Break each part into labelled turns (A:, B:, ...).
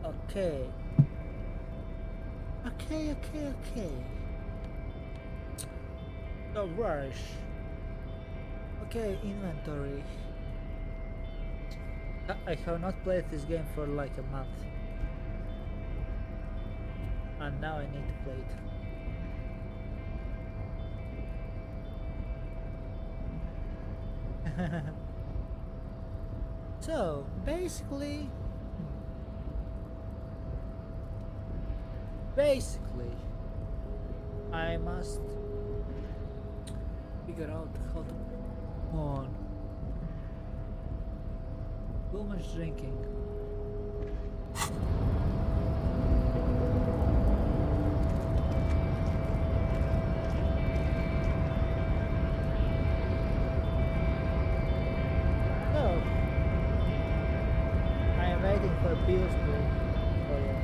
A: Okay. Okay. No rush. Okay, inventory. I have not played this game for like a month. And now I need to play it. So, basically, I must figure out how to move on. Too much drinking. So, I am waiting for Pius to for you.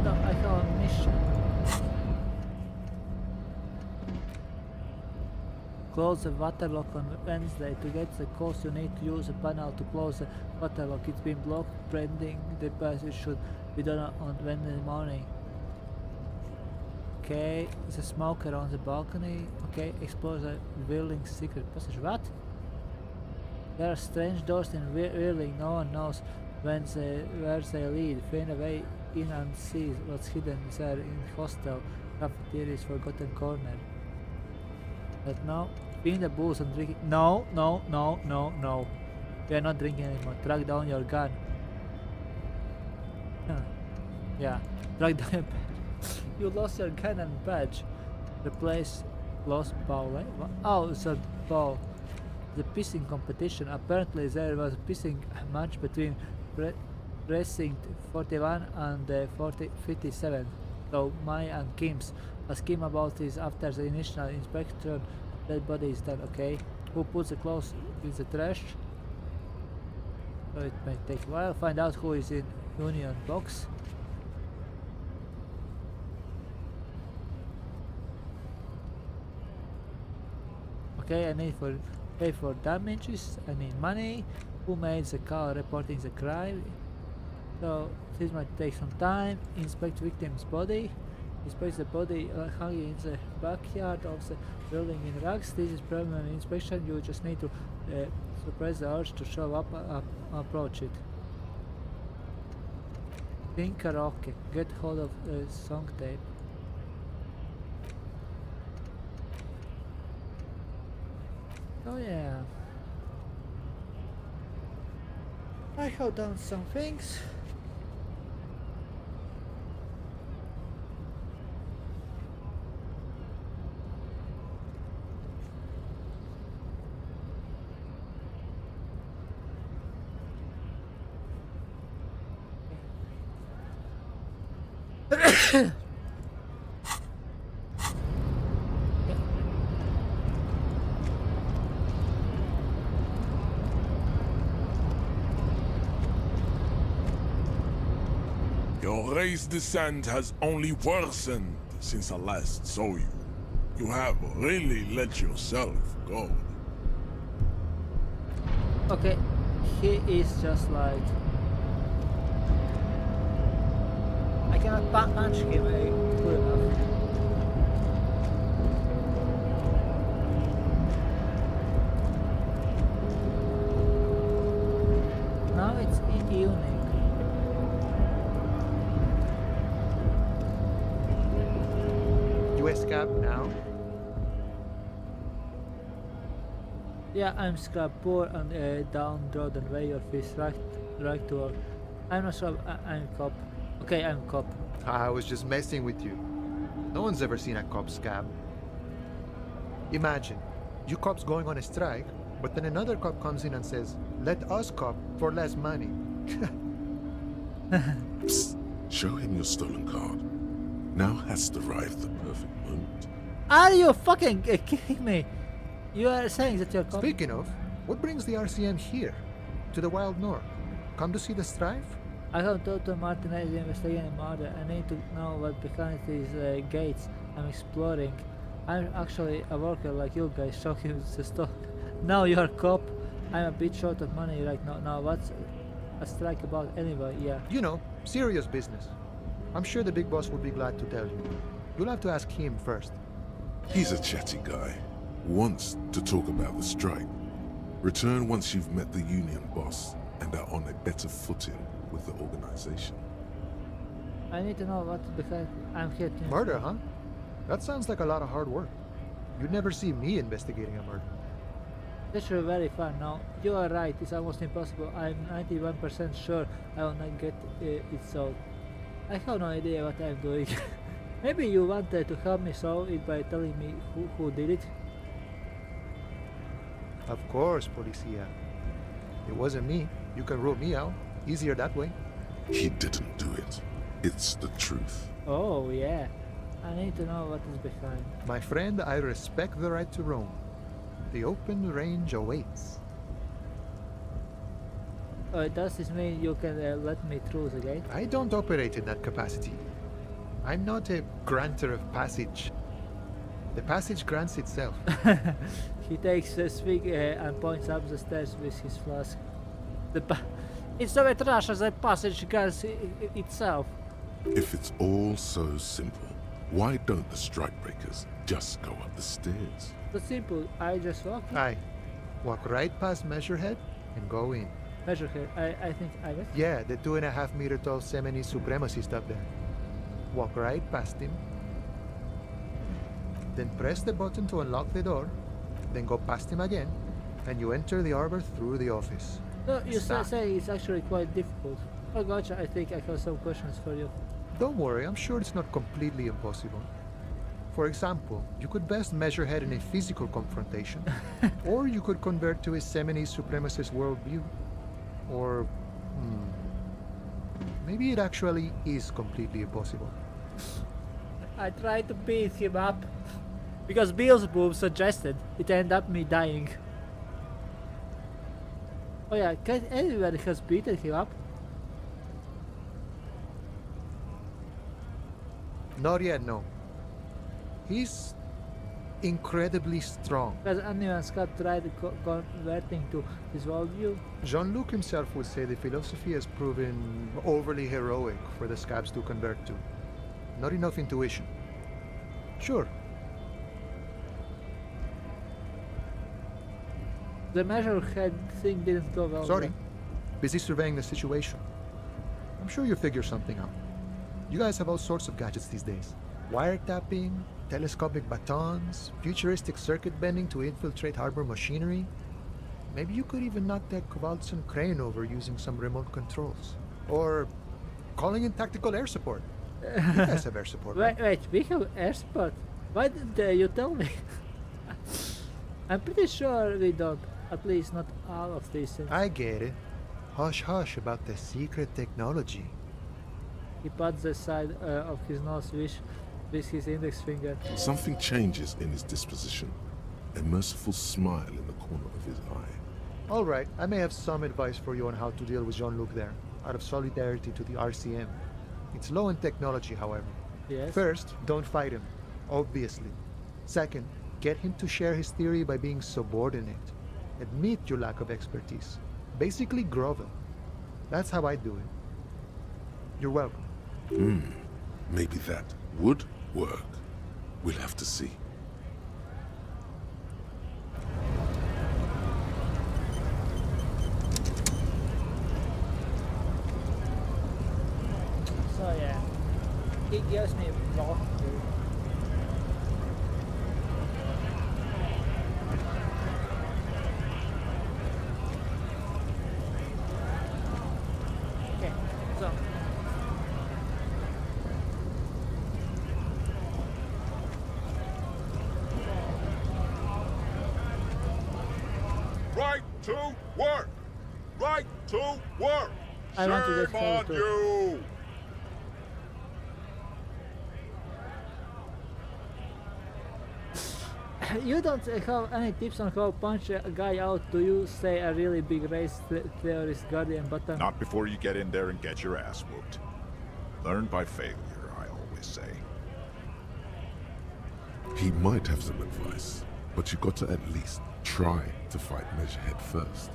A: No, I have a mission. Close the water lock on Wednesday. To get the course you need to use a panel to close the water lock. It's been blocked. Pending the passage should be done on Wednesday morning. Okay, there's a smoker on the balcony. Okay, explore the building's secret passage. What? There are strange doors in Whirling. No one knows where they lead. Find a way in and see what's hidden there in hostel cafeteria's forgotten corner. But no, find the booze and drinking. No. We are not drinking anymore. Track down your gun. Huh. Yeah, track down your badge. You lost your gun and badge. Replace lost ball. Eh? Oh, it's a ball. The pissing competition. Apparently there was a pissing match between Precinct 41 and 57. So Mai and Kim's. Ask Kim about this after the initial inspection. Dead body is done. Okay. Who puts the clothes in the trash? So it may take a while. Find out who is in Union box. Okay, I need for pay for damages. I need money. Who made the call reporting the crime? So this might take some time. Inspect victim's body. Inspect the body hanging in the backyard of the building in rags. This is preliminary inspection. You just need to suppress the urge to show up approach it. Sing karaoke. Get hold of song tape. Oh yeah. I have done some things.
B: Your race descent has only worsened since I last saw you. You have really let yourself go.
A: Okay, he is just like... I cannot punch him good enough. Now it's evening.
C: US cab now?
A: Yeah, I'm scrap poor and downtrodden way of his right to work. I'm not sure I'm cop. Okay, I'm cop.
C: I was just messing with you. No one's ever seen a cop scab. Imagine, you cops going on a strike, but then another cop comes in and says, let us cop for less money.
B: Psst.
D: Show him your stolen card. Now has arrived the perfect moment.
A: Are you fucking kidding me? You are saying that you're
C: Speaking of, what brings the RCM here? To the Wild North? Come to see the strife?
A: I have told to Martinez investigating murder. I need to know what behind these gates I'm exploring. I'm actually a worker like you guys, show him the stock. Now you're a cop. I'm a bit short of money right now. Now what's a strike about anyway? Yeah.
C: You know, serious business. I'm sure the big boss would be glad to tell you. You'll have to ask him first.
D: He's a chatty guy. Wants to talk about the strike. Return once you've met the union boss and are on a better footing with the organization.
A: I need to know what's behind. I'm here to
C: Murder, huh? That sounds like a lot of hard work. You'd never see me investigating a murder.
A: This should be very fun. Now, you are right, it's almost impossible. I'm 91% sure I will not get it solved. I have no idea what I'm doing. Maybe you wanted to help me solve it by telling me who did it?
C: Of course, Policia. It wasn't me. You can rule me out. Easier that way.
D: He didn't do it. It's the truth.
A: Oh, yeah. I need to know what is behind.
C: My friend, I respect the right to roam. The open range awaits.
A: Does this mean you can let me through the gate?
C: I don't operate in that capacity. I'm not a granter of passage. The passage grants itself.
A: He takes a swig and points up the stairs with his flask. It's Soviet Russia, the passage grants itself.
D: If it's all so simple, why don't the strikebreakers just go up the stairs?
A: It's simple, I just walk in.
C: Aye. Walk right past Measurehead and go in.
A: Measure here, I think I got.
C: Yeah, the 2.5 meter tall Semini supremacist up there. Walk right past him. Then press the button to unlock the door. Then go past him again. And you enter the arbor through the office.
A: No, you
C: Stop.
A: say it's actually quite difficult. Oh, gotcha, I think I have some questions for you.
C: Don't worry, I'm sure it's not completely impossible. For example, you could best Measurehead in a physical confrontation, or you could convert to a Semini supremacist worldview. Or, maybe it actually is completely impossible.
A: I tried to beat him up because Beelzebub suggested it ended up me dying. Oh yeah, can anybody has beaten him up?
C: Not yet, no. He's incredibly strong.
A: Because anyone Scott tried converting to his worldview?
C: Jean-Luc himself would say the philosophy has proven overly heroic for the scabs to convert to. Not enough intuition. Sure,
A: The Measurehead thing didn't go well.
C: sorry.
A: right?
C: Busy surveying the situation. I'm sure you'll figure something out. You guys have all sorts of gadgets these days. Wiretapping, telescopic batons, futuristic circuit bending to infiltrate harbor machinery. Maybe you could even knock that Kowalson crane over using some remote controls. Or calling in tactical air support. You guys have air support, right?
A: Wait, we have air support. Why didn't you tell me? I'm pretty sure we don't. At least not all of these things.
C: I get it. Hush hush about the secret technology.
A: He pats the side of his nose with his index finger.
D: Something changes in his disposition. A merciful smile in the corner of his eye.
C: All right, I may have some advice for you on how to deal with Jean-Luc there, out of solidarity to the RCM. It's low in technology, however.
A: Yes.
C: First, don't fight him, obviously. Second, get him to share his theory by being subordinate. Admit your lack of expertise. Basically grovel. That's how I do it. You're welcome.
D: Maybe that would work. We'll have to see.
A: So yeah, he gives me a block. Okay, so
B: Right to work! Right to work!
A: I want to get
B: Shame on
A: photo.
B: you!
A: You don't have any tips on how punch a guy out, do you? Say a really big race theorist guardian button.
E: Not before you get in there and get your ass whooped. Learn by failure, I always say.
D: He might have some advice, but you got to at least try to fight Measurehead first.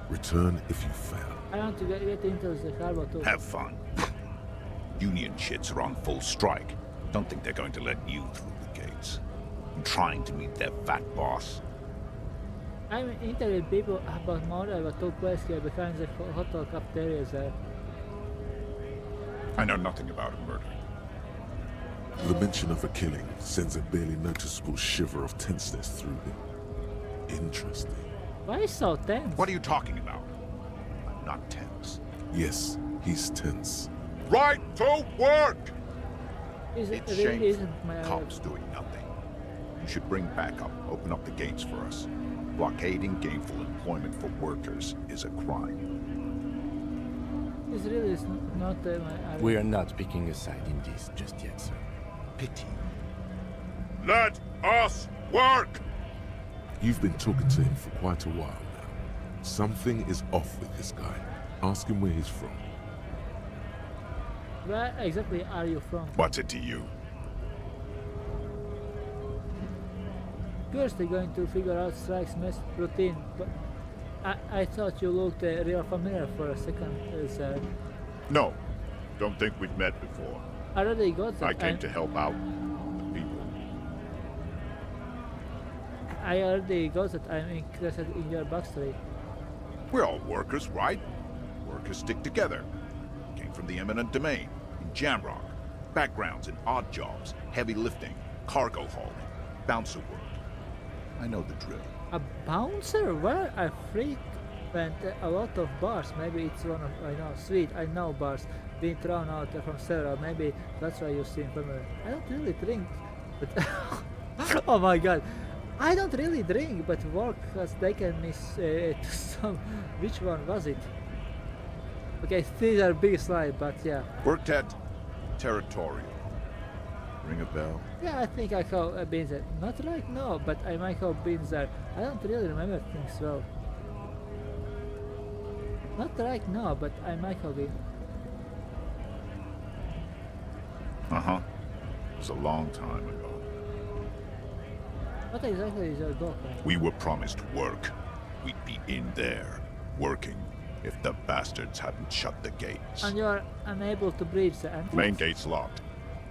D: Return if you fail.
A: I want to get into the harbor too.
E: Have fun. Union shits are on full strike. Don't think they're going to let you through the gates. I'm trying to meet their fat boss.
A: I'm interviewing people about murder that took place here behind the hotel cafeteria there.
E: I know nothing about a murder.
D: The mention of a killing sends a barely noticeable shiver of tenseness through him. Interesting.
A: Why so tense?
E: What are you talking about? I'm not tense.
D: Yes, he's tense.
E: Right to work!
A: Is it
E: It's
A: really
E: shameful.
A: isn't my
E: Cops doing nothing. You should bring backup. Open up the gates for us. Blockading gainful employment for workers is a crime.
A: This really is not my area.
F: We are not picking a side in this just yet, sir.
E: Pity. Let us work!
D: You've been talking to him for quite a while now. Something is off with this guy. Ask him where he's from.
A: Where exactly are you from?
E: What's it to you?
A: First, they're going to figure out Strike's mess routine, but I thought you looked real familiar for a second, sir.
E: No. Don't think we've met before.
A: I already got that.
E: I came to help out the people.
A: I already got that. I'm interested in your backstory.
E: We're all workers, right? Workers stick together. Came from the eminent domain, in Jamrock. Backgrounds in odd jobs, heavy lifting, cargo hauling, bouncer work. I know the drill.
A: A bouncer? Where I frequent a lot of bars. Maybe it's one of I know. Sweet, I know bars. Been thrown out from several. Maybe that's why you seem familiar. I don't really drink, but oh my god, I don't really drink. But work has taken me to some. Which one was it? Okay, these are big slide, but yeah.
E: Worked at Territorial. Ring a bell?
A: Yeah, I think I have been there. Not right now, but I might have been there. I don't really remember things well. Not right now, but I might have been.
E: Uh-huh. It was a long time ago.
A: What exactly is your goal?
E: We were promised work. We'd be in there, working, if the bastards hadn't shut the gates.
A: And you are unable to breach the entrance?
E: Main gate's locked.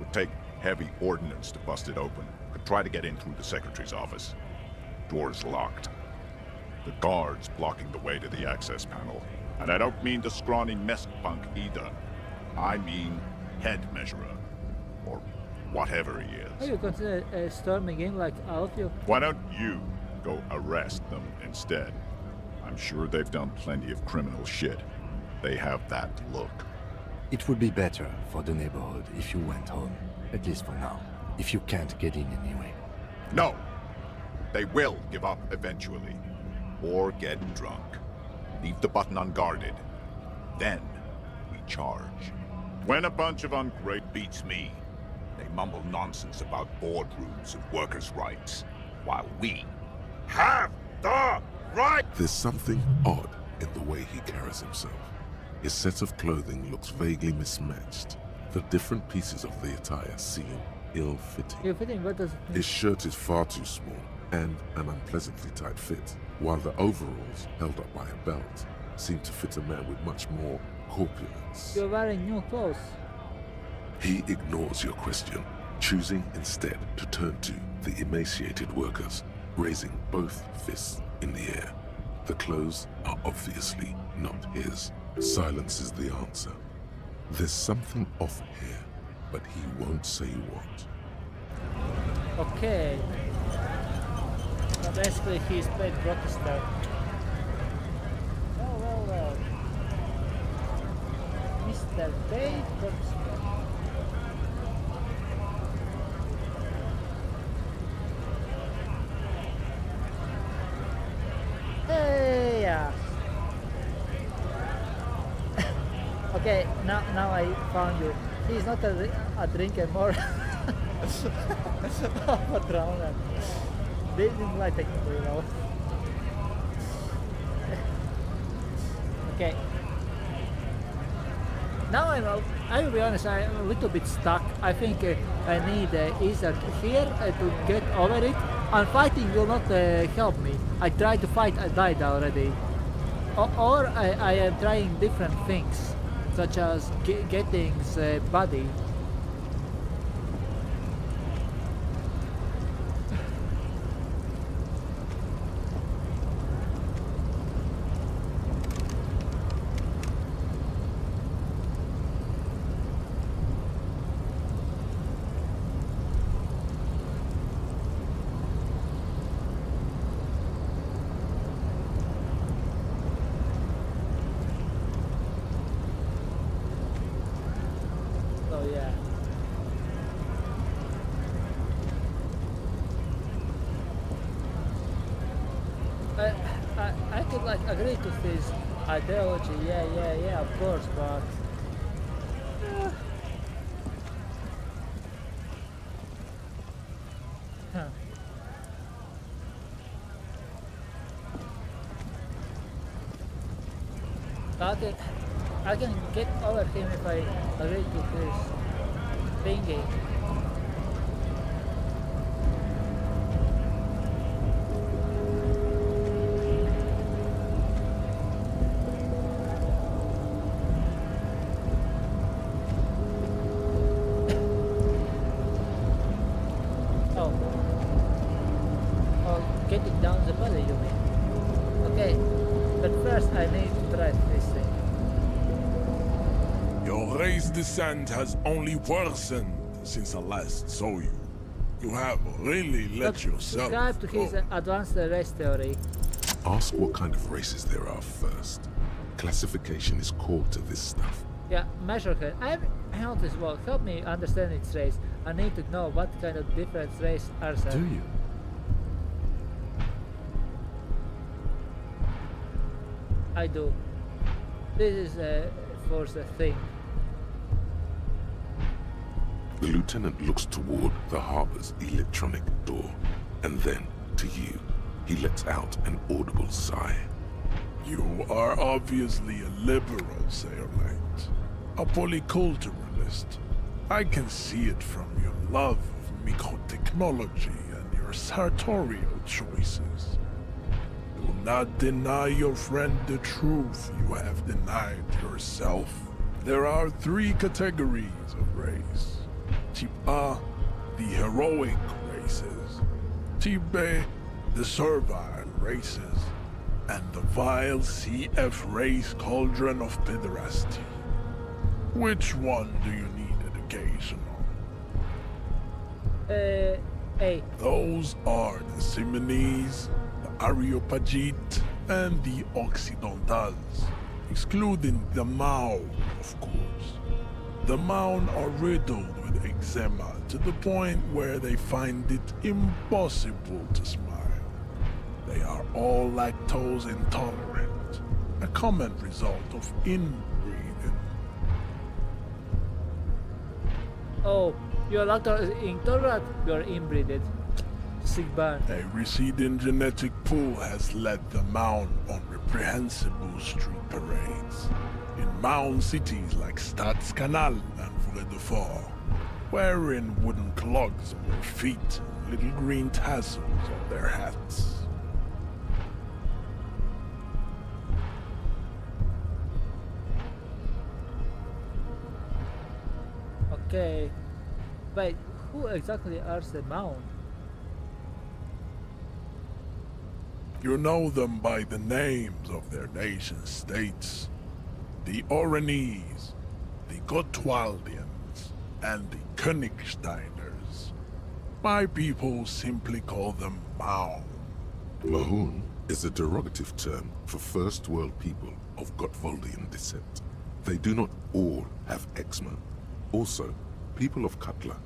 E: Would take heavy ordnance to bust it open. Could try to get in through the secretary's office. Door's locked. The guards blocking the way to the access panel. And I don't mean the scrawny mess punk either. I mean head measurer. Or whatever he
A: Are
E: is.
A: you consider storming in like all of you?
E: Why don't you go arrest them instead? I'm sure they've done plenty of criminal shit. They have that look.
F: It would be better for the neighborhood if you went home, at least for now, if you can't get in anyway.
E: No! They will give up eventually. Or get drunk. Leave the button unguarded. Then we charge. When a bunch of ungrateful beats me, they mumble nonsense about boardrooms and workers' rights, while we have the right!
D: There's something odd in the way he carries himself. His set of clothing looks vaguely mismatched. The different pieces of the attire seem ill-fitting.
A: You're fitting, what does it mean?
D: His shirt is far too small and an unpleasantly tight fit, while the overalls, held up by a belt, seem to fit a man with much more corpulence.
A: You're wearing new clothes.
D: He ignores your question, choosing instead to turn to the emaciated workers, raising both fists in the air. The clothes are obviously not his. Silence is the answer. There's something off here, but he won't say what.
A: Okay. So basically he's played Protestant. Well. Mr. Dave Protestant. Hey, yeah. Okay, now I found you. He's not a drinker, more of a drowner. didn't like technical, you know. Okay. Now I will be honest, I'm a little bit stuck. I think I need either here to get over it, and fighting will not help me. I tried to fight, I died already. Or I am trying different things, such as getting the body. So yeah. I could like agree to this ideology, yeah, of course, but huh. I can get over him if I agree to his thingy. Oh. Oh, getting down the valley, you mean? Okay, but first I need to try this thing.
B: Your race descent has only worsened since I last saw you. You have really let yourself
A: Subscribe to his
B: go.
A: advanced race theory.
D: Ask what kind of races there are first. Classification is core to this stuff.
A: Yeah, measure her. I know this well. Help me understand its race. I need to know what kind of different race are there.
F: Do you?
A: I do. This is for the thing.
D: The lieutenant looks toward the harbor's electronic door, and then, to you, he lets out an audible sigh.
B: You are obviously a liberal, Sailmate. A polyculturalist. I can see it from your love of microtechnology and your sartorial choices. Do not deny your friend the truth you have denied yourself. There are 3 categories of race. Type A, the heroic races. Type B, the servile races. And the vile CF race cauldron of pederasty. Which one do you need education on?
A: A.
B: Those are the Simonese, the Areopagite, and the Occidentals, excluding the Maun, of course. The Maun are riddled with eczema to the point where they find it impossible to smile. They are all lactose intolerant, a common result of inbreeding.
A: Oh, you're lactose intolerant. You're inbreeded. Sick burn.
B: A receding genetic pool has led the Maun on reprehensible street parades. In Maun cities like Stadskanal and Vredefort, wearing wooden clogs on their feet and little green tassels on their hats.
A: Okay. Wait, who exactly are the Maun?
B: You know them by the names of their nation states. The Oranese, the Gotwaldians, and the Königsteiners. My people simply call them Maun.
D: Mahun is a derogative term for First World people of Gotwaldian descent. They do not all have eczema. Also, people of Katla,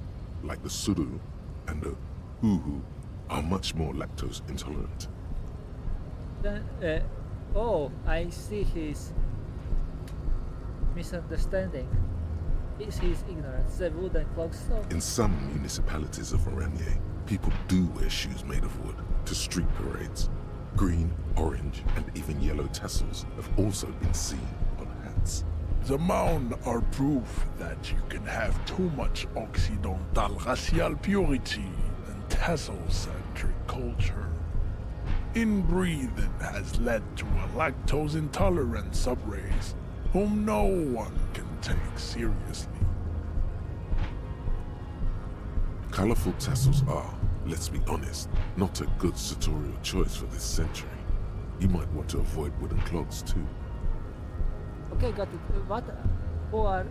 D: like the Suru and the Uhu, are much more lactose intolerant.
A: Then, oh, I see his misunderstanding. is his ignorance. The wooden clogs so.
D: In some municipalities of Oranje, people do wear shoes made of wood to street parades. Green, orange, and even yellow tassels have also been seen on hats.
B: The Maun are proof that you can have too much Occidental racial purity and tassel-centric culture. Inbreeding has led to a lactose-intolerant subrace whom no one can take seriously.
D: Colorful tassels are, let's be honest, not a good sartorial choice for this century. You might want to avoid wooden clogs too.
A: Okay, got it. Who are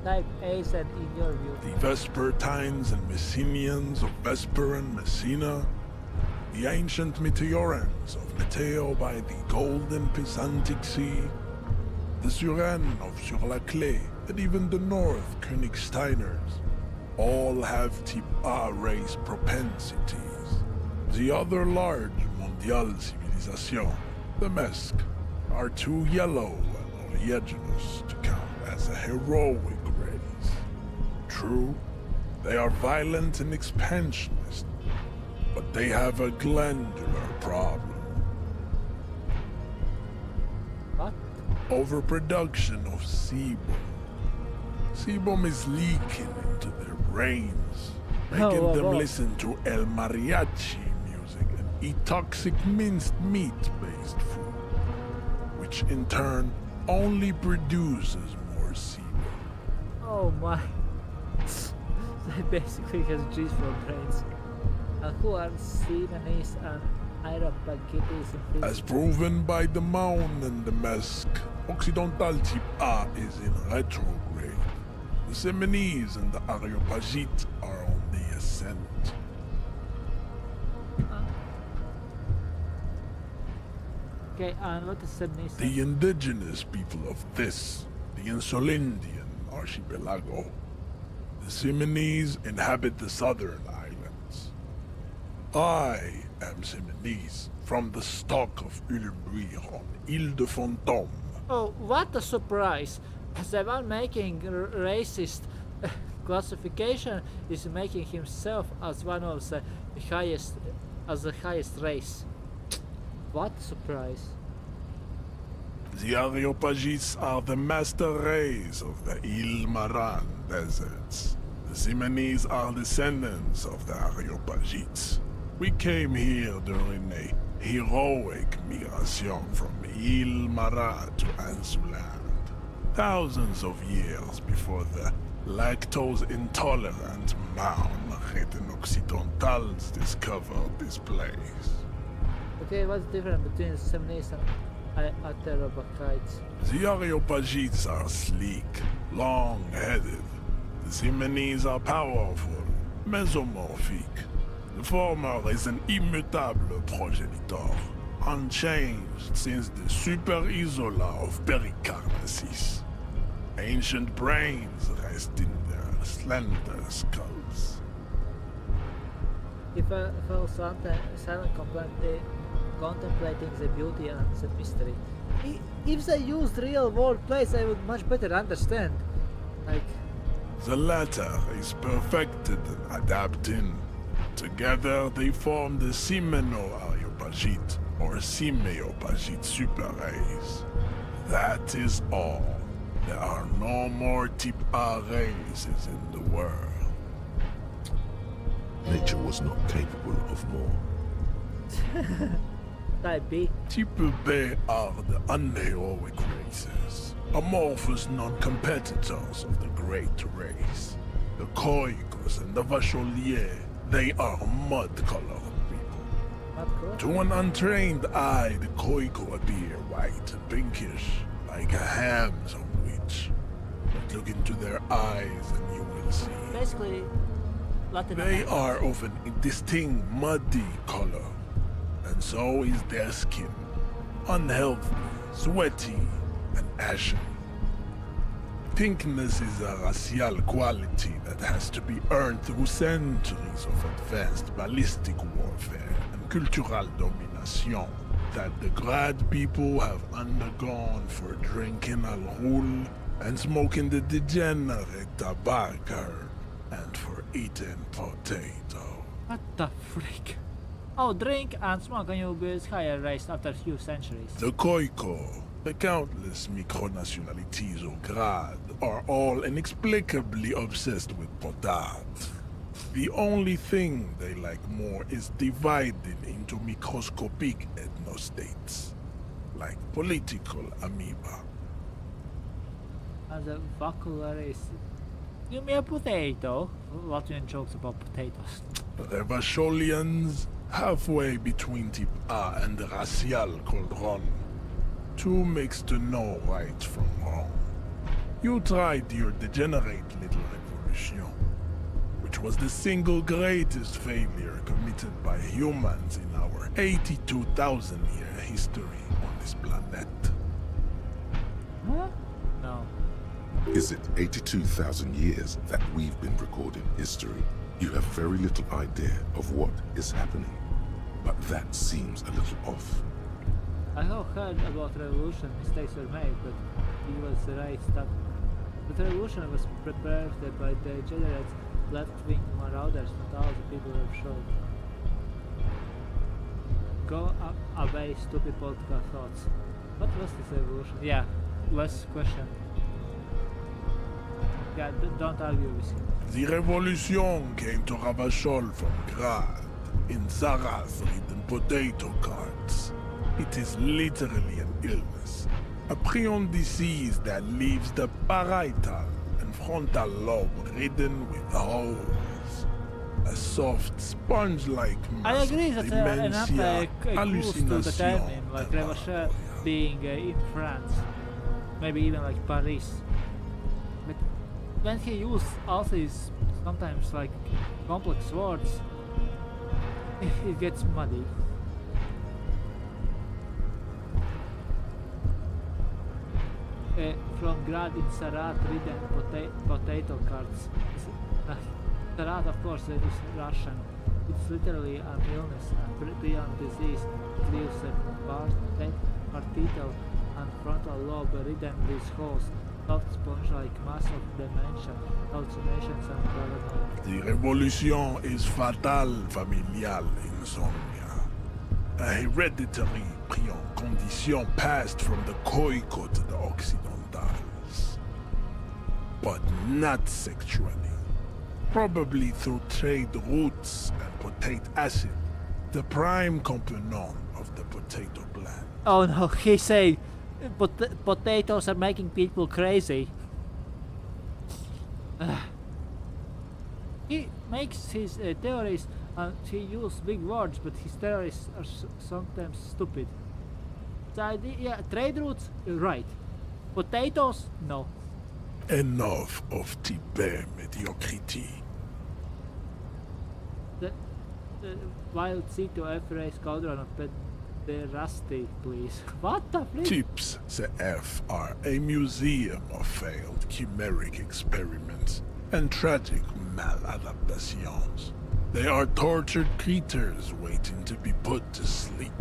A: type A's and in your view?
B: The Vespertines and Messenians of Vesper and Messina, the ancient Meteorans of Meteo by the golden Pisantic Sea, the Suren of Sur-la-Clé, and even the North Königsteiners, all have type A race propensities. The other large mondial civilization, the Mesk, are too yellow and oleaginous to count as a heroic race. True, they are violent and expansionist, but they have a glandular problem.
A: What?
B: Overproduction of sebum. Sebum is leaking into their brains, making
A: Oh,
B: them
A: wow.
B: listen to El Mariachi music and eat toxic minced meat-based food, which in turn only produces more sebum.
A: Oh my. They basically has G's for brains. And who are Simonese and Aeropagitis in
B: As proven by the Maun and the Mesk, Occidental type A is in retrograde. The Simonese and the Areopagite are on the ascent.
A: Okay, and what is Simonese?
B: The indigenous people of this, the Insulindian archipelago. The Simonese inhabit the southern islands. I am Simonese, from the stock of Ulmbuir on Ile de Fantôme.
A: Oh, what a surprise! The one making racist classification is making himself as one of the highest, as the highest race. What a surprise!
B: The Areopagites are the master race of the Ile Maran deserts. The Simonese are descendants of the Areopagites. We came here during a heroic migration from Ile Marat to Ansuland, thousands of years before the lactose-intolerant Maun Occidentals discovered this place.
A: Okay, what's the difference between Simonese and Aeropagites?
B: The Areopagites are sleek, long-headed. The Simonese are powerful, mesomorphic. The former is an immutable progenitor, unchanged since the Super Isola of Pericarnassus. Ancient brains rest in their slender skulls.
A: If I felt silent contemplating the beauty and the mystery. If they used real world plays, I would much better understand. Like,
B: The latter is perfected and adapting. Together they form the Simeno-Areopagite or Simeopagite super race. That is all. There are no more type A races in the world.
D: Nature was not capable of more.
A: type B.
B: Type B are the unheroic races, amorphous non-competitors of the great race. The Koikos and the Vacholier, they are mud-colored people.
A: Not correct.
B: To an untrained eye, the Koiko appear white and pinkish, like a ham sandwich. But look into their eyes and you will see.
A: Basically, Latin
B: They
A: America.
B: are of an indistinct muddy color, and so is their skin. Unhealthy, sweaty, and ashen. Pinkness is a racial quality that has to be earned through centuries of advanced ballistic warfare and cultural domination that the Grad people have undergone for drinking al-Rul and smoking the degenerate tobacco, and for eating potato.
A: What the freak? Oh, drink and smoke and you'll be higher raised after a few centuries.
B: The Khoikhoi, the countless micronationalities of Grad, are all inexplicably obsessed with potat. The only thing they like more is dividing into microscopic ethnostates, like political amoeba.
A: And the vocabulary is... Give me a potato. Latvian jokes about potatoes.
B: Revacholians, halfway between Type A and the racial cauldron. Two makes to know right from wrong. You tried your degenerate little revolution, which was the single greatest failure committed by humans in our 82,000-year history on this planet.
A: Huh? No.
D: Is it 82,000 years that we've been recording history? You have very little idea of what is happening, but that seems a little off.
A: I have heard about revolution, mistakes were made, but it was raised up. The revolution was prepared by the degenerate left-wing marauders, not all the people have shown. Go away, stupid political thoughts. What was this revolution? Yeah, last question. Yeah, don't argue with him.
B: The revolution came to Ravachol from Grad, in Zara's ridden potato carts. It is literally an illness, a prion disease that leaves the parietal and frontal lobe ridden with holes. A soft, sponge-like
A: I
B: mass
A: agree
B: of
A: that's enough
B: dementia,
A: clues to determine,
B: hallucination,
A: like
B: and
A: Revache
B: paranoia.
A: being in France, maybe even like Paris. But when he used all these sometimes like complex words, it gets muddy. From Grad in Sarat ridden potato carts. Sarat, of course, it is Russian. It's literally an illness, a prion disease. It leaves a parietal and frontal lobe ridden with holes, soft sponge-like mass of dementia, hallucinations and paranoia.
B: The revolution is fatal familial insomnia. A hereditary prion condition passed from the Khoikhoi to the Occidentals. But not sexually. Probably through trade routes and potate acid, the prime component of the potato plant.
A: Oh no, he said potatoes are making people crazy. He makes his theories and he uses big words, but his theories are sometimes stupid. The idea, yeah, trade routes, right. Potatoes, no.
B: Enough of Tibet mediocrity.
A: The wild C2F race cauldron of Rusty, please. What the flip?
B: Tips CF are a museum of failed chimeric experiments and tragic maladaptations. They are tortured creatures waiting to be put to sleep.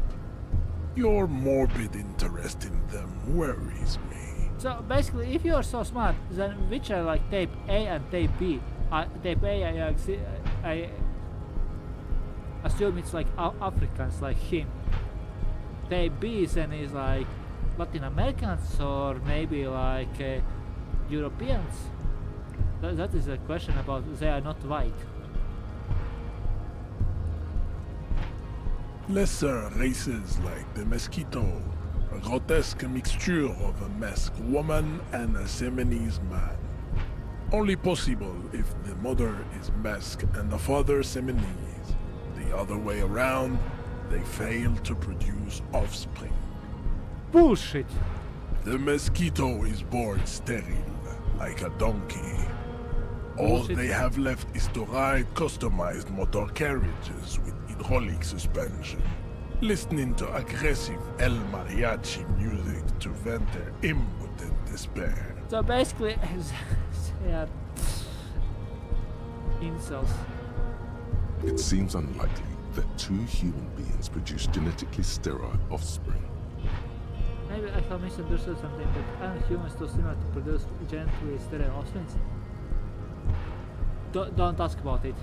B: Your morbid interest in them worries me.
A: So basically, if you are so smart, then which are like tape A and tape B? Tape A, I assume it's like Africans like him. Tape B then is like Latin Americans or maybe like Europeans. That is a question about they are not white.
B: Lesser races like the mosquito, a grotesque mixture of a masked woman and a Seminese man. Only possible if the mother is masked and the father Seminese. The other way around, they fail to produce offspring.
A: Bullshit!
B: The mosquito is born sterile, like a donkey. All
A: Bullshit.
B: they have left is to ride customized motor carriages with hydraulic suspension, listening to aggressive El Mariachi music to vent their impotent despair.
A: So basically, they are incels.
D: It seems unlikely that two human beings produce genetically sterile offspring.
A: Maybe I have misunderstood something, but aren't humans too similar to produce genetically sterile offspring? Don't ask about it.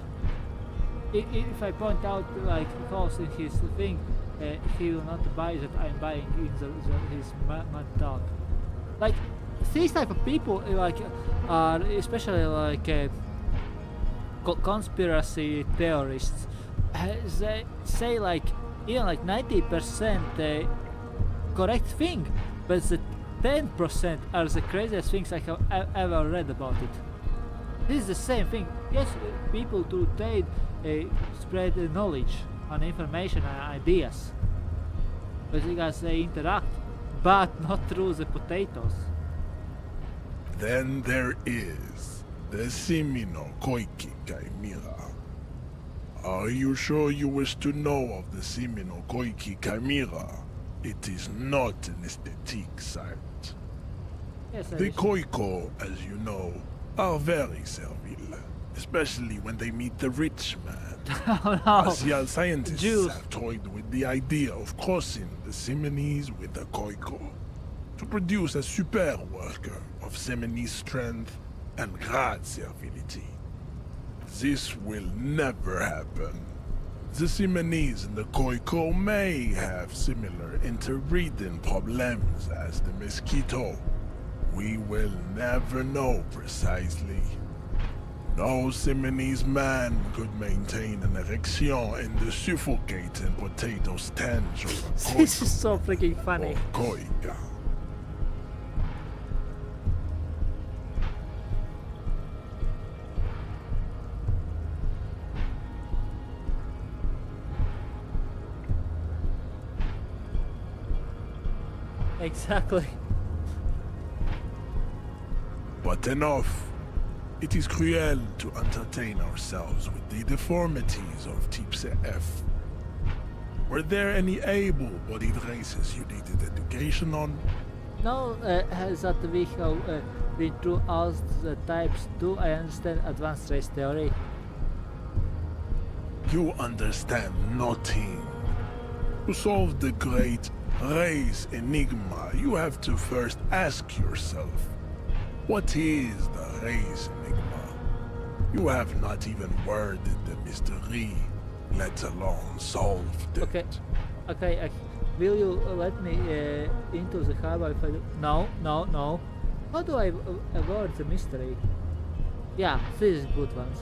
A: If I point out like holes in his thing, he will not buy that I'm buying in his mad talk. Like these type of people like are especially like conspiracy theorists. They say like even like 90% correct thing, but the 10% are the craziest things I have ever read about it. This is the same thing. Yes, people to trade, spread knowledge and information and ideas, because they interact, but not through the potatoes.
B: Then there is the Simino Koiki Chimera. Are you sure you wish to know of the Simino Koiki Chimera? It is not an aesthetic site.
A: Yes,
B: The Koiko, as you know, are very servile, especially when they meet the rich man.
A: oh no!
B: Asian scientists
A: Jews.
B: have toyed with the idea of crossing the Simonese with the Koiko to produce a super worker of Simonese strength and great servility. This will never happen. The Simonese and the Koiko may have similar interbreeding problems as the mosquito. We will never know precisely. No Simonese man could maintain an erection in the suffocating potato stench of a
A: This is
B: Koiko
A: so freaking funny.
B: or Koika.
A: Exactly.
B: But enough. It is cruel to entertain ourselves with the deformities of Type F. Were there any able-bodied races you needed education on?
A: Now that we have been through all the types, do I understand advanced race theory?
B: You understand nothing. To solve the great race enigma, you have to first ask yourself, what is the race enigma? You have not even worded the mystery, let alone solved it.
A: Okay, okay. Will you let me into the harbor if I do? No, no, no. How do I avoid the mystery? Yeah, this is good ones.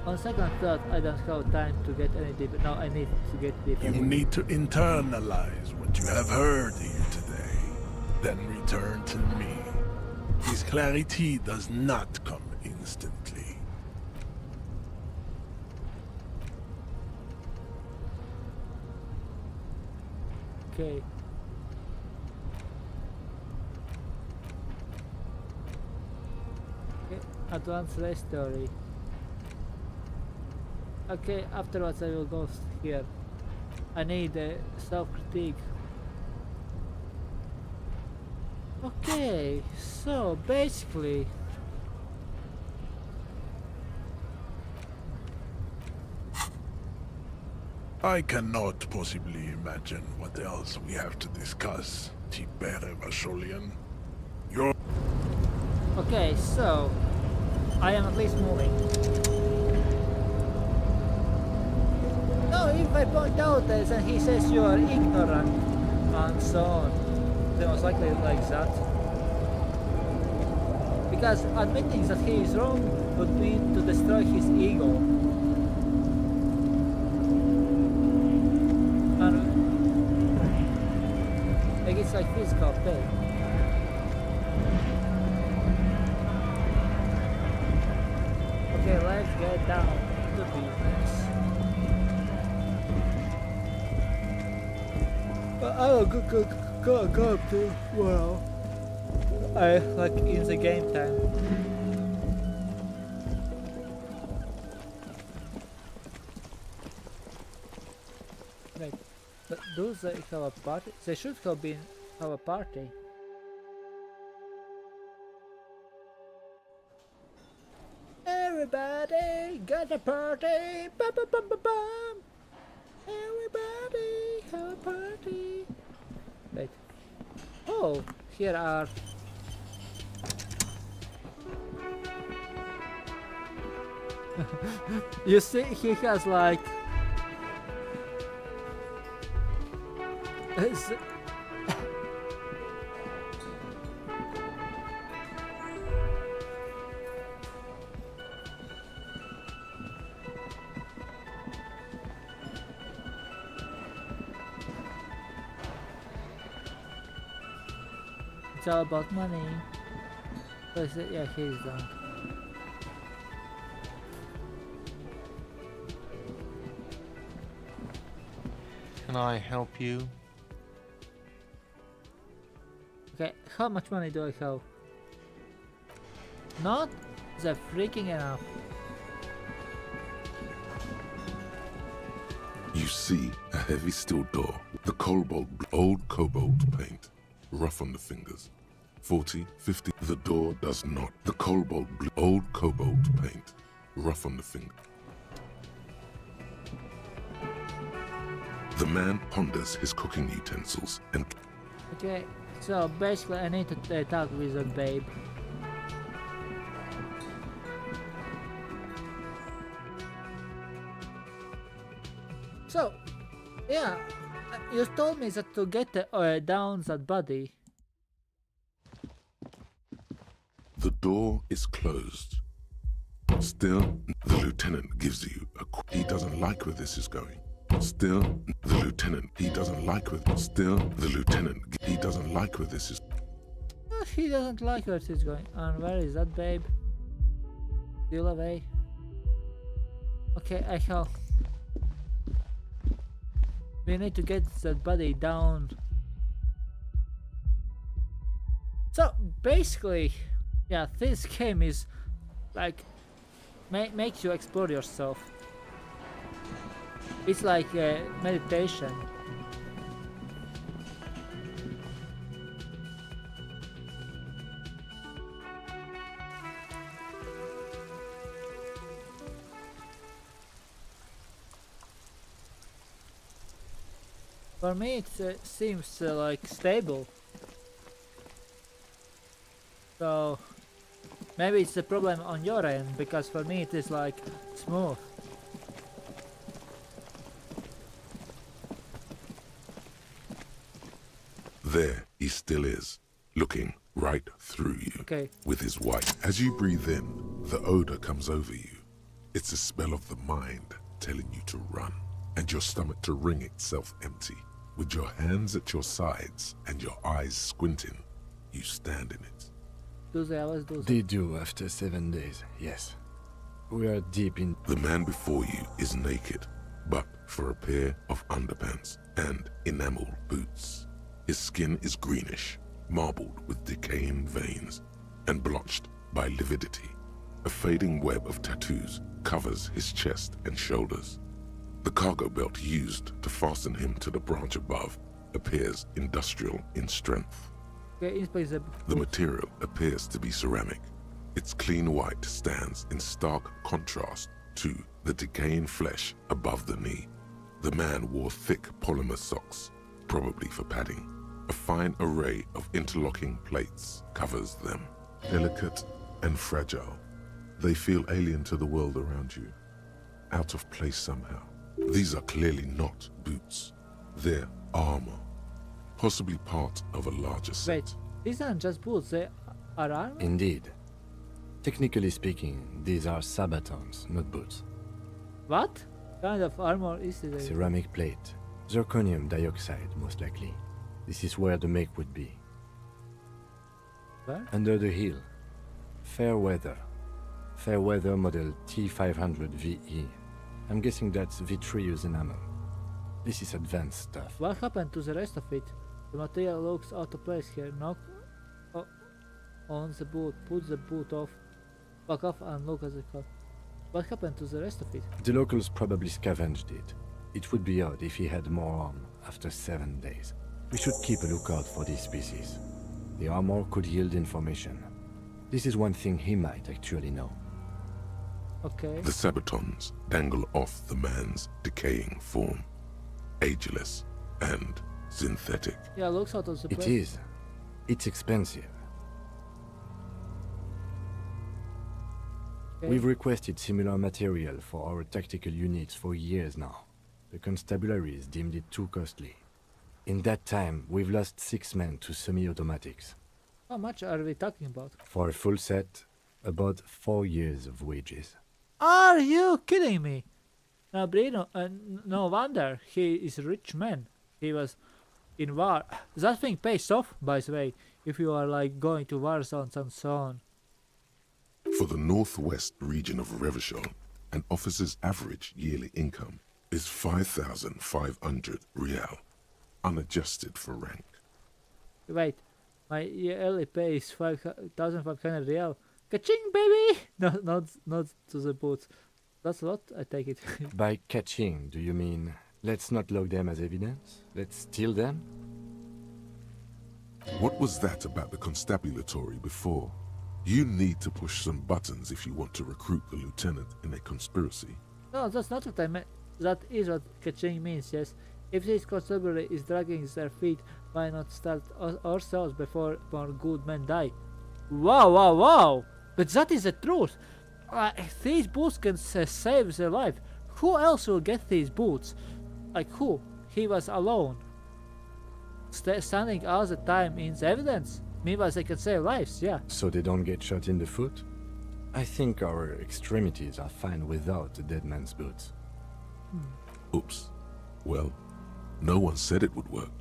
A: On second thought, I don't have time to get any deeper. No, I need to get deeper.
B: You need to internalize what you have heard here today, then return to me. This clarity does not come instantly.
A: Okay. Okay, advanced race theory. Okay, afterwards I will go here. I need self-critique. Okay, so basically
B: I cannot possibly imagine what else we have to discuss, Tibere Vasholian. Your
A: okay, so I am at least moving. No, if I point out this and he says you are ignorant and so on, then most likely like that. Because admitting that he is wrong would mean to destroy his ego. And like it's like physical pain. Okay, let's get down to business. I will go up to, well, I like in the game time. Wait, do they have a party? They should have a party. Everybody got a party! Bum, bum, bum, bum, bum. Everybody have a party! Wait. Oh, here are. You see, he has like. It's- It's all about money. Yeah, he's done.
G: Can I help you?
A: Okay, how much money do I have? Not the freaking enough.
D: You see a heavy steel door, the old cobalt paint, rough on the fingers. 40, 50, the door does not. The old cobalt paint, rough on the finger. The man ponders his cooking utensils and
A: Okay, so basically I need to talk with a babe. So, yeah, you told me that to get down that body.
D: the door is closed. Still, the lieutenant gives you he doesn't like where this is going. Still, the lieutenant, he doesn't like where he doesn't like where this is.
A: He doesn't like where she's going. And where is that babe? Still away. Okay, I have. We need to get that body down. So basically, yeah, this game is like makes you explore yourself. It's like meditation. For me, it seems like stable. So maybe it's a problem on your end, because for me it is like smooth.
D: There he still is, looking right through you.
A: Okay.
D: With his white. As you breathe in, the odor comes over you. It's a smell of the mind telling you to run, and your stomach to wring itself empty. With your hands at your sides and your eyes squinting, you stand in it.
A: Do they always do that?
F: They do after 7 days, yes. We are deep in...
D: The man before you is naked, but for a pair of underpants and enamel boots. His skin is greenish, marbled with decaying veins, and blotched by lividity. A fading web of tattoos covers his chest and shoulders. The cargo belt used to fasten him to the branch above appears industrial in strength.
A: Okay,
D: The material appears to be ceramic. Its clean white stands in stark contrast to the decaying flesh above the knee. The man wore thick polymer socks, probably for padding. A fine array of interlocking plates covers them. Delicate and fragile, they feel alien to the world around you, out of place somehow. These are clearly not boots. They're armor, possibly part of a larger set.
A: Wait, these aren't just boots, they are armor?
F: Indeed. Technically speaking, these are sabatons, not boots.
A: What kind of armor is it?
F: Ceramic plate. Zirconium dioxide, most likely. This is where the make would be.
A: Where?
F: Under the heel. Fair weather. Fair weather model T500 VE. I'm guessing that's vitreous enamel. This is advanced stuff.
A: What happened to the rest of it? The material looks out of place here. Knock on the boot. Put the boot off. Back off and look at the car. What happened to the rest of it?
F: The locals probably scavenged it. It would be odd if he had more arm after 7 days. We should keep a lookout for these species. The armor could yield information. This is one thing he might actually know.
A: Okay.
D: The sabatons dangle off the man's decaying form, ageless and synthetic.
A: Yeah, looks out of the
F: It
A: place.
F: is. It's expensive.
A: Okay.
F: We've requested similar material for our tactical units for years now. The constabularies deemed it too costly. In that time, we've lost 6 men to semi-automatics.
A: How much are we talking about?
F: For a full set, about 4 years of wages.
A: Are you kidding me? Now, Bruno, no wonder he is a rich man. He was in war. That thing pays off, by the way, if you are like going to war zones and so on.
D: For the northwest region of Revachol, an officer's average yearly income is 5,500 real, unadjusted for rank.
A: Wait, my yearly pay is 5,500 real. Ka-ching, baby! No, not to the boots. That's a lot, I take it.
F: By catching, do you mean let's not log them as evidence? Let's steal them?
D: What was that about the constabulatory before? You need to push some buttons if you want to recruit the lieutenant in a conspiracy.
A: No, that's not what I meant. That is what ka-ching means, yes. If this constabulary is dragging their feet, why not start ourselves before more good men die? Wow, wow, wow! But that is the truth. These boots can save their life. Who else will get these boots? Like who? He was alone. Standing all the time in the evidence. Meanwhile they can save lives, yeah.
F: So they don't get shot in the foot? I think our extremities are fine without a dead man's boots.
D: Oops. Well, no one said it would work.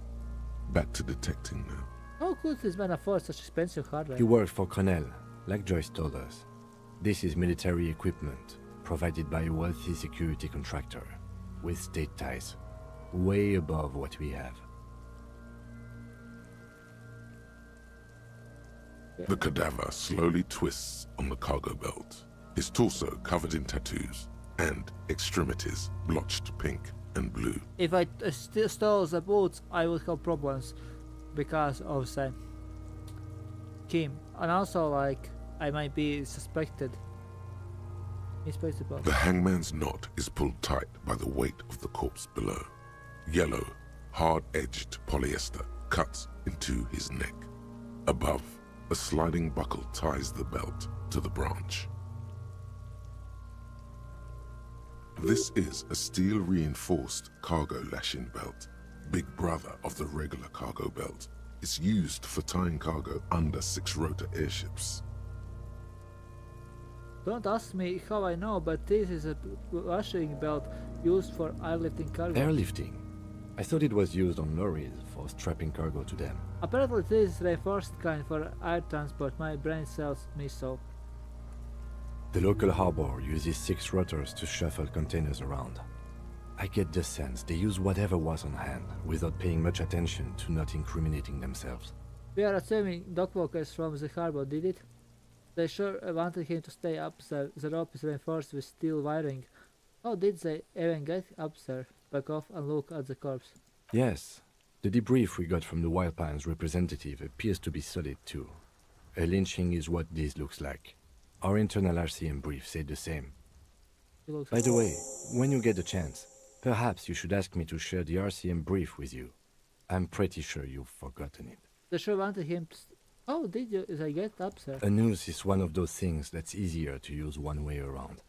D: Back to detecting now.
A: How could this man afford such expensive hardware?
F: He worked for Cornell, like Joyce told us. This is military equipment, provided by a wealthy security contractor, with state ties, way above what we have.
D: The cadaver slowly twists on the cargo belt, his torso covered in tattoos, and extremities blotched pink and blue.
A: If I still stole the boots, I would have problems because of the Kim, and also like I might be suspected.
D: The hangman's knot is pulled tight by the weight of the corpse below. Yellow, hard-edged polyester cuts into his neck. Above, a sliding buckle ties the belt to the branch. This is a steel-reinforced cargo lashing belt, big brother of the regular cargo belt. It's used for tying cargo under 6-rotor airships.
A: Don't ask me how I know, but this is a lashing belt used for airlifting cargo.
F: Airlifting? I thought it was used on lorries for strapping cargo to them.
A: Apparently this is reinforced kind for air transport. My brain tells me so.
F: The local harbor uses 6 rotors to shuffle containers around. I get the sense they use whatever was on hand, without paying much attention to not incriminating themselves.
A: We are assuming dockworkers from the harbor did it. They sure wanted him to stay up there. The rope is reinforced with steel wiring. How did they even get up there? Back off and look at the corpse.
F: Yes, the debrief we got from the Wild Pines representative appears to be solid too. A lynching is what this looks like. Our internal RCM brief said the same. By the way, when you get a chance, perhaps you should ask me to share the RCM brief with you. I'm pretty sure you've forgotten it.
A: They sure wanted him to... Oh, did you? They get up there?
F: A noose is one of those things that's easier to use one way around.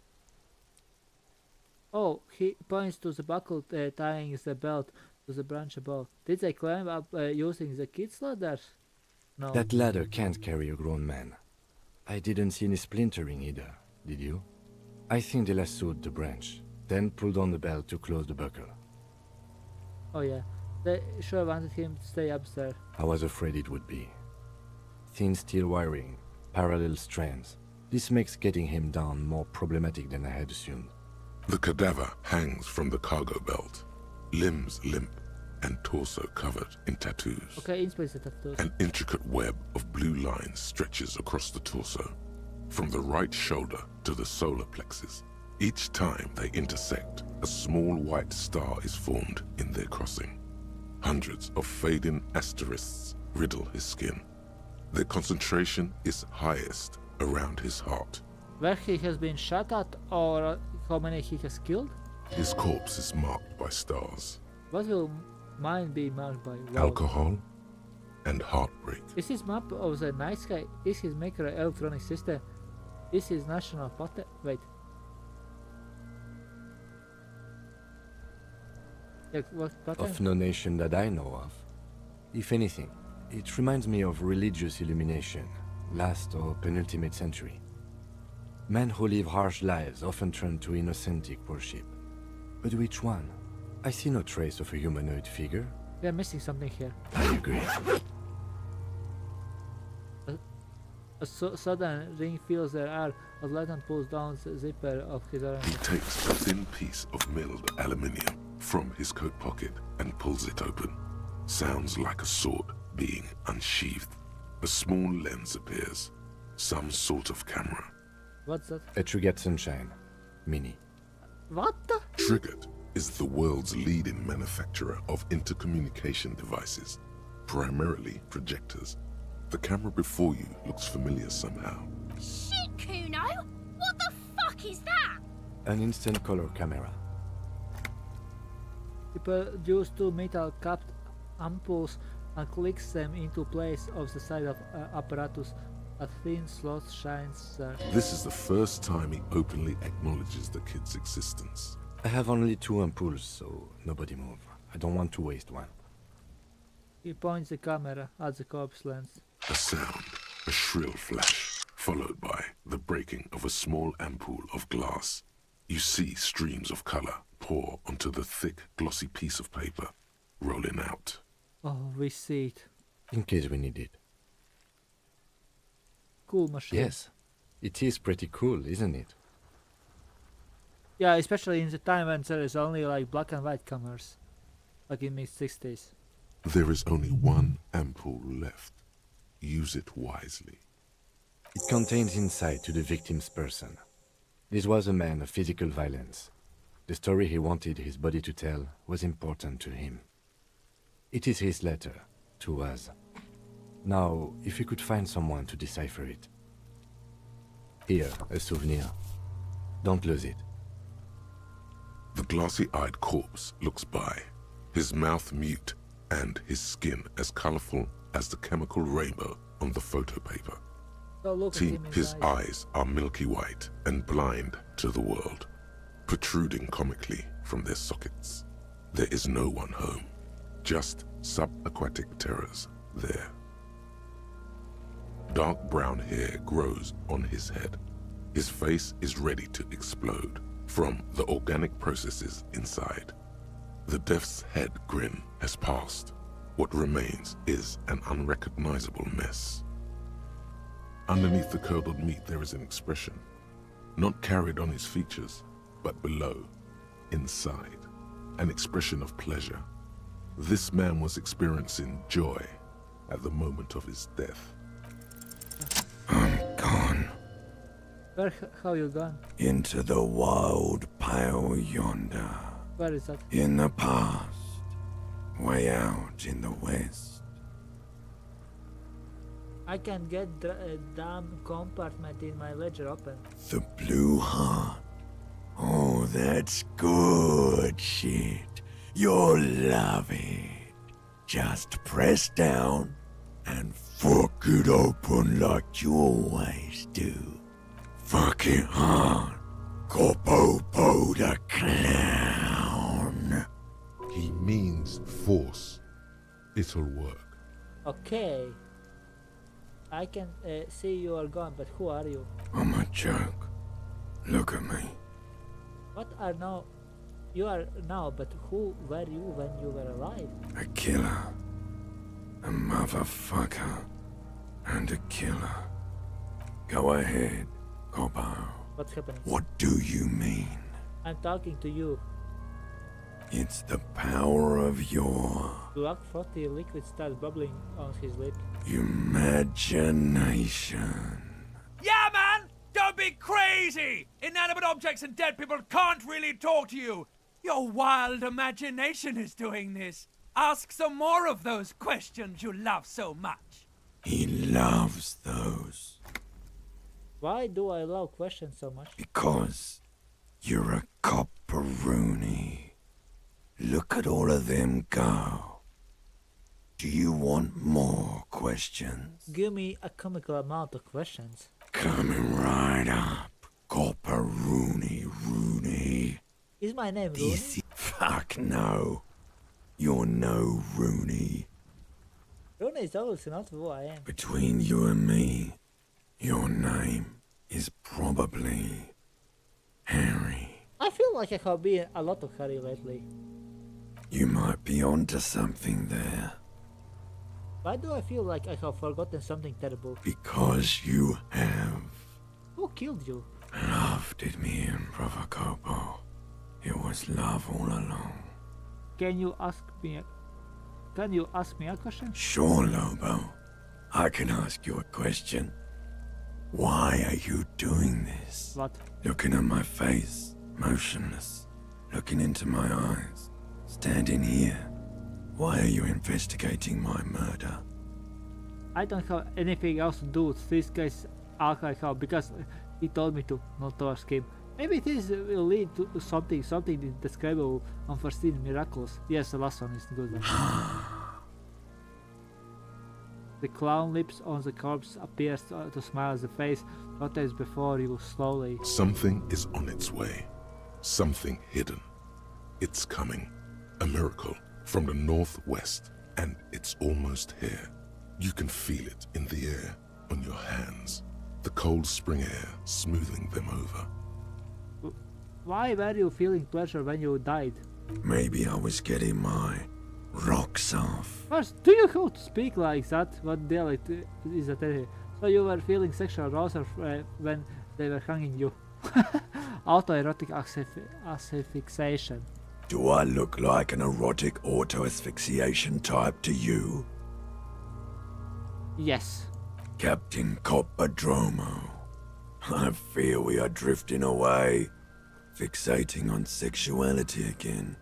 A: Oh, he points to the buckle tying the belt to the branch above. Did they climb up using the kid's ladder? No.
F: That ladder can't carry a grown man. I didn't see any splintering either, did you? I think they lassoed the branch, then pulled on the belt to close the buckle.
A: Oh yeah, they sure wanted him to stay up there.
F: I was afraid it would be. Thin steel wiring, parallel strands. This makes getting him down more problematic than I had assumed.
D: The cadaver hangs from the cargo belt, limbs limp and torso covered in tattoos.
A: Okay, in space tattoos.
D: An intricate web of blue lines stretches across the torso, from the right shoulder to the solar plexus. Each time they intersect, a small white star is formed in their crossing. Hundreds of fading asterisks riddle his skin. Their concentration is highest around his heart.
A: Where he has been shot at, or how many he has killed?
D: His corpse is marked by stars.
A: What will mine be marked by? Wow.
D: Alcohol, and heartbreak.
A: Is his map of the night sky? Is his maker an electronic system? Is his national pattern? Wait. Like, what pattern?
F: Of no nation that I know of. If anything, it reminds me of religious illumination, last or penultimate century. Men who live harsh lives often turn to innocentic worship. But which one? I see no trace of a humanoid figure.
A: We are missing something here.
F: I agree.
A: A sudden ring fills the air as Lieutenant pulls down the zipper of his armor.
D: He takes a thin piece of milled aluminium from his coat pocket and pulls it open. Sounds like a sword being unsheathed. A small lens appears. Some sort of camera.
A: What's that?
F: A Trigger Sunshine. Mini.
A: What the?
D: Triggered is the world's leading manufacturer of intercommunication devices, primarily projectors. The camera before you looks familiar somehow.
H: Shit, Kuno! What the fuck is that?
F: An instant color camera.
A: He produces two metal capped ampoules and clicks them into place of the side of apparatus. A thin slot shines there.
D: This is the first time he openly acknowledges the kid's existence.
F: I have only 2 ampoules, so nobody move. I don't want to waste one.
A: He points the camera at the corpse lens.
D: A sound, a shrill flash, followed by the breaking of a small ampoule of glass. You see streams of color pour onto the thick, glossy piece of paper, rolling out.
A: Oh, we see it.
F: In case we need it.
A: Cool machine.
F: Yes. It is pretty cool, isn't it?
A: Yeah, especially in the time when there is only like black and white cameras. Like in mid-60s.
D: There is only one ampoule left. Use it wisely.
F: It contains insight to the victim's person. This was a man of physical violence. The story he wanted his body to tell was important to him. It is his letter to us. Now, if you could find someone to decipher it. Here, a souvenir. Don't lose it.
D: The glossy-eyed corpse looks by, his mouth mute and his skin as colorful as the chemical rainbow on the photo paper.
A: So look at
D: See,
A: him in
D: his
A: the eyes.
D: eyes are milky white and blind to the world, protruding comically from their sockets. There is no one home, just subaquatic terrors there. Dark brown hair grows on his head. His face is ready to explode from the organic processes inside. The death's head grin has passed. What remains is an unrecognizable mess. Underneath the curdled meat there is an expression, not carried on his features, but below, inside, an expression of pleasure. This man was experiencing joy at the moment of his death.
I: I'm gone.
A: How you gone?
I: Into the wild pale yonder.
A: Where is that?
I: In the past. Way out in the west.
A: I can get a damn compartment in my ledger open.
I: The Blue Heart. Oh, that's good shit. You'll love it. Just press down and fuck it open like you always do. Fuck it hard. Corpopo the clown.
D: He means force. It'll work.
A: Okay. I can see you are gone, but who are you?
I: I'm a joke. Look at me.
A: What are now? You are now, but who were you when you were alive?
I: A killer. A motherfucker. And a killer. Go ahead, Corpo.
A: What's happening?
I: What do you mean?
A: I'm talking to you.
I: It's the power of your
A: Black frothy liquid starts bubbling on his lip.
I: imagination.
J: Yeah, man! Don't be crazy! Inanimate objects and dead people can't really talk to you. Your wild imagination is doing this. Ask some more of those questions you love so much.
I: He loves those
A: Why do I love questions so much?
I: because you're a copperoonie. Look at all of them go. Do you want more questions?
A: Give me a comical amount of questions.
I: Coming right up. Copper Rooney.
A: Is my name Rooney?
I: This fuck no. You're no Rooney.
A: Rooney is obviously not who I am.
I: Between you and me, your name is probably Harry.
A: I feel like I have been a lot of hurry lately.
I: You might be onto something there.
A: Why do I feel like I have forgotten something terrible?
I: Because you have.
A: Who killed you?
I: Love did me in, Provocopo. It was love all along.
A: Can you ask me a question?
I: Sure, Lobo. I can ask you a question. Why are you doing this?
A: What?
I: Looking at my face, motionless. Looking into my eyes. Standing here. Why are you investigating my murder?
A: I don't have anything else to do with this guy's alcohol because he told me to, not to ask him. Maybe this will lead to something indescribable, unforeseen, miraculous. Yes, the last one is the good one. The clown lips on the corpse appears to smile as the face rotates before you slowly.
D: Something is on its way. Something hidden. It's coming. A miracle from the northwest, and it's almost here. You can feel it in the air, on your hands. The cold spring air smoothing them over.
A: Why were you feeling pleasure when you died?
I: Maybe I was getting my rocks off.
A: First, do you have to speak like that? What dialect is that? So you were feeling sexual arousal when they were hanging you. Autoerotic asphyxiation.
I: Do I look like an erotic auto-asphyxiation type to you?
A: Yes.
I: Captain Coppadromo. I fear we are drifting away, fixating on sexuality again.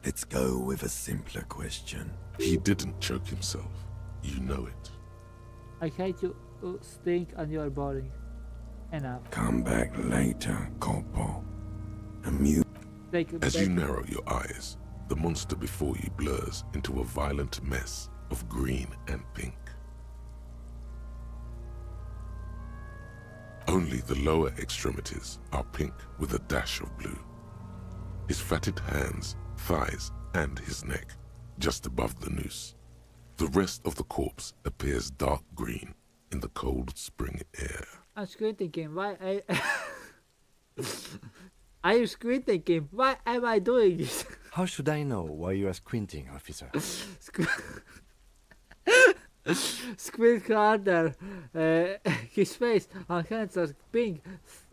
I: Let's go with a simpler question.
D: He didn't choke himself. You know it.
A: I hate you, stink, and you are boring. Enough.
I: Come back later, Coppo.
D: As you narrow your eyes, the monster before you blurs into a violent mess of green and pink. Only the lower extremities are pink with a dash of blue. His fatted hands, thighs, and his neck, just above the noose. The rest of the corpse appears dark green in the cold spring air.
A: I'm squinting him. Why I am squinting him. Why am I doing this?
F: How should I know why you are squinting, officer?
A: Squint harder. His face and hands are pink.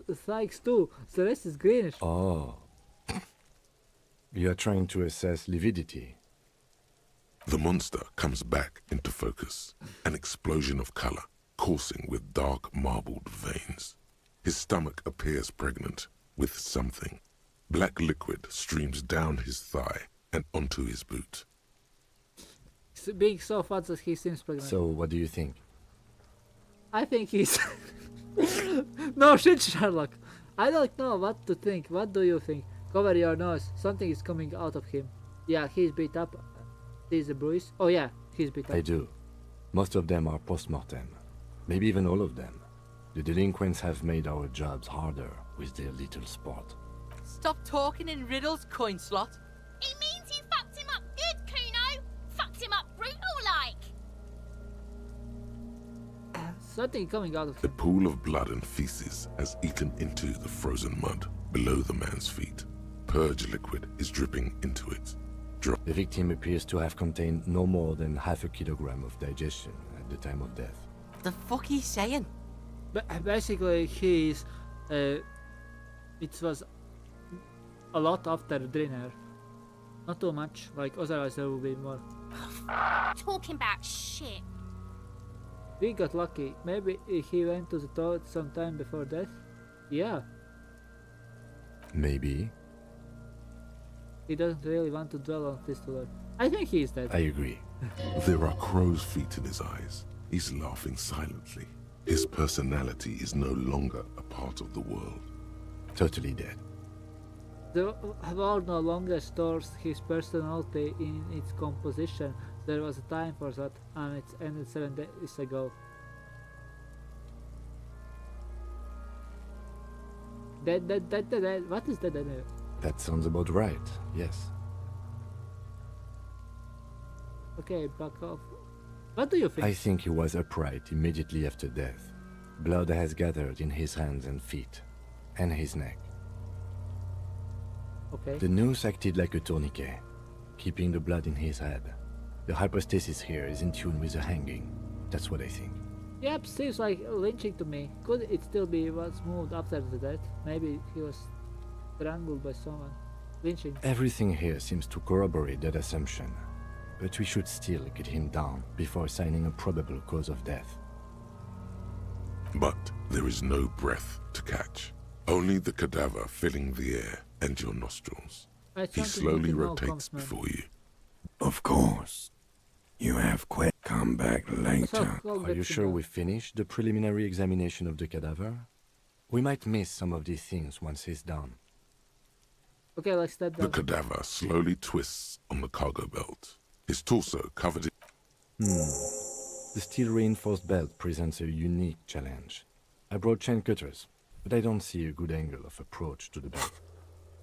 A: Thighs too. The rest is greenish.
F: Oh. You are trying to assess lividity.
D: The monster comes back into focus, an explosion of color, coursing with dark marbled veins. His stomach appears pregnant with something. Black liquid streams down his thigh and onto his boot.
A: Being so fat that he seems pregnant.
F: So, what do you think?
A: I think he's... No shit, Sherlock. I don't know what to think. What do you think? Cover your nose. Something is coming out of him. Yeah, he's beat up. There's a bruise. Oh yeah, he's beat up.
F: I do. Most of them are post-mortem. Maybe even all of them. The delinquents have made our jobs harder with their little sport.
K: Stop talking in riddles, coin slot.
H: It means you fucked him up good, Kuno. Fucked him up brutal like.
A: Something coming out of
D: A
A: him.
D: pool of blood and feces has eaten into the frozen mud below the man's feet. Purge liquid is dripping into it.
F: The victim appears to have contained no more than half a kilogram of digestion at the time of death.
K: The fuck he's saying?
A: But basically, he's... it was a lot after dinner. Not too much, like otherwise there would be more.
H: Talking about shit.
A: We got lucky. Maybe he went to the toilet sometime before death? Yeah.
F: Maybe.
A: He doesn't really want to dwell on this too long. I think he is dead.
F: I agree.
D: There are crow's feet in his eyes. He's laughing silently. His personality is no longer a part of the world.
F: Totally dead.
A: The world no longer stores his personality in its composition. There was a time for that, and it ended 7 days ago. That, what is that anyway?
F: That sounds about right, yes.
A: Okay, back off. What do you think?
F: I think he was upright immediately after death. Blood has gathered in his hands and feet, and his neck.
A: Okay.
F: The noose acted like a tourniquet, keeping the blood in his head. The hypostasis here is in tune with the hanging. That's what I think.
A: Yep, seems like lynching to me. Could it still be was moved after the death? Maybe he was strangled by someone. Lynching.
F: Everything here seems to corroborate that assumption, but we should still get him down before assigning a probable cause of death.
D: But there is no breath to catch. Only the cadaver filling the air and your nostrils. He slowly rotates before you.
I: Of course. You have quit. Come back later.
F: Are you sure we finished the preliminary examination of the cadaver? We might miss some of these things once he's done.
A: Okay, let's step down.
D: The cadaver slowly twists on the cargo belt, his torso covered in...
F: The steel-reinforced belt presents a unique challenge. I brought chain cutters, but I don't see a good angle of approach to the belt.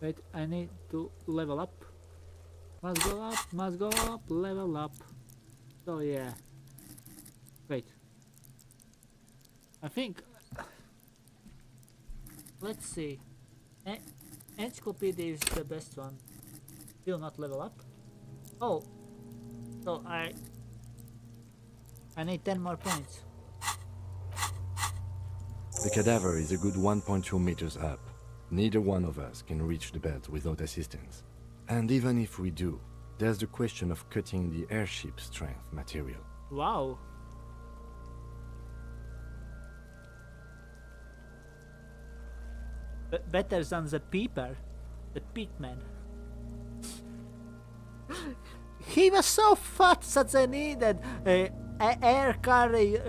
A: Wait, I need to level up. Must go up, level up. So yeah. Wait. I think... Let's see. Encyclopedia is the best one. Still not level up. Oh. So I need 10 more points.
F: The cadaver is a good 1.2 meters up. Neither one of us can reach the belt without assistance. And even if we do, there's the question of cutting the airship strength material.
A: Wow. Better than the peeper. The peakman. He was so fat that they needed a air carry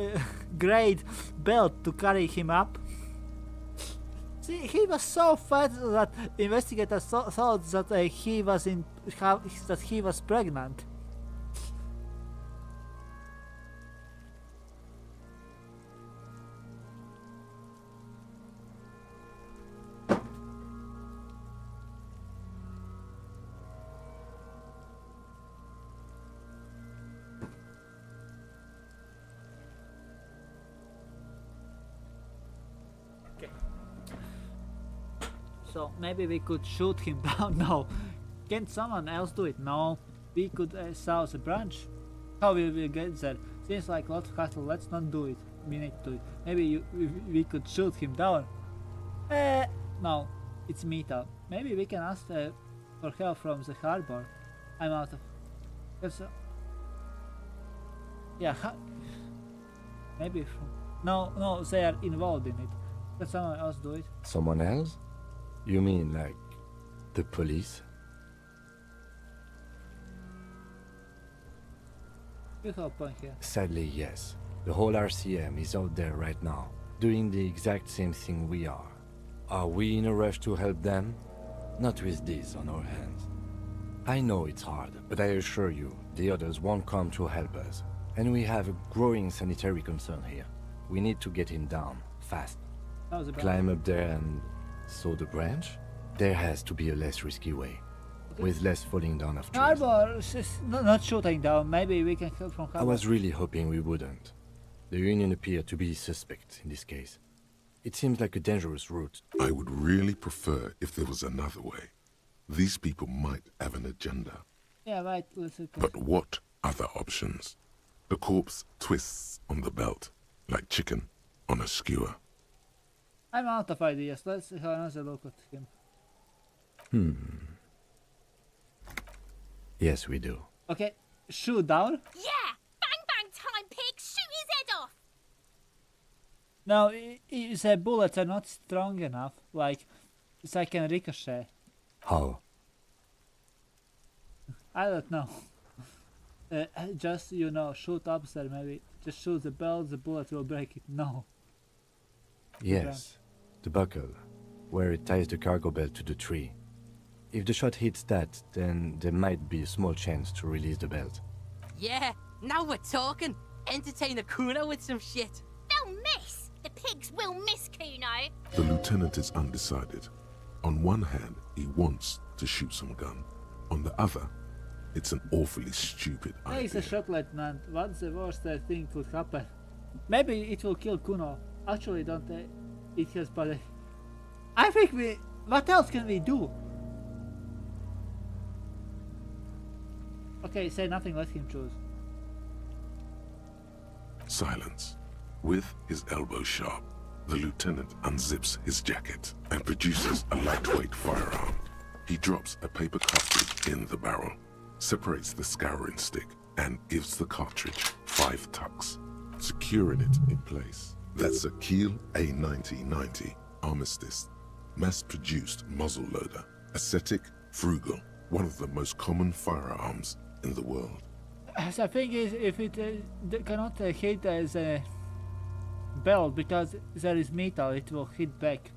A: grade belt to carry him up. See, he was so fat that investigators thought that he was pregnant. So maybe we could shoot him down. No. Can someone else do it? No. We could souse a branch. How will we get there? Seems like lots of castle. Let's not do it. We need to do it. Maybe we could shoot him down. No. It's metal. Maybe we can ask for help from the harbor. I'm out of... yeah. Maybe from... No, they are involved in it. Can someone else do it?
F: Someone else? You mean like the police?
A: You have a point here.
F: Sadly, yes. The whole RCM is out there right now, doing the exact same thing we are. Are we in a rush to help them? Not with this on our hands. I know it's hard, but I assure you, the others won't come to help us. And we have a growing sanitary concern here. We need to get him down, fast. Climb up there and... saw the branch? There has to be a less risky way, with less falling down of trees.
A: Harbor, not shooting down. Maybe we can help from harbor.
F: I was really hoping we wouldn't. The Union appeared to be suspect in this case. It seems like a dangerous route.
D: I would really prefer if there was another way. These people might have an agenda.
A: Yeah, right. Let's
D: But what other options? The corpse twists on the belt, like chicken on a skewer.
A: I'm out of ideas. Let's have another look at him.
F: Yes, we do.
A: Okay, shoot down.
H: Yeah! Bang bang time, pig! Shoot his head off!
A: No, the bullets are not strong enough. Like, so I can ricochet.
F: How?
A: I don't know. Just, shoot up there maybe. Just shoot the belt, the bullet will break it. No.
F: Yes, the buckle, where it ties the cargo belt to the tree. If the shot hits that, then there might be a small chance to release the belt.
K: Yeah, now we're talking. Entertain the Kuno with some shit.
H: They'll miss. The pigs will miss Kuno.
D: The lieutenant is undecided. On one hand, he wants to shoot some gun. On the other, it's an awfully stupid
A: Takes a
D: idea.
A: shot, Lieutenant. What's the worst thing could happen? Maybe it will kill Kuno. Actually, don't it has body. I think we. What else can we do? Okay, say nothing. Let him choose.
D: Silence. With his elbow sharp, the lieutenant unzips his jacket and produces a lightweight firearm. He drops a paper cartridge in the barrel, separates the scouring stick, and gives the cartridge 5 tucks, securing it in place. That's a Kiel A9090 Armistice, mass-produced muzzleloader, ascetic, frugal, one of the most common firearms in the world.
A: The thing is, if it cannot hit as a belt because there is metal, it will hit back.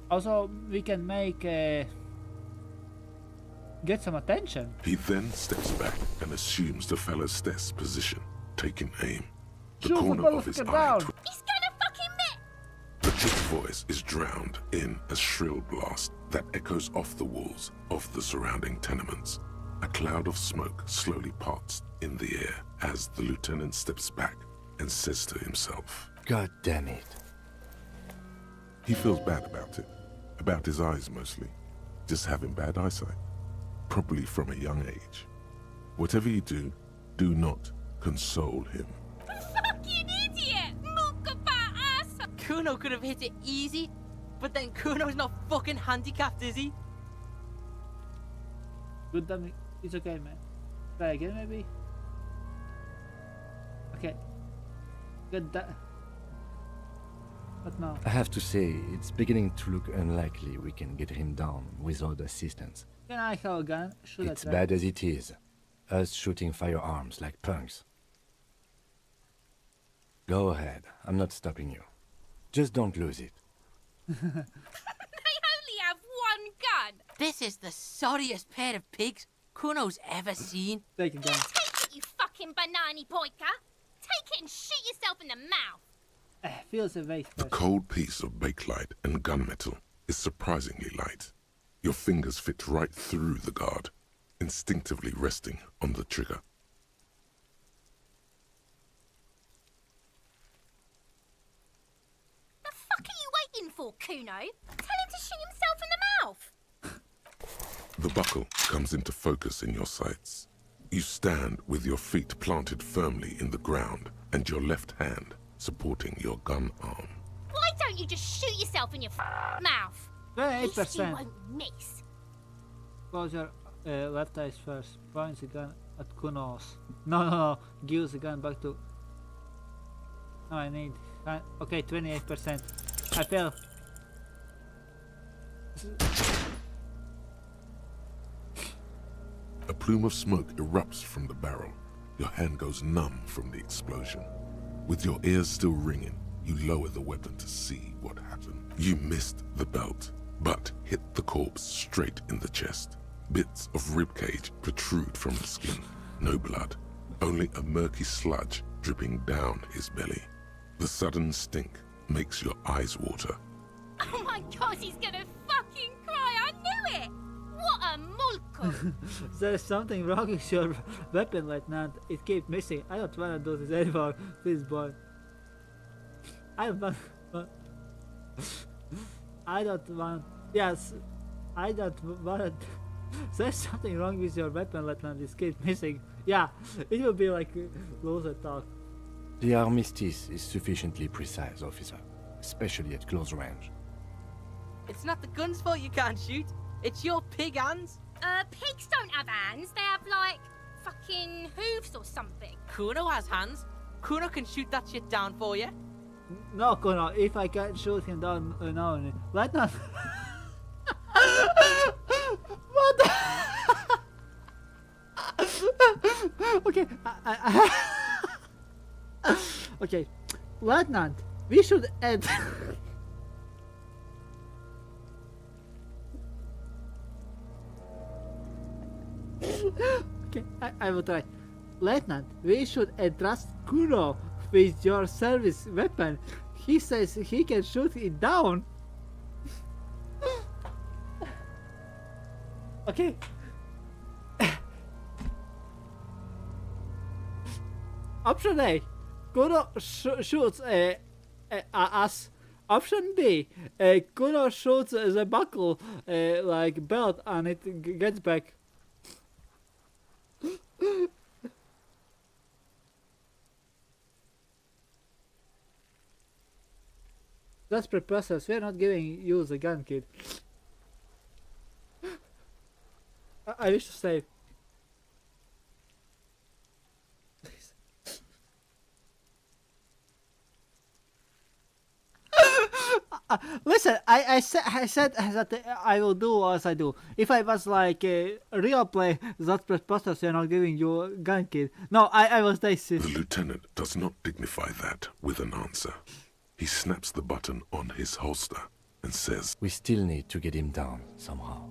A: Also, we can make get some attention.
D: He then steps back and assumes the fellow's desk position, taking aim. The
A: Shoot the
D: corner of his
A: motherfucker
D: eye
A: down.
H: He's gonna fucking miss.
D: The chick's voice is drowned in a shrill blast that echoes off the walls of the surrounding tenements. A cloud of smoke slowly parts in the air as the lieutenant steps back and says to himself,
F: God damn it.
D: he feels bad about his eyes mostly, just having bad eyesight, probably from a young age. Whatever you do, do not console him.
H: Fucking idiot. Mookaba ass.
K: Kuno could have hit it easy, but then Kuno's not fucking handicapped, is he?
A: Good damn, it's okay, man. Try again, maybe. Okay. Good. But now.
F: I have to say, it's beginning to look unlikely we can get him down without assistance.
A: Can I have a gun? Should
F: It's
A: I try?
F: bad as it is. Us shooting firearms like punks. Go ahead, I'm not stopping you. Just don't lose it.
H: They only have one gun.
K: This is the sorriest pair of pigs Kuno's ever seen.
A: Take a gun.
H: Take it, you fucking banana poika. Take it and shoot yourself in the mouth.
A: Feels a waste.
D: The cold piece of bakelite and gunmetal is surprisingly light. Your fingers fit right through the guard, instinctively resting on the trigger.
H: The fuck are you waiting for, Kuno? Tell him to shoot himself in the mouth.
D: The buckle comes into focus in your sights. You stand with your feet planted firmly in the ground and your left hand supporting your gun arm.
H: Why don't you just shoot yourself in your mouth? At least you
A: 28%.
H: won't miss.
A: Close your left eyes first. Points the gun at Kunos. No. Gives the gun back to. No, I need. Okay, 28%. I fail.
D: A plume of smoke erupts from the barrel. Your hand goes numb from the explosion. With your ears still ringing, you lower the weapon to see what happened. You missed the belt, but hit the corpse straight in the chest. Bits of ribcage protrude from the skin. No blood, only a murky sludge dripping down his belly. The sudden stink makes your eyes water.
H: Oh my god, he's gonna fucking cry. I knew it. What a mulku.
A: There's something wrong with your weapon, Lieutenant. It keeps missing. I don't wanna do this anymore. Please, boy. I don't want. I don't want. Yes, I don't want. There's something wrong with your weapon, Lieutenant. It keeps missing. Yeah, it will be like loser talk.
F: The armistice is sufficiently precise, officer, especially at close range.
K: It's not the gun's fault you can't shoot. It's your pig hands.
H: Pigs don't have hands. They have, like, fucking hooves or something.
K: Kuno has hands. Kuno can shoot that shit down for you.
A: No, Kuno, if I can shoot him down now, Lieutenant. What the? Okay, okay, Lieutenant, we should add. Okay, I will try. Lieutenant, we should entrust Kuno with your service weapon. He says he can shoot it down. Okay. Option A. Kuno shoots us. Option B. Kuno shoots the buckle like belt and it gets back. That's preposterous. We're not giving you the gun, kid. I wish to save. Listen, I said that I will do as I do. If I was like a real play, that's preposterous. We're not giving you a gun, kid. No, I will stay safe.
D: The lieutenant does not dignify that with an answer. He snaps the button on his holster and says,
F: We still need to get him down somehow.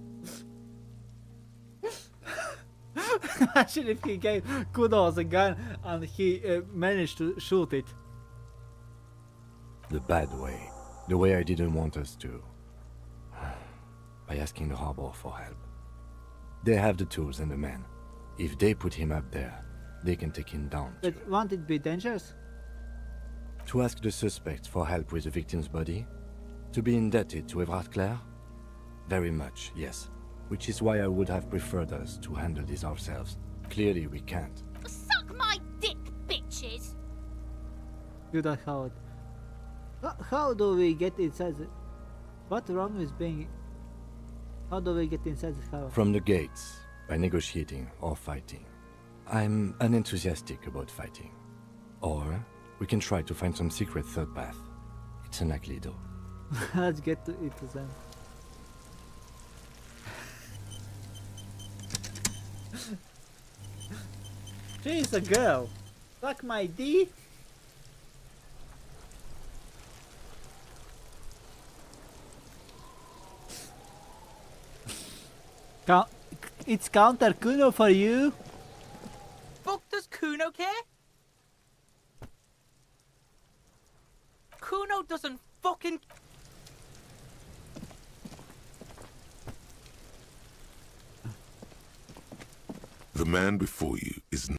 A: Imagine if he gave Kuno a gun and he managed to shoot it.
F: The bad way. The way I didn't want us to. By asking the harbor for help. They have the tools and the men. If they put him up there, they can take him down too.
A: But won't it be dangerous?
F: To ask the suspects for help with the victim's body? To be indebted to Everard Clare? Very much, yes. Which is why I would have preferred us to handle this ourselves. Clearly we can't.
H: Suck my dick, bitches!
A: You don't have it. How do we get inside the... What's wrong with being... How do we get inside the tower?
F: From the gates, by negotiating or fighting. I'm unenthusiastic about fighting. Or we can try to find some secret third path. It's unlikely though.
A: Let's get to it then. She's a girl. Fuck my D. It's counter Kuno for you.
K: Fuck does Kuno care? Kuno doesn't fucking...
D: The man before you is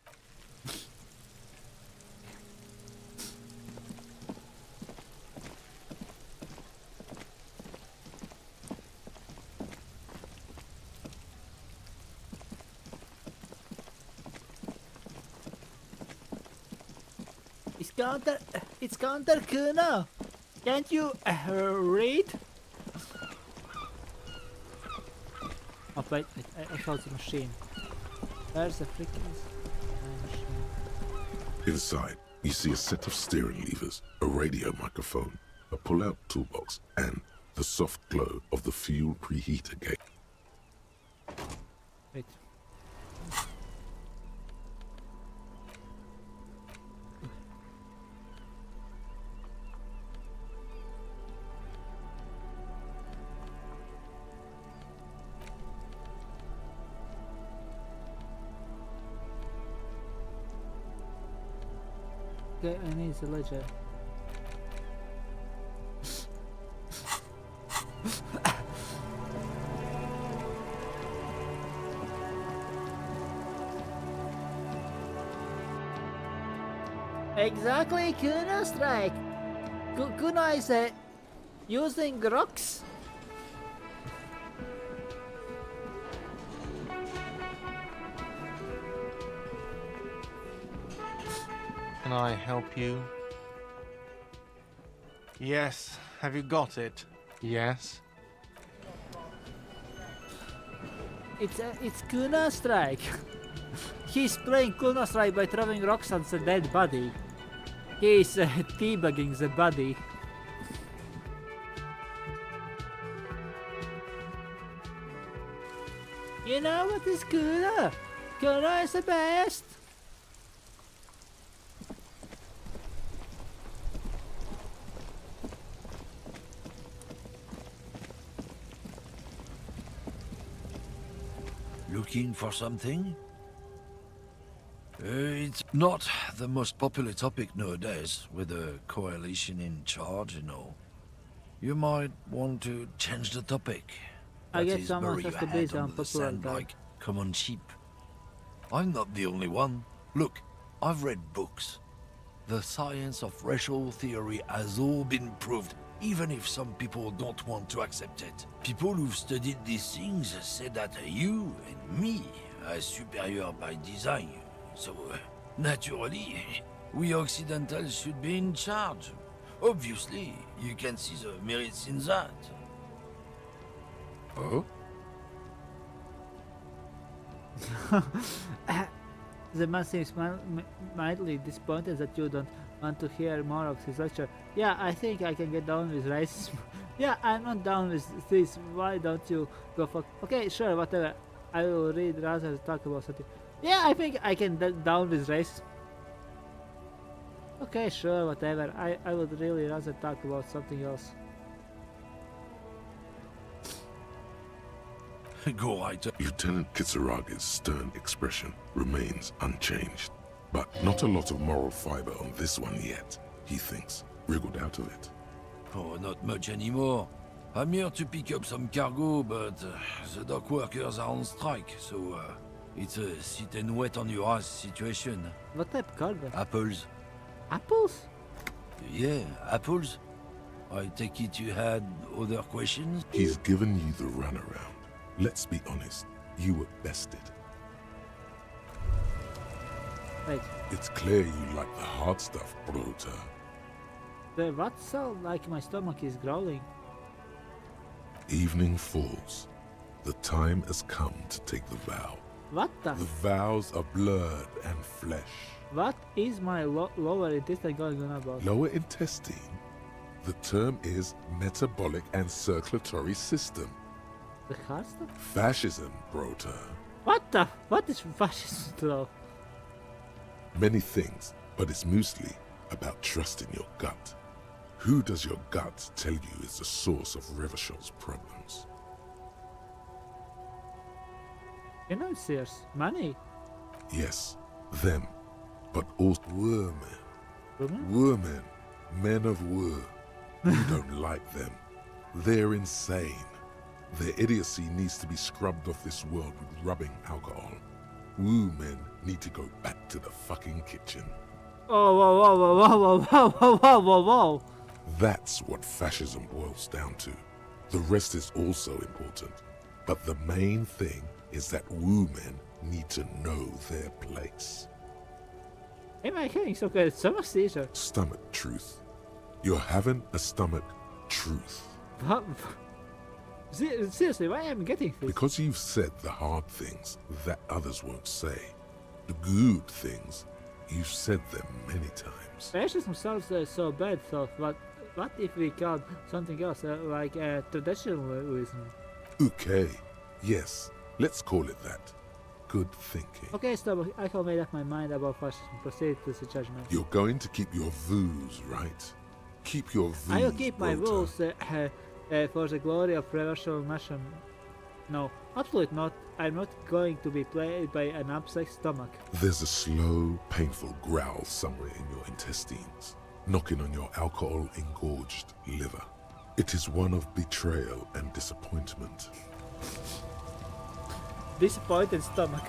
A: It's counter Kuno. Can't you read? Oh wait, I found the machine. Where's the freaking machine?
D: inside. You see a set of steering levers, a radio microphone, a pull-out toolbox, and the soft glow of the fuel preheater gate.
A: Wait. Okay, I need the ledger. Exactly, Kuno strike. Kuno is using rocks.
G: Can I help you? Yes. Have you got it? Yes.
A: It's Kuno strike. He's playing Kuno strike by throwing rocks on the dead body. He's teabagging the body. You know what is Kuno? Kuno is the best.
L: Looking for something? It's not the most popular topic nowadays, with the coalition in charge and all. You might want to change the topic.
A: I
L: That
A: guess
L: is,
A: someone
L: bury
A: has
L: your
A: to be
L: head
A: the
L: under the
A: unpopular
L: sand
A: guy.
L: like common sheep. I'm not the only one. Look, I've read books. The science of racial theory has all been proved, even if some people don't want to accept it. People who've studied these things say that you and me are superior by design. So, naturally, we Occidentals should be in charge. Obviously, you can see the merits in that.
D: Oh?
A: The man seems mildly disappointed that you don't want to hear more of his lecture. Yeah, I think I can get down with racism. Yeah, I'm not down with this. Why don't you go fuck? Okay, sure, whatever. I will read rather than talk about something. Yeah, I think I can down with racism. Okay, sure, whatever. I would really rather talk about something else.
L: Go right.
D: Lieutenant Kisaragi's stern expression remains unchanged. But not a lot of moral fiber on this one yet, he thinks, wriggled out of it.
L: Oh, not much anymore. I'm here to pick up some cargo, but the dock workers are on strike, so it's a sit and wait on your ass situation.
A: What type of cargo?
L: Apples.
A: Apples?
L: Yeah, apples. I take it you had other questions?
D: He's given you the runaround. Let's be honest, you were bested.
A: Wait,
D: It's clear you like the hard stuff, Bruta.
A: the what sound like my stomach is growling?
D: Evening falls. The time has come to take the vow.
A: What the?
D: The vows are blood and flesh.
A: What is my lower intestine going on about?
D: Lower intestine? The term is metabolic and circulatory system.
A: The hard stuff?
D: Fascism, Brota.
A: What the? What is fascism though?
D: Many things, but it's mostly about trusting your gut. Who does your gut tell you is the source of Revachel's problems?
A: Financiers, money.
D: Yes, them, but also women.
A: Women?
D: Women, men of war. You don't like them. They're insane. Their idiocy needs to be scrubbed off this world with rubbing alcohol. Woo men need to go back to the fucking kitchen.
A: Oh, whoa, whoa, whoa, whoa, whoa, whoa, whoa, whoa, whoa.
D: That's what fascism boils down to. The rest is also important. But the main thing is that woo men need to know their place.
A: Am I having some kind of stomach seizure?
D: Stomach truth. You're having a stomach truth.
A: What? Seriously, why am I getting this?
D: Because you've said the hard things that others won't say. The good things, you've said them many times.
A: Fascism sounds so bad, so what if we call something else, like traditionalism?
D: Okay, yes, let's call it that. Good thinking.
A: Okay, stop. I have made up my mind about fascism. Proceed to the judgment.
D: You're going to keep your views, right? Keep your views.
A: I will keep my
D: Rota.
A: rules for the glory of reversal nation. No, absolutely not. I'm not going to be played by an upset stomach.
D: There's a slow, painful growl somewhere in your intestines, knocking on your alcohol-engorged liver. It is one of betrayal and disappointment.
A: Disappointed stomach.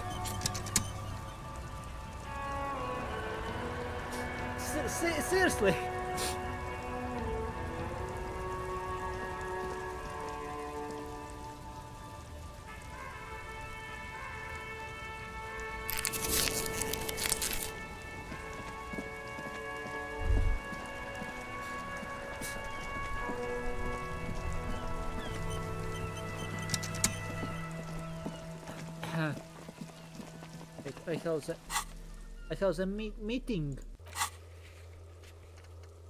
A: Seriously? I have the meeting.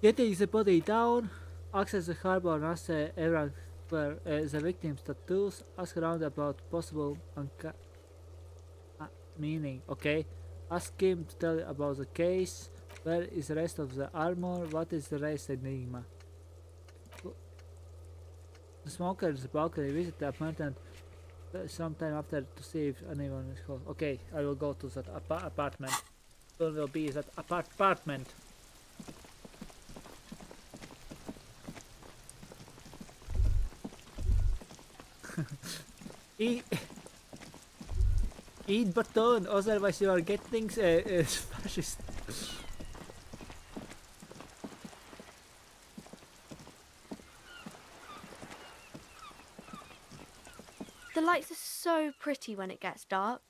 A: Getting the body down, access the harbor and ask everyone for the victim's tattoos, ask around about possible meaning, okay? Ask him to tell about the case, where is the rest of the armor, what is the race enigma. The smoker is balcony, visit the apartment sometime after to see if anyone is home. Okay, I will go to that apartment. soon will be that apartment. Eat button, otherwise you are getting fascist.
M: The lights are so pretty when it gets dark.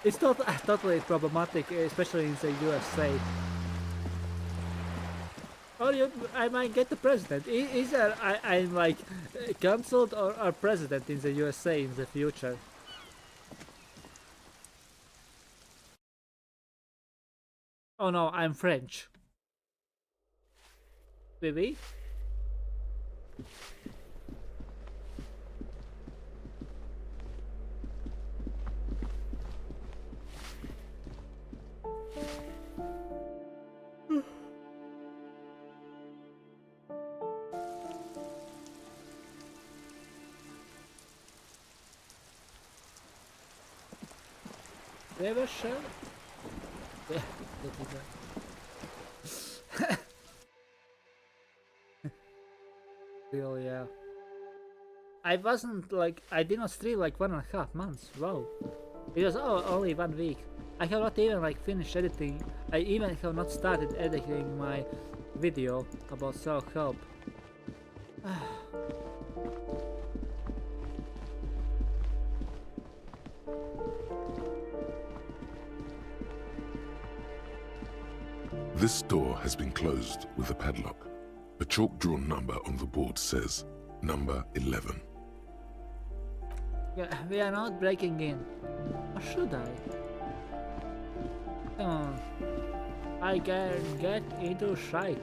A: It's not totally problematic, especially in the USA. Or I might get the president. Either I'm like cancelled or president in the USA in the future. Oh no, I'm French. Baby? Never show? Yeah, that is that. Still, yeah. I wasn't like, I did not stream like 1.5 months. Wow. It was only 1 week. I have not even like finished editing. I even have not started editing my video about self-help.
D: This door has been closed with a padlock. A chalk-drawn number on the board says number 11.
A: Yeah, we are not breaking in. Or should I? Come on. I can get into shite.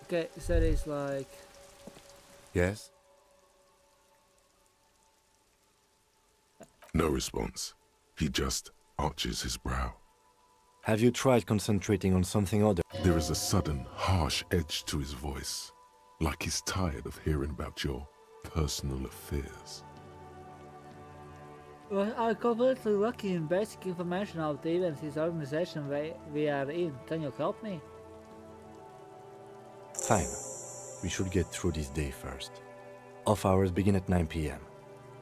A: Okay, that is like...
F: Yes?
D: No response. He just arches his brow.
F: Have you tried concentrating on something other?
D: There is a sudden, harsh edge to his voice, like he's tired of hearing about your personal affairs.
A: Well, I'm completely lacking in basic information about even this organization we are in. Can you help me?
F: Fine. We should get through this day first. Off hours begin at 9 PM.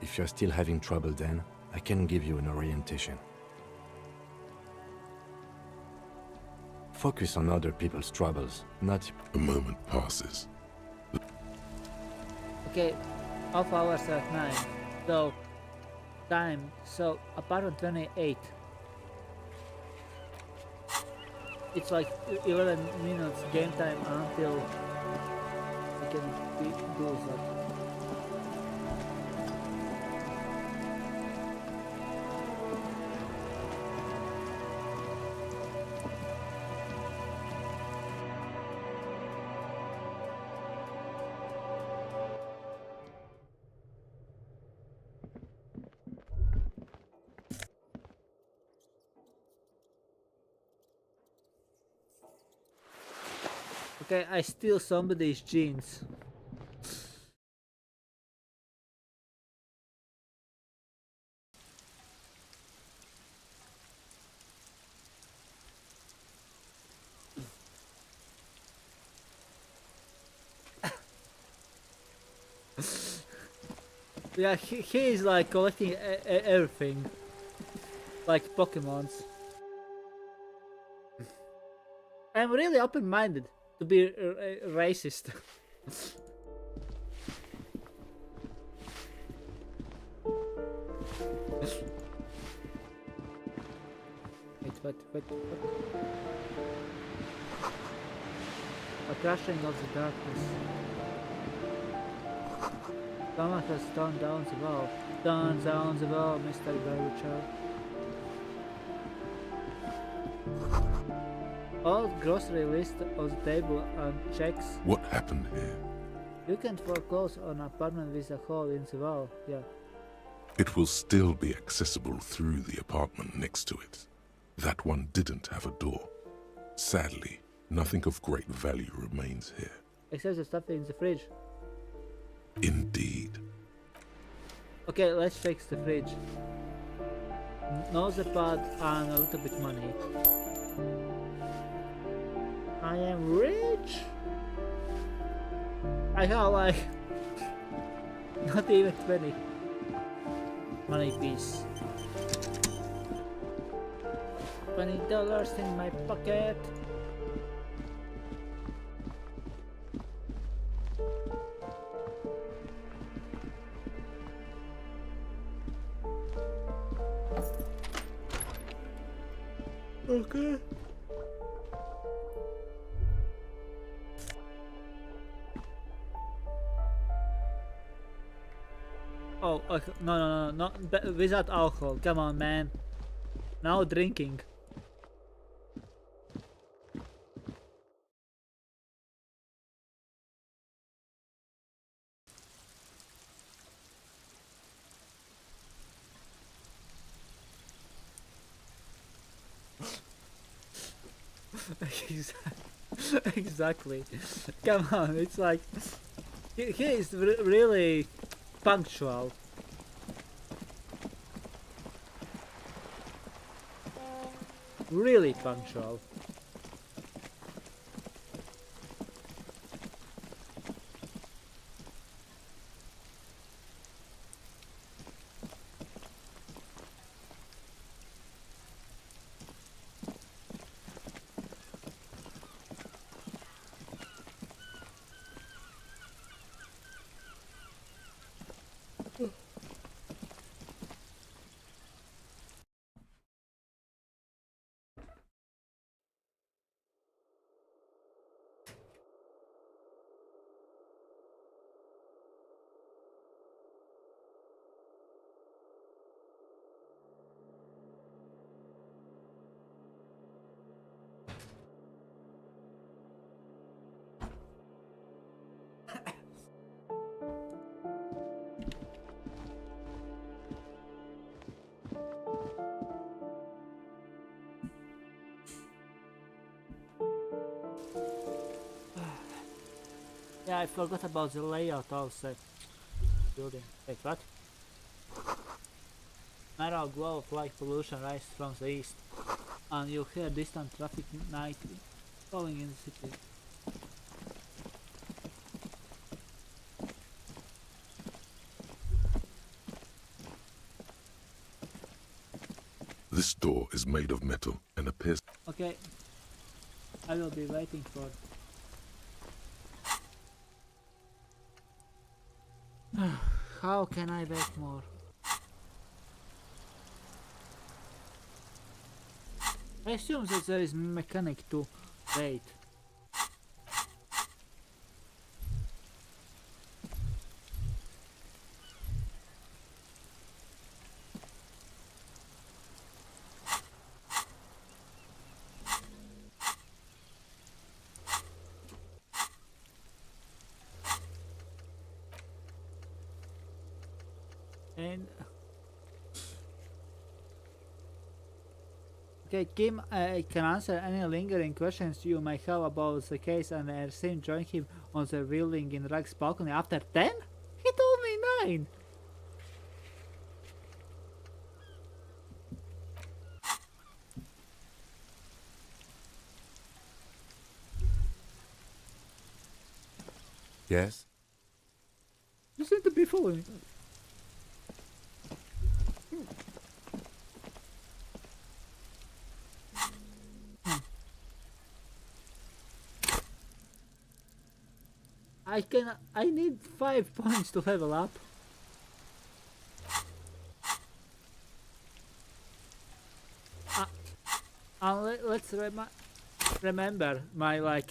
F: If you're still having trouble then, I can give you an orientation. Focus on other people's troubles, not...
D: A moment passes.
A: Okay, off hours are at 9. So, time, so apartment 28. It's like 11 minutes game time until we can do that. Okay, I steal somebody's jeans. Yeah, he is like collecting everything. Like Pokemons. I'm really open-minded to be racist. Wait, what? a crashing of the darkness. Someone has torn down the wall. Torn down the wall, Mr. Gorbachev. Old grocery list on the table and checks.
D: What happened here?
A: You can foreclose on an apartment with a hole in the wall, yeah.
D: It will still be accessible through the apartment next to it. That one didn't have a door. Sadly, nothing of great value remains here.
A: Except the stuff in the fridge.
D: Indeed.
A: Okay, let's fix the fridge. Nose pad and a little bit money. I am rich! I have like not even 20 money piece. $20 in my pocket. Okay. Oh, okay. No, without alcohol. Come on, man. Now drinking. Exactly. Come on, it's like he is really punctual. Really punctual. Yeah, I forgot about the layout of the building. Wait, what? Narrow glow of light pollution rises from the east, and you hear distant traffic nightly falling in the city.
D: This door is made of metal and appears...
A: Okay, I will be waiting for... How can I wait more? I assume that there is mechanic to wait. And okay, Kim can answer any lingering questions you may have about the case, and I assume join him on the wheeling in Rag's balcony after 10? He told me 9!
F: Yes?
A: You seem to be following. I need 5 points to level up. Let's remember my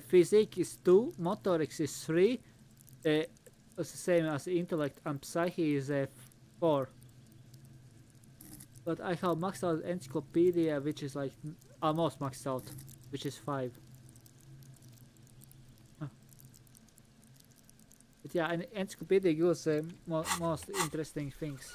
A: Physique is 2, motorics is 3, it's the same as intellect, and psyche is 4. But I have maxed out encyclopedia, which is like almost maxed out, which is 5. Huh. But yeah, an encyclopedia gives most interesting things.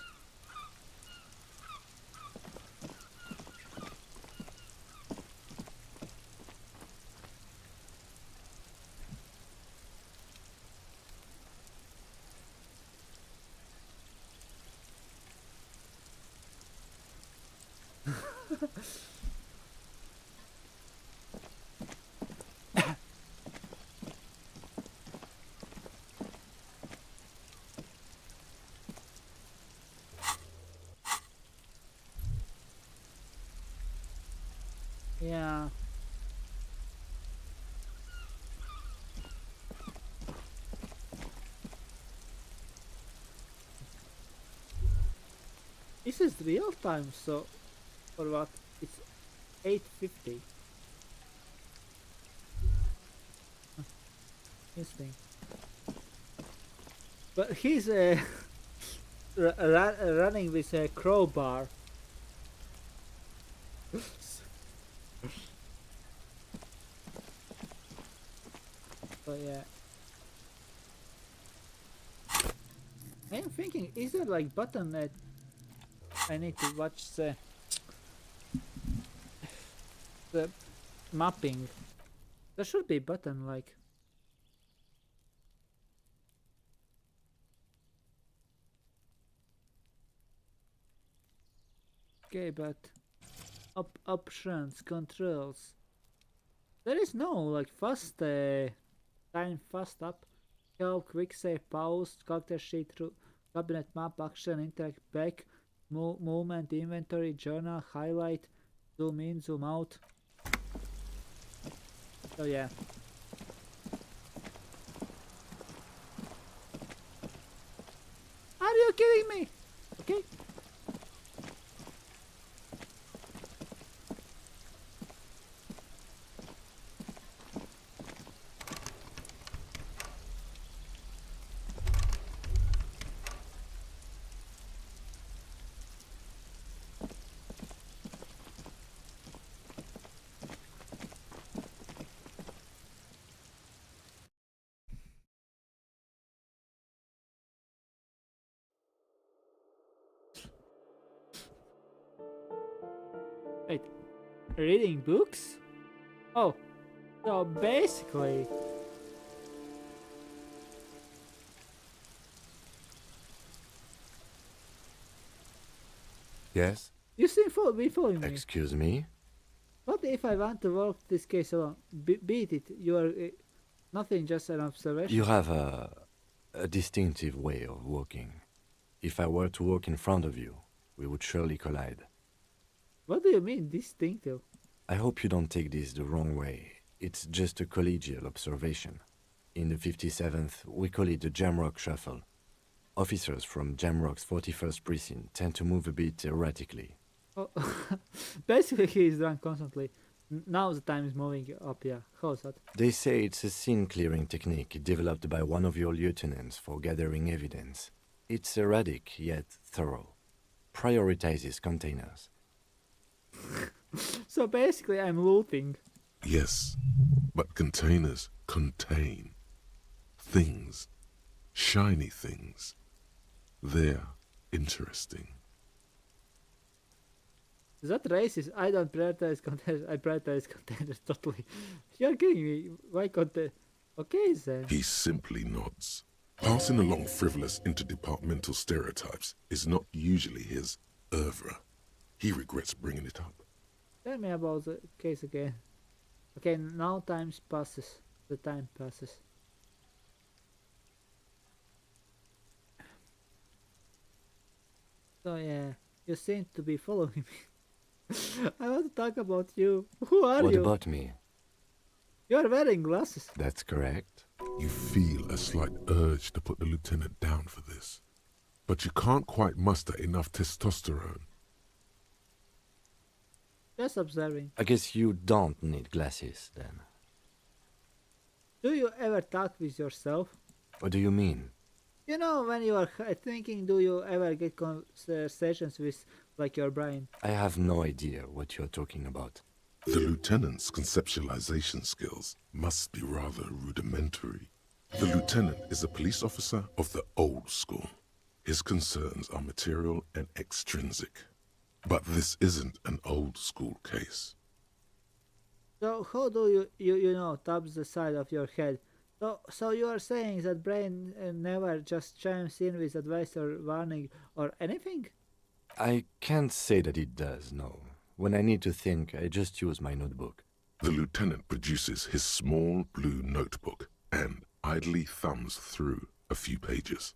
A: Yeah. This is real time, so for what? It's 8:50. Interesting. But he's running with a crowbar. So yeah. I'm thinking, is there like button that I need to watch the mapping? There should be button like. Okay, but options, controls. There is no like fast time fast up, help, quick save, pause, character sheet, cabinet map, action, interact back, movement, inventory, journal, highlight, zoom in, zoom out. So yeah. Are you kidding me? Okay. Wait, reading books? Oh, so basically...
F: Yes?
A: You seem to be following me.
F: Excuse me?
A: What if I want to work this case alone? Beat it, you are nothing, just an observation.
F: You have a distinctive way of walking. If I were to walk in front of you, we would surely collide.
A: What do you mean, distinctive?
F: I hope you don't take this the wrong way. It's just a collegial observation. In the 57th, we call it the Jamrock Shuffle. Officers from Jamrock's 41st Precinct tend to move a bit erratically.
A: Oh, basically he is drunk constantly. Now the time is moving up, yeah. How's that?
F: They say it's a scene-clearing technique developed by one of your lieutenants for gathering evidence. It's erratic, yet thorough. Prioritizes containers.
A: So basically I'm looting.
D: Yes, but containers contain things, shiny things. They're interesting.
A: Is that racist? I don't prioritize containers, I prioritize containers totally. You're kidding me. Why container? Okay then.
D: He simply nods. Passing along frivolous interdepartmental stereotypes is not usually his oeuvre. He regrets bringing it up.
A: Tell me about the case again. Okay, now time passes. The time passes. So yeah, you seem to be following me. I want to talk about you. Who are you?
F: What about me?
A: You're wearing glasses.
F: That's correct.
D: You feel a slight urge to put the lieutenant down for this, but you can't quite muster enough testosterone.
A: Just observing.
F: I guess you don't need glasses, then.
A: Do you ever talk with yourself?
F: What do you mean?
A: You know, when you are thinking, do you ever get conversations with, like, your brain?
F: I have no idea what you're talking about.
D: The lieutenant's conceptualization skills must be rather rudimentary. The lieutenant is a police officer of the old school. His concerns are material and extrinsic. But this isn't an old school case.
A: So how do you know, tap the side of your head? So you are saying that brain never just chimes in with advice or warning or anything?
F: I can't say that it does, no. When I need to think, I just use my notebook.
D: The lieutenant produces his small blue notebook and idly thumbs through a few pages.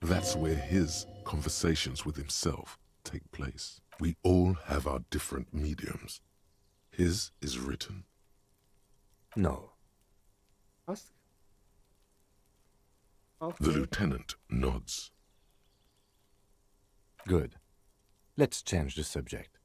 D: That's where his conversations with himself take place. We all have our different mediums. His is written.
F: No.
A: Ask.
D: The
A: Okay.
D: lieutenant nods.
F: Good. Let's change the subject.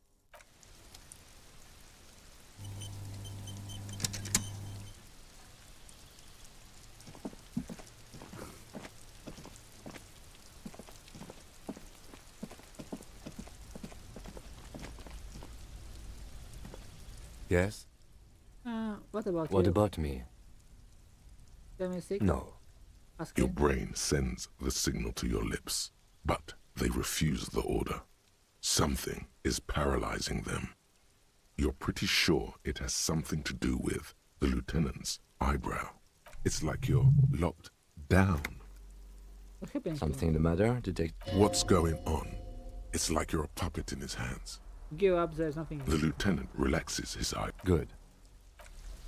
F: Yes?
A: What about
F: What
A: you?
F: about me?
A: Tell me sick?
F: No.
A: Ask
D: Your
A: him.
D: brain sends the signal to your lips, but they refuse the order. Something is paralyzing them. You're pretty sure it has something to do with the lieutenant's eyebrow. It's like you're locked down.
A: What happened?
F: Something the matter, detective?
D: What's going on? It's like you're a puppet in his hands.
A: Give up, there's nothing.
D: The lieutenant relaxes his eye.
F: Good.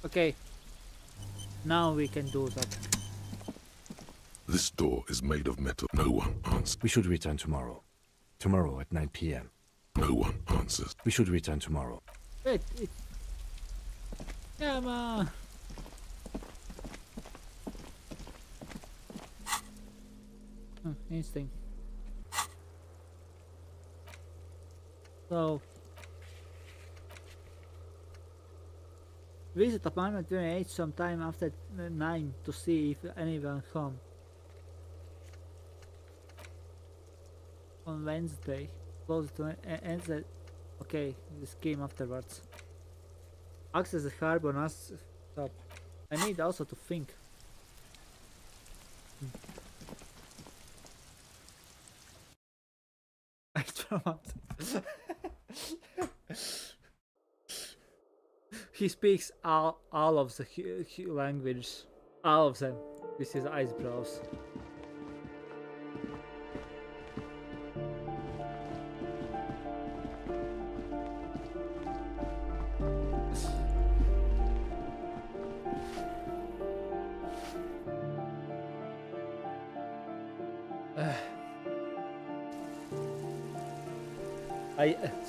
A: Okay. Now we can do that.
D: This door is made of metal. No one answers.
F: We should return tomorrow. Tomorrow at 9 p.m.
D: No one answers.
F: We should return tomorrow.
A: Wait, come on. Instinct. So, visit apartment 28 sometime after 9 to see if anyone home. On Wednesday, close to ends at. Okay, this came afterwards. Access the harbor and stop. I need also to think. I don't. He speaks all of the language, all of them, with his eyebrows.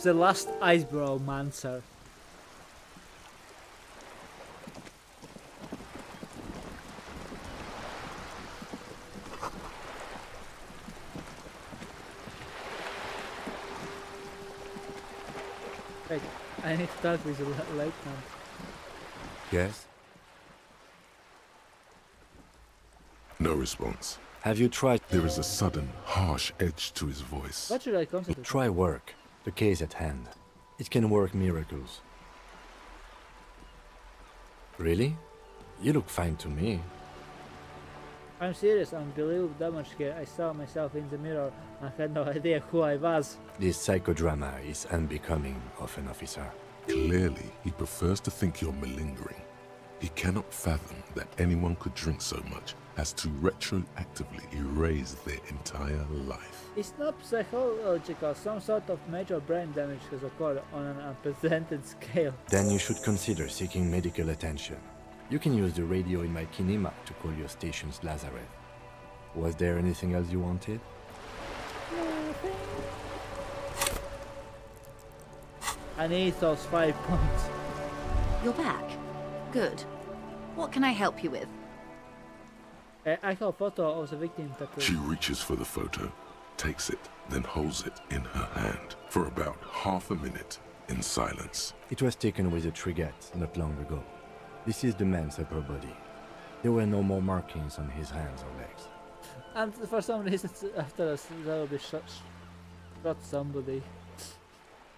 A: The last eyebrow mancer. Wait, I need to talk with the lieutenant.
F: Yes?
D: No response.
F: Have you tried?
D: There is a sudden, harsh edge to his voice.
A: What should I concentrate?
F: Try work. The case at hand. It can work miracles. Really? You look fine to me.
A: I'm serious, unbelievable damage here. I saw myself in the mirror and had no idea who I was.
F: This psychodrama is unbecoming of an officer.
D: Clearly, he prefers to think you're malingering. He cannot fathom that anyone could drink so much as to retroactively erase their entire life.
A: It's not psychological. Some sort of major brain damage has occurred on an unprecedented scale.
F: Then you should consider seeking medical attention. You can use the radio in my kinema to call your station's Lazareth. Was there anything else you wanted?
A: I need those 5 points.
N: You're back. Good. What can I help you with?
A: I have a photo of the victim tattoo.
D: She reaches for the photo, takes it, then holds it in her hand. For about half a minute, in silence.
F: It was taken with a trigette not long ago. This is the man's upper body. There were no more markings on his hands or legs.
A: And for some reason, after us, there will be shot somebody.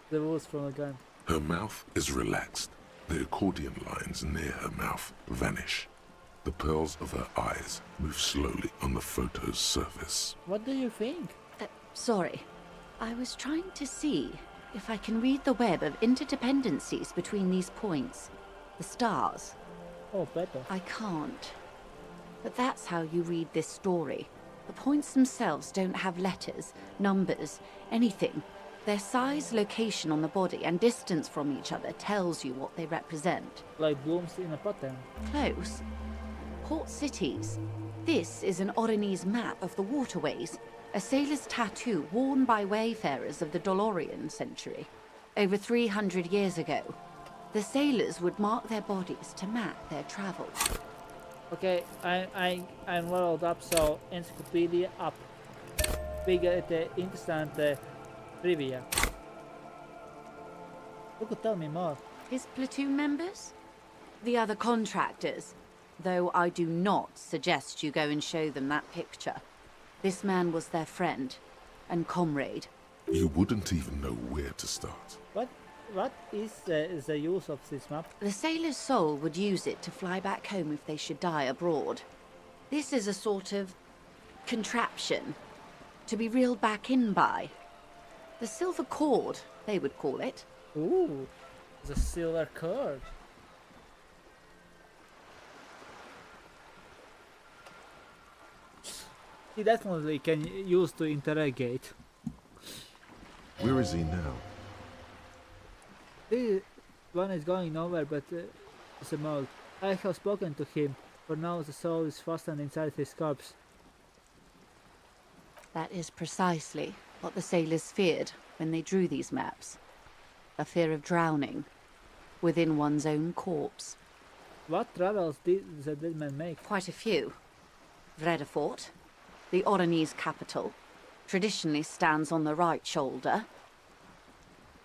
A: The wounds from a gun.
D: Her mouth is relaxed. The accordion lines near her mouth vanish. The pearls of her eyes move slowly on the photo's surface.
A: What do you think?
N: Sorry. I was trying to see if I can read the web of interdependencies between these points. The stars.
A: Oh, better.
N: I can't. But that's how you read this story. The points themselves don't have letters, numbers, anything. Their size, location on the body, and distance from each other tells you what they represent.
A: Like blooms in a pattern.
N: Close. Port cities. This is an Oronese map of the waterways, a sailor's tattoo worn by wayfarers of the Dolorian century. Over 300 years ago, the sailors would mark their bodies to map their travel.
A: Okay, I'm rolled up, so encyclopedia up. We get the instant trivia. You could tell me more.
N: His platoon members? The other contractors. Though I do not suggest you go and show them that picture. This man was their friend and comrade.
D: You wouldn't even know where to start.
A: What is the use of this map?
N: The sailor's soul would use it to fly back home if they should die abroad. This is a sort of contraption to be reeled back in by. The silver cord, they would call it.
A: Ooh, the silver cord. He definitely can use to interrogate.
D: Where is he now?
A: This one is going nowhere, but it's a mold. I have spoken to him. For now, the soul is fastened inside his corpse.
N: That is precisely what the sailors feared when they drew these maps. A fear of drowning within one's own corpse.
A: What travels did the dead man make?
N: Quite a few. Vredefort, the Oronese capital, traditionally stands on the right shoulder.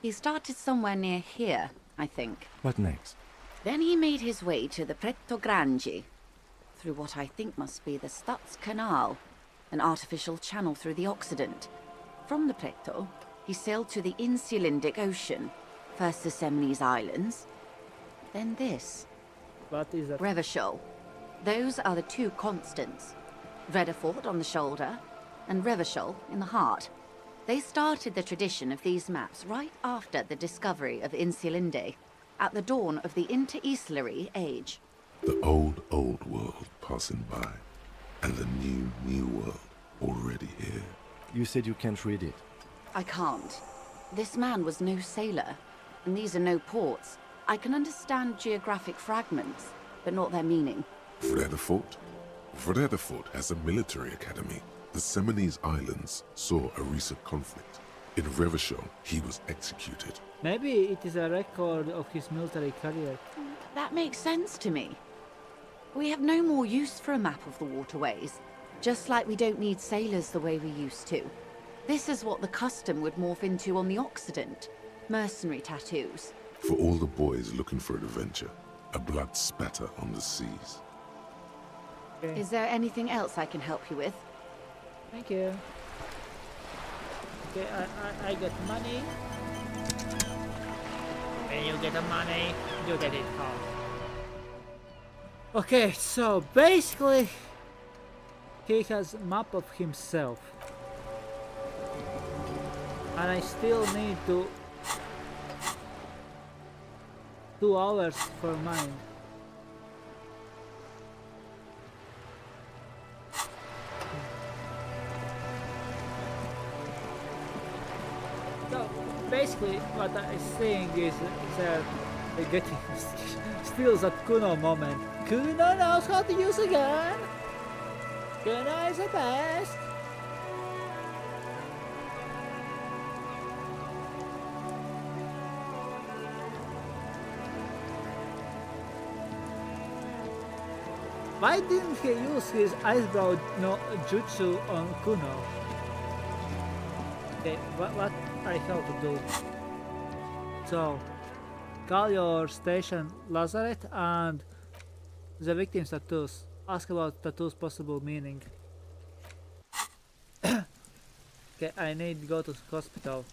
N: He started somewhere near here, I think.
F: What next?
N: Then he made his way to the Pretto Grangi, through what I think must be the Stutz Canal, an artificial channel through the Occident. From the Pretto, he sailed to the Insulindic Ocean, first the Semnese Islands, then this.
A: What is that?
N: Revachol. Those are the two constants. Vredefort on the shoulder, and Revachol in the heart. They started the tradition of these maps right after the discovery of Insulinde, at the dawn of the Inter-Islary Age.
D: The old world passing by, and the new world already here.
F: You said you can't read it.
N: I can't. This man was no sailor, and these are no ports. I can understand geographic fragments, but not their meaning.
D: Vredefort? Vredefort has a military academy. The Semnese Islands saw a recent conflict. In Revachol, he was executed.
A: Maybe it is a record of his military career.
N: That makes sense to me. We have no more use for a map of the waterways, just like we don't need sailors the way we used to. This is what the custom would morph into on the Occident. Mercenary tattoos.
D: For all the boys looking for adventure, a blood spatter on the seas.
A: Okay.
N: Is there anything else I can help you with?
A: Thank you. Okay, I get money. When you get the money, you get it home. Okay, so basically he has a map of himself. And I still need 2 hours for mine. So basically what I'm saying is that they're getting still that Kuno moment. Kuno knows how to use a gun. Kuno is the best. Why didn't he use his eyebrow no jutsu on Kuno? Okay, what I have to do? So, call your station lazaret and the victim's tattoos. Ask about tattoos' possible meaning. Okay, I need to go to hospital.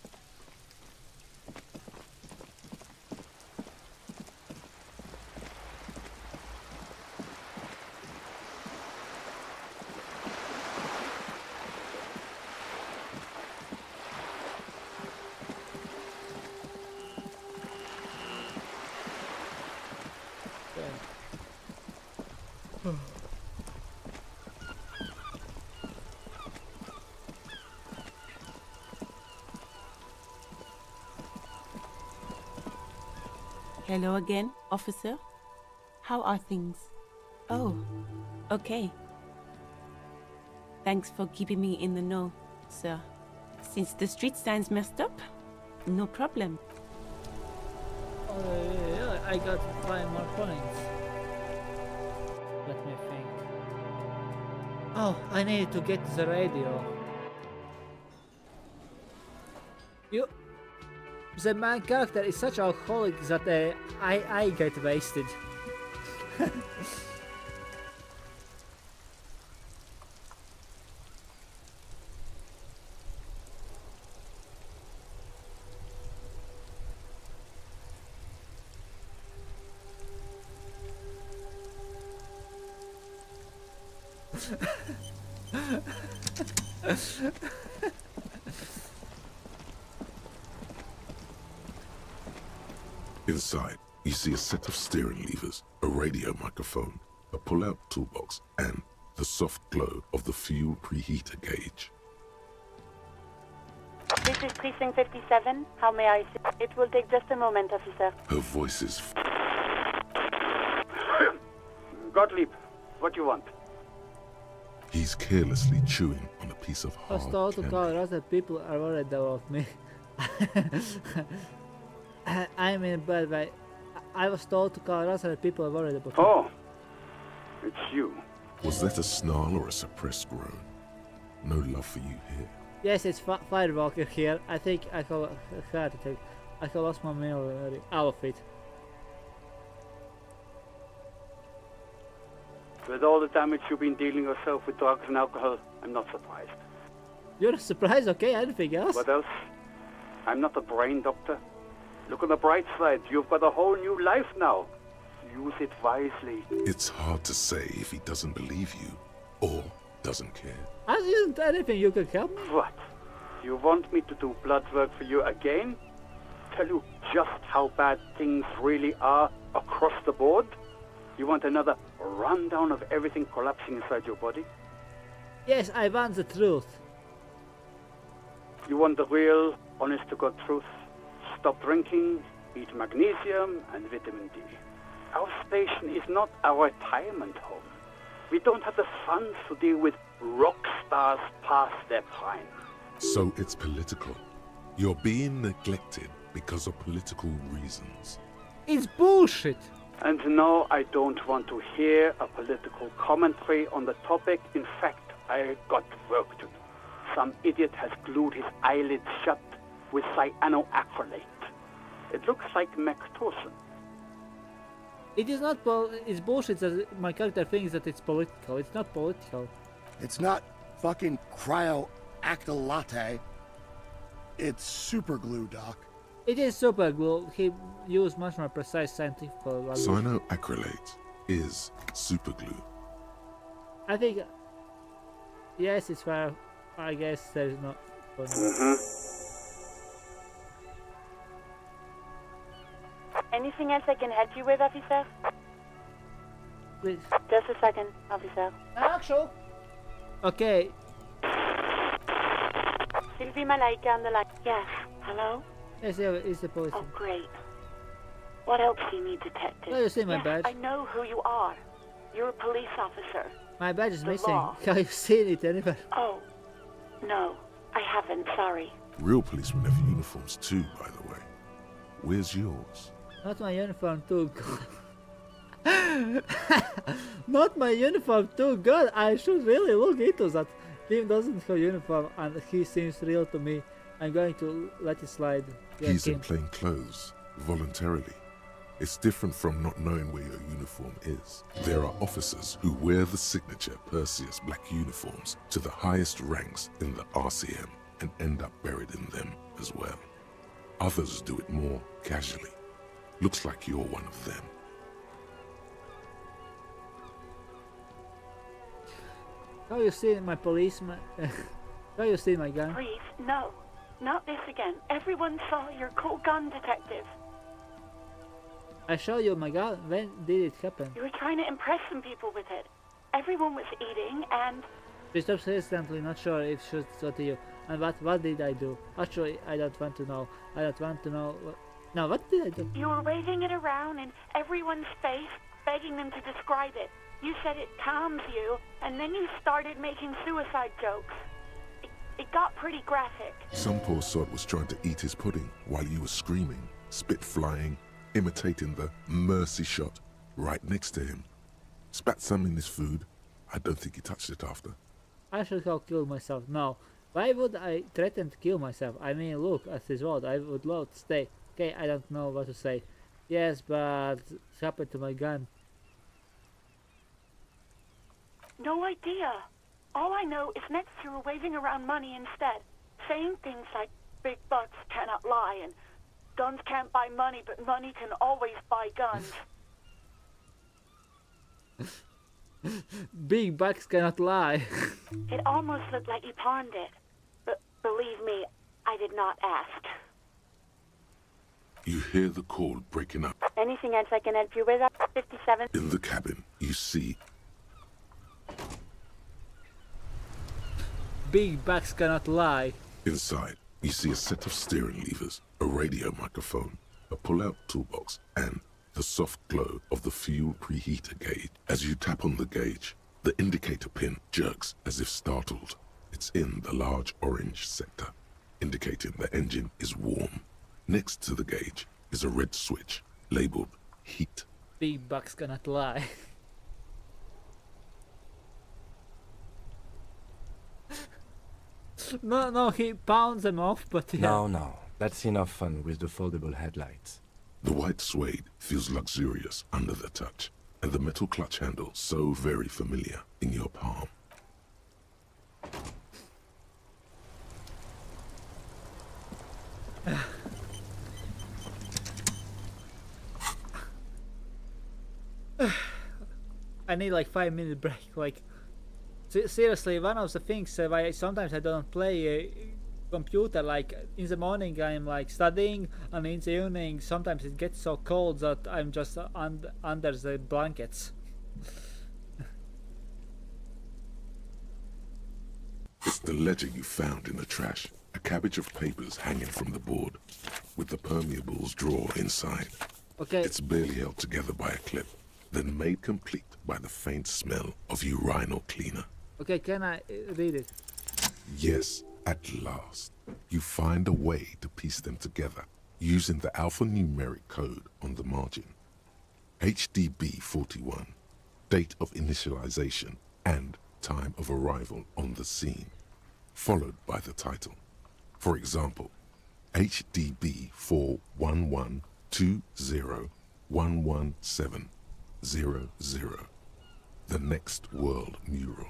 O: Hello again, officer. How are things? Oh, okay. Thanks for keeping me in the know, sir. Since the street sign's messed up, no problem.
A: Oh, yeah, I got 5 more points. Let me think. Oh, I need to get the radio. The main character is such an alcoholic that I get wasted.
D: Inside, you see a set of steering levers, a radio microphone, a pull-out toolbox, and the soft glow of the fuel preheater gauge.
P: This is Precinct 57. How may I assist? It will take just a moment, officer.
D: Her voice is...
Q: Gottlieb, what do you want?
D: He's carelessly chewing on a piece of
A: I was
D: hard
A: told to
D: candy.
A: call us that people are worried about me. I'm in a bad way. I was told to call us that people are worried about me.
Q: Oh, it's you.
D: Was that a snarl or a suppressed groan? No love for you here.
A: Yes, it's Firewalker here. I think I have a heart attack. I have lost my memory. All of it.
Q: With all the damage you've been dealing yourself with drugs and alcohol, I'm not surprised.
A: You're not surprised, okay? Anything else?
Q: What else? I'm not a brain doctor. Look on the bright side. You've got a whole new life now. Use it wisely.
D: It's hard to say if he doesn't believe you or doesn't care.
A: Isn't anything you can help me?
Q: What? You want me to do blood work for you again? Tell you just how bad things really are across the board? You want another rundown of everything collapsing inside your body?
A: Yes, I want the truth.
Q: You want the real, honest-to-God truth? Stop drinking, eat magnesium and vitamin D. Our station is not a retirement home. We don't have the funds to deal with rock stars past their prime.
D: So it's political. You're being neglected because of political reasons.
A: It's bullshit.
Q: And no, I don't want to hear a political commentary on the topic. In fact, I got work to do. Some idiot has glued his eyelids shut with cyanoacrylate. It looks like Mactorson.
A: It is not it's bullshit that my character thinks that it's political. It's not political.
R: It's not fucking cryoacrylate. It's super glue, Doc.
A: It is super glue. He used much more precise scientific language.
D: Cyanoacrylate is superglue.
A: I think... Yes, it's fair. I guess there is no...
P: Anything else I can help you with, officer?
A: Please.
P: Just a second, officer.
A: Actual. Okay.
P: Sylvie Malaika on the line. Yes. Hello?
A: Yes, it's the police.
P: Oh, great. What else do you need, detective?
A: Oh, you see my
P: Yes,
A: badge?
P: I know who you are. You're a police officer.
A: My badge is
P: The
A: missing.
P: law.
A: Have you seen it anywhere?
P: Oh, no. I haven't, sorry.
D: Real policemen have uniforms too, by the way. Where's yours?
A: Not my uniform too good. Not my uniform too good. I should really look into that. Tim doesn't have uniform and he seems real to me. I'm going to let it slide. Yeah,
D: He's
A: Kim.
D: in plain clothes. voluntarily. It's different from not knowing where your uniform is. There are officers who wear the signature Perseus black uniforms to the highest ranks in the RCM and end up buried in them as well. Others do it more casually. Looks like you're one of them.
A: How you see my policeman? How you see my gun?
P: Please, no. Not this again. Everyone saw your cool gun, detective.
A: I show you my gun. When did it happen?
P: You were trying to impress some people with it. Everyone was eating and...
A: She stops hesitantly, not sure if she should go to you. And what did I do? Actually, I don't want to know. I don't want to know. No, what did I do?
P: You were waving it around in everyone's face, begging them to describe it. You said it calms you, and then you started making suicide jokes. It got pretty graphic.
D: Some poor sod was trying to eat his pudding while you were screaming, spit flying, imitating the mercy shot right next to him. Spat some in his food. I don't think he touched it after.
A: I should have killed myself. No. Why would I threaten to kill myself? I mean, look at this road. I would love to stay. Okay, I don't know what to say. Yes, but it happened to my gun.
P: No idea. All I know is next you were waving around money instead, saying things like big bucks cannot lie and guns can't buy money, but money can always buy guns.
A: Big bucks cannot lie.
P: It almost looked like you pawned it, but believe me, I did not ask.
D: You hear the call breaking up.
P: Anything else I can help you with? 57.
D: In the cabin, you see
A: Big bucks cannot lie.
D: inside, you see a set of steering levers, a radio microphone, a pull-out toolbox, and the soft glow of the fuel preheater gauge. As you tap on the gauge, the indicator pin jerks as if startled. It's in the large orange sector, indicating the engine is warm. Next to the gauge is a red switch labeled heat.
A: Big bucks cannot lie. No, he pounds them off, but yeah.
F: No, that's enough fun with the foldable headlights.
D: The white suede feels luxurious under the touch, and the metal clutch handle so very familiar in your palm.
A: I need like 5-minute break. Like, seriously, one of the things why sometimes I don't play computer, like in the morning I'm like studying, and in the evening sometimes it gets so cold that I'm just under the blankets.
D: It's the ledger you found in the trash, a cabbage of papers hanging from the board, with the permeables drawer inside.
A: Okay.
D: It's barely held together by a clip, then made complete by the faint smell of urinal cleaner.
A: Okay, can I read it?
D: Yes, at last, you find a way to piece them together using the alphanumeric code on the margin. HDB 41, date of initialization and time of arrival on the scene, followed by the title. For example, HDB 41120117000, the next world mural.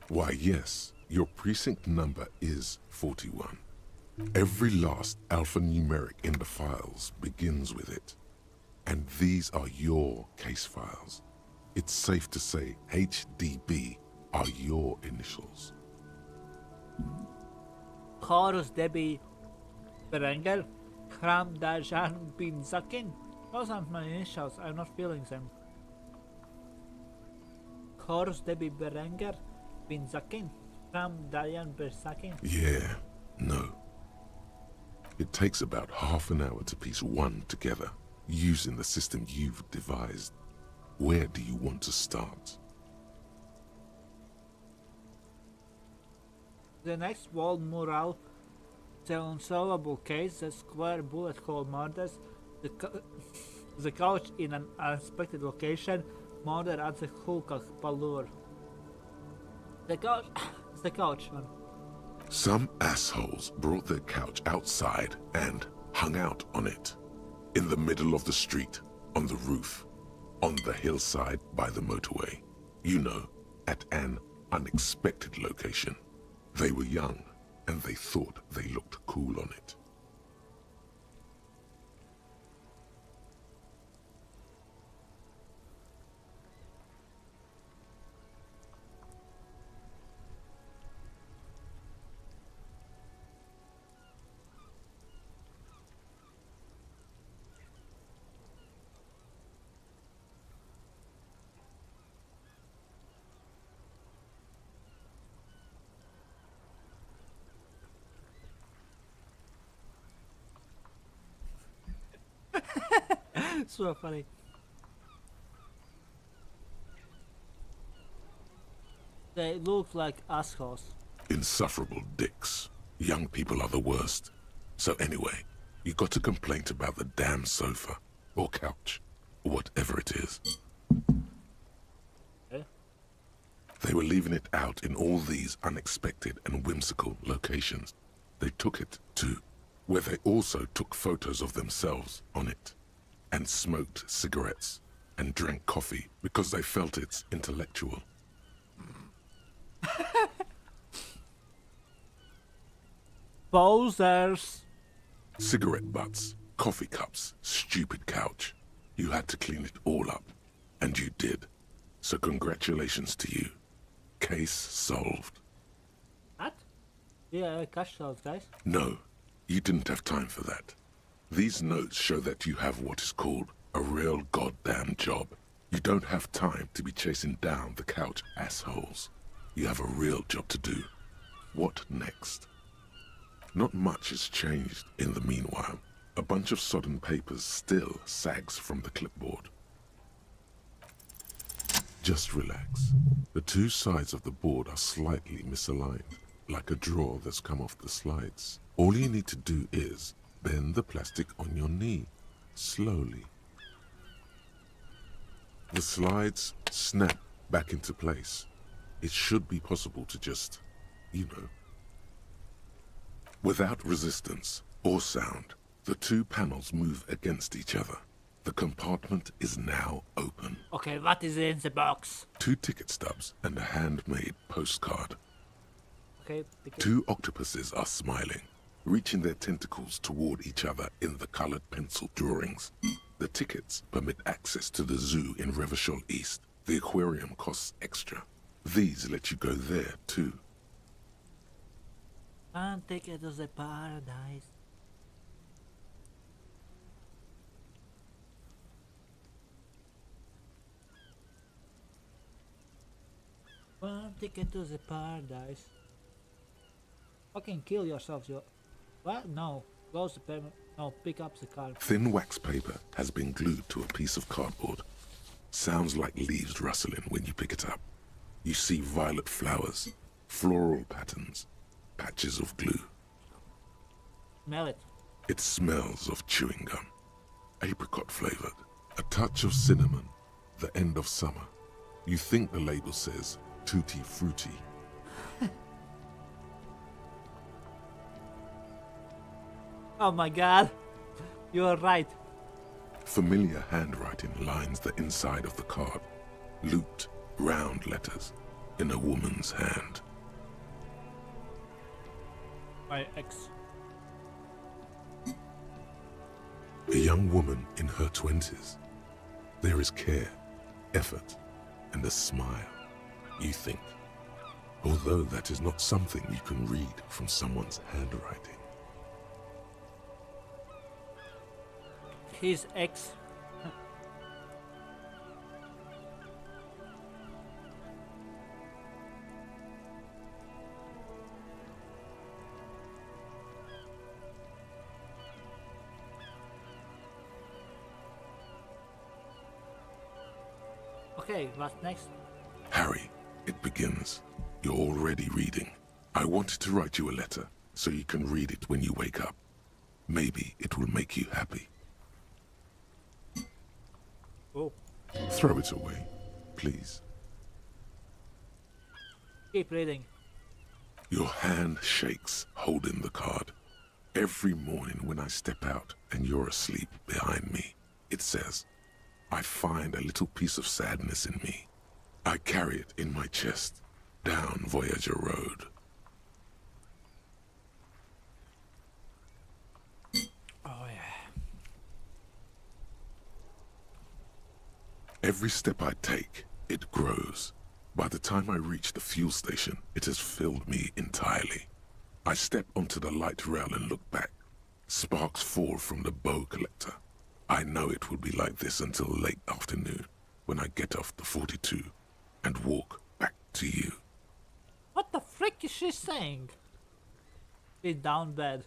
D: Why, yes, your precinct number is 41. Every last alphanumeric in the files begins with it. And these are your case files. It's safe to say HDB are your initials.
A: Horus Debbie Berenger, Kram Dajan Bin Zakin. Those aren't my initials, I'm not feeling them. Horus Debbie Berenger Bin Zakin, Kram Dayan Bin Zakin.
D: Yeah, no. It takes about half an hour to piece one together, using the system you've devised. Where do you want to start?
A: The next wall mural, the unsolvable case, the square bullet hole murders, the couch in an unexpected location, murder at the hookah parlor. The couch one.
D: Some assholes brought their couch outside and hung out on it. In the middle of the street, on the roof, on the hillside by the motorway. You know, at an unexpected location. They were young, and they thought they looked cool on it.
A: So funny. They look like assholes.
D: Insufferable dicks. Young people are the worst. So anyway, you got a complaint about the damn sofa, or couch, or whatever it is. They were leaving it out in all these unexpected and whimsical locations. They took it to where they also took photos of themselves on it, and smoked cigarettes, and drank coffee because they felt it's intellectual.
A: Posers.
D: Cigarette butts, coffee cups, stupid couch. You had to clean it all up, and you did. So congratulations to you. Case solved.
A: What? Yeah, cash solved, guys.
D: No, you didn't have time for that. These notes show that you have what is called a real goddamn job. You don't have time to be chasing down the couch assholes. You have a real job to do. What next? Not much has changed in the meanwhile. A bunch of sodden papers still sags from the clipboard. Just relax. The two sides of the board are slightly misaligned, like a drawer that's come off the slides. All you need to do is bend the plastic on your knee, slowly. The slides snap back into place. It should be possible to just, you know. Without resistance or sound, the two panels move against each other. The compartment is now open.
A: Okay, what is in the box?
D: 2 ticket stubs and a handmade postcard.
A: Okay,
D: 2 octopuses are smiling, reaching their tentacles toward each other in the colored pencil drawings. The tickets permit access to the zoo in Revachol East. The aquarium costs extra. These let you go there too.
A: One ticket to the paradise. One ticket to the paradise. Fucking kill yourselves, you. What? No. Close the payment. No, pick up the card.
D: Thin wax paper has been glued to a piece of cardboard. Sounds like leaves rustling when you pick it up. You see violet flowers, floral patterns, patches of glue.
A: Smell it.
D: It smells of chewing gum, apricot flavored, a touch of cinnamon, the end of summer. You think the label says tutti frutti.
A: Oh my god. You are right.
D: Familiar handwriting lines the inside of the card. Looped, round letters in a woman's hand.
A: My ex.
D: A young woman in her 20s. There is care, effort, and a smile. You think, although that is not something you can read from someone's handwriting.
A: His ex. Okay, what's next?
D: Harry, it begins. You're already reading. I wanted to write you a letter so you can read it when you wake up. Maybe it will make you happy.
A: Oh.
D: Throw it away, please.
A: Keep reading.
D: Your hand shakes holding the card. Every morning when I step out and you're asleep behind me, it says, I find a little piece of sadness in me. I carry it in my chest, down Voyager Road.
A: Oh yeah.
D: Every step I take, it grows. By the time I reach the fuel station, it has filled me entirely. I step onto the light rail and look back. Sparks fall from the bow collector. I know it will be like this until late afternoon, when I get off the 42 and walk back to you.
A: What the frick is she saying? She's down bad.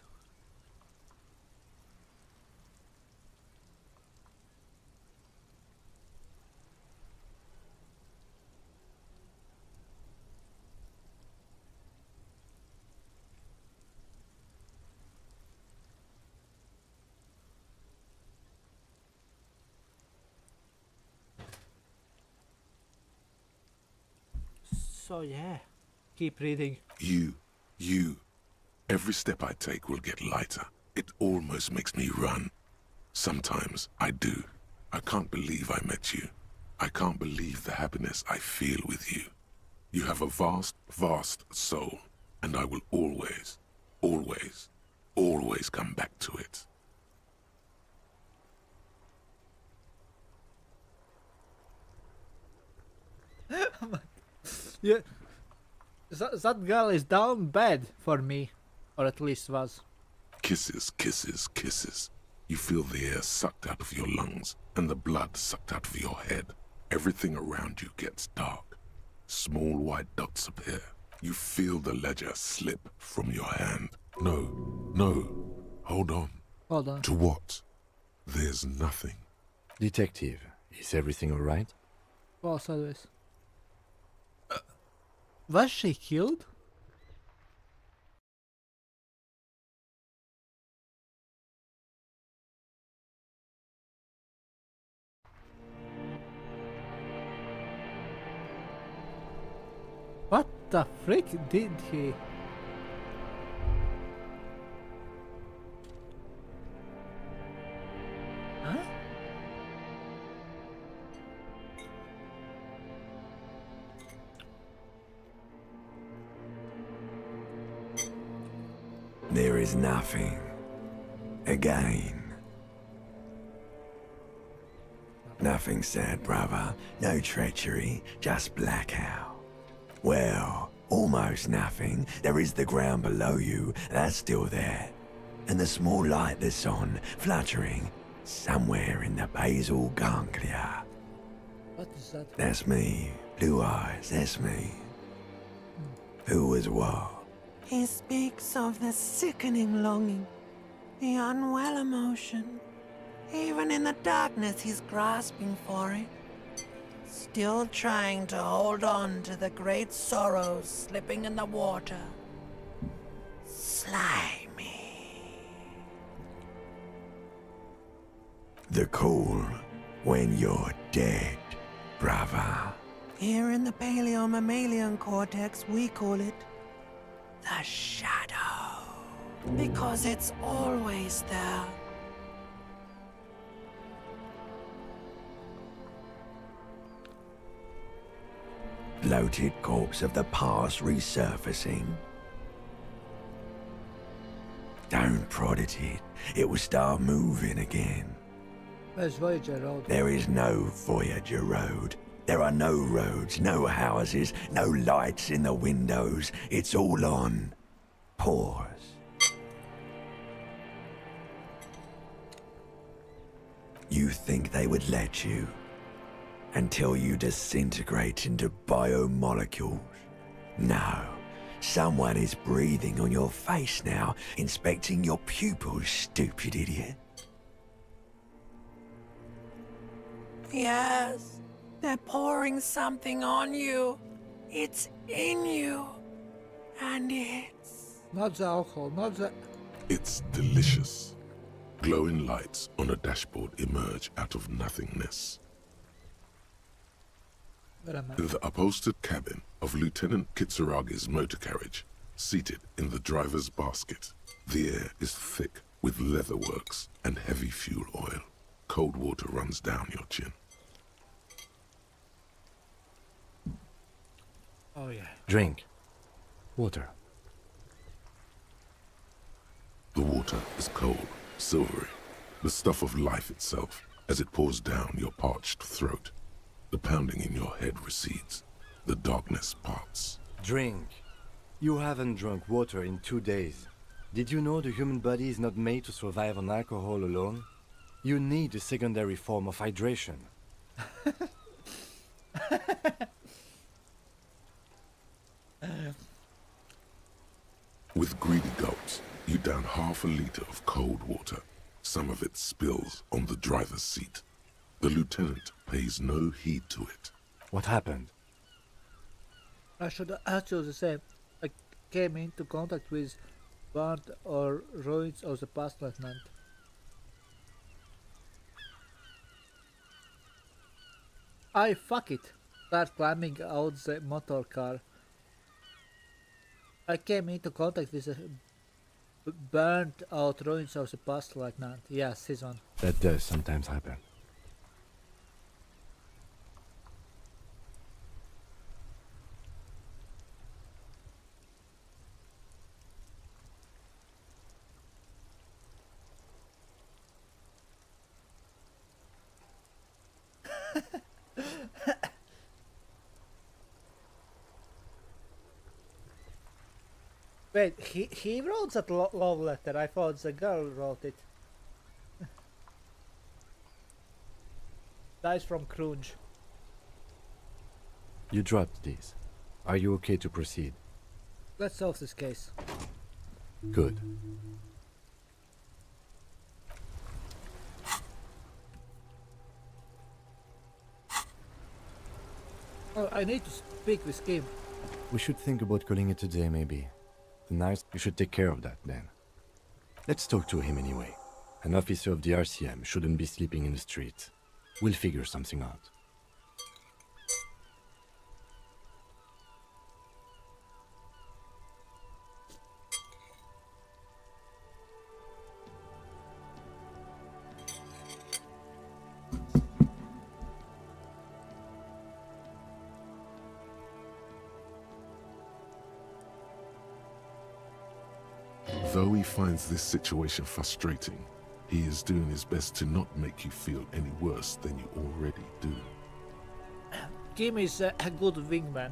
A: So yeah, keep reading.
D: You. Every step I take will get lighter. It almost makes me run. Sometimes I do. I can't believe I met you. I can't believe the happiness I feel with you. You have a vast, vast soul, and I will always, always, always come back to it.
A: Yeah, that girl is down bad for me, or at least was.
D: Kisses, kisses, kisses. You feel the air sucked out of your lungs and the blood sucked out of your head. Everything around you gets dark. Small white dots appear. You feel the ledger slip from your hand. No. Hold on.
A: Hold on.
D: To what? There's nothing.
F: Detective, is everything all right?
A: False always. Was she killed? What the frick did he? Huh?
I: There is nothing. Again. Nothing sad, brother. No treachery, just blackout. Well, almost nothing. There is the ground below you, that's still there. And the small light that's on, fluttering, somewhere in the basal ganglia.
A: What is that?
I: That's me. Blue eyes, that's me. Who was what?
S: He speaks of the sickening longing, the unwell emotion. Even in the darkness, he's grasping for it. Still trying to hold on to the great sorrows slipping in the water. Slimy.
I: The call when you're dead, brother.
S: Here in the paleo-mammalian cortex, we call it the shadow. Because it's always there.
I: Bloated corpse of the past resurfacing. Don't prod at it. It will start moving again.
A: Where's Voyager Road?
I: There is no Voyager Road. There are no roads, no houses, no lights in the windows. It's all on pause. You think they would let you? Until you disintegrate into biomolecules? No. Someone is breathing on your face now, inspecting your pupils, stupid idiot.
S: Yes, they're pouring something on you. It's in you. And it's...
A: Not the alcohol, not the...
D: It's delicious. Glowing lights on a dashboard emerge out of nothingness.
A: Wait a minute.
D: The upholstered cabin of Lieutenant Kitsuragi's motor carriage, seated in the driver's basket. The air is thick with leatherworks and heavy fuel oil. Cold water runs down your chin.
A: Oh yeah.
F: Drink. Water.
D: The water is cold, silvery, the stuff of life itself as it pours down your parched throat. The pounding in your head recedes. The darkness parts.
F: Drink. You haven't drunk water in 2 days. Did you know the human body is not made to survive on alcohol alone? You need a secondary form of hydration.
D: With greedy gulps, you down half a liter of cold water. Some of it spills on the driver's seat. The lieutenant pays no heed to it.
F: What happened?
A: I should ask you the same. I came into contact with burnt or ruins of the past, Lieutenant. Fuck it. Start climbing out the motor car. I came into contact with the burnt out ruins of the past, Lieutenant. Yes, this one.
F: That does sometimes happen.
A: Wait, he wrote that love letter. I thought the girl wrote it. Dies from crunch.
F: You dropped these. Are you okay to proceed?
A: Let's solve this case.
F: Good.
A: Oh, I need to speak with Kim.
F: We should think about calling it a day, maybe. Tonight, you should take care of that, then. Let's talk to him anyway. An officer of the RCM shouldn't be sleeping in the street. We'll figure something out.
D: Though he finds this situation frustrating, he is doing his best to not make you feel any worse than you already do.
A: Kim is a good wingman.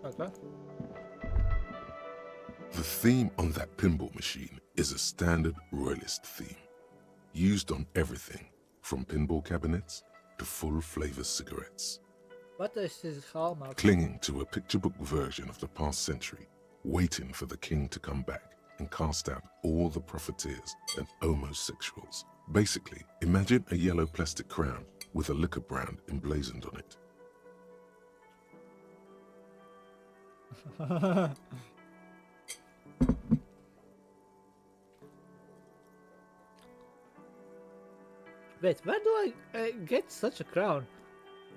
A: Okay.
D: The theme on that pinball machine is a standard royalist theme, used on everything from pinball cabinets to full-flavor cigarettes.
A: What is his hallmark?
D: Clinging to a picture book version of the past century, waiting for the king to come back and cast out all the profiteers and homosexuals. Basically, imagine a yellow plastic crown with a liquor brand emblazoned on it.
A: Wait, where do I get such a crown?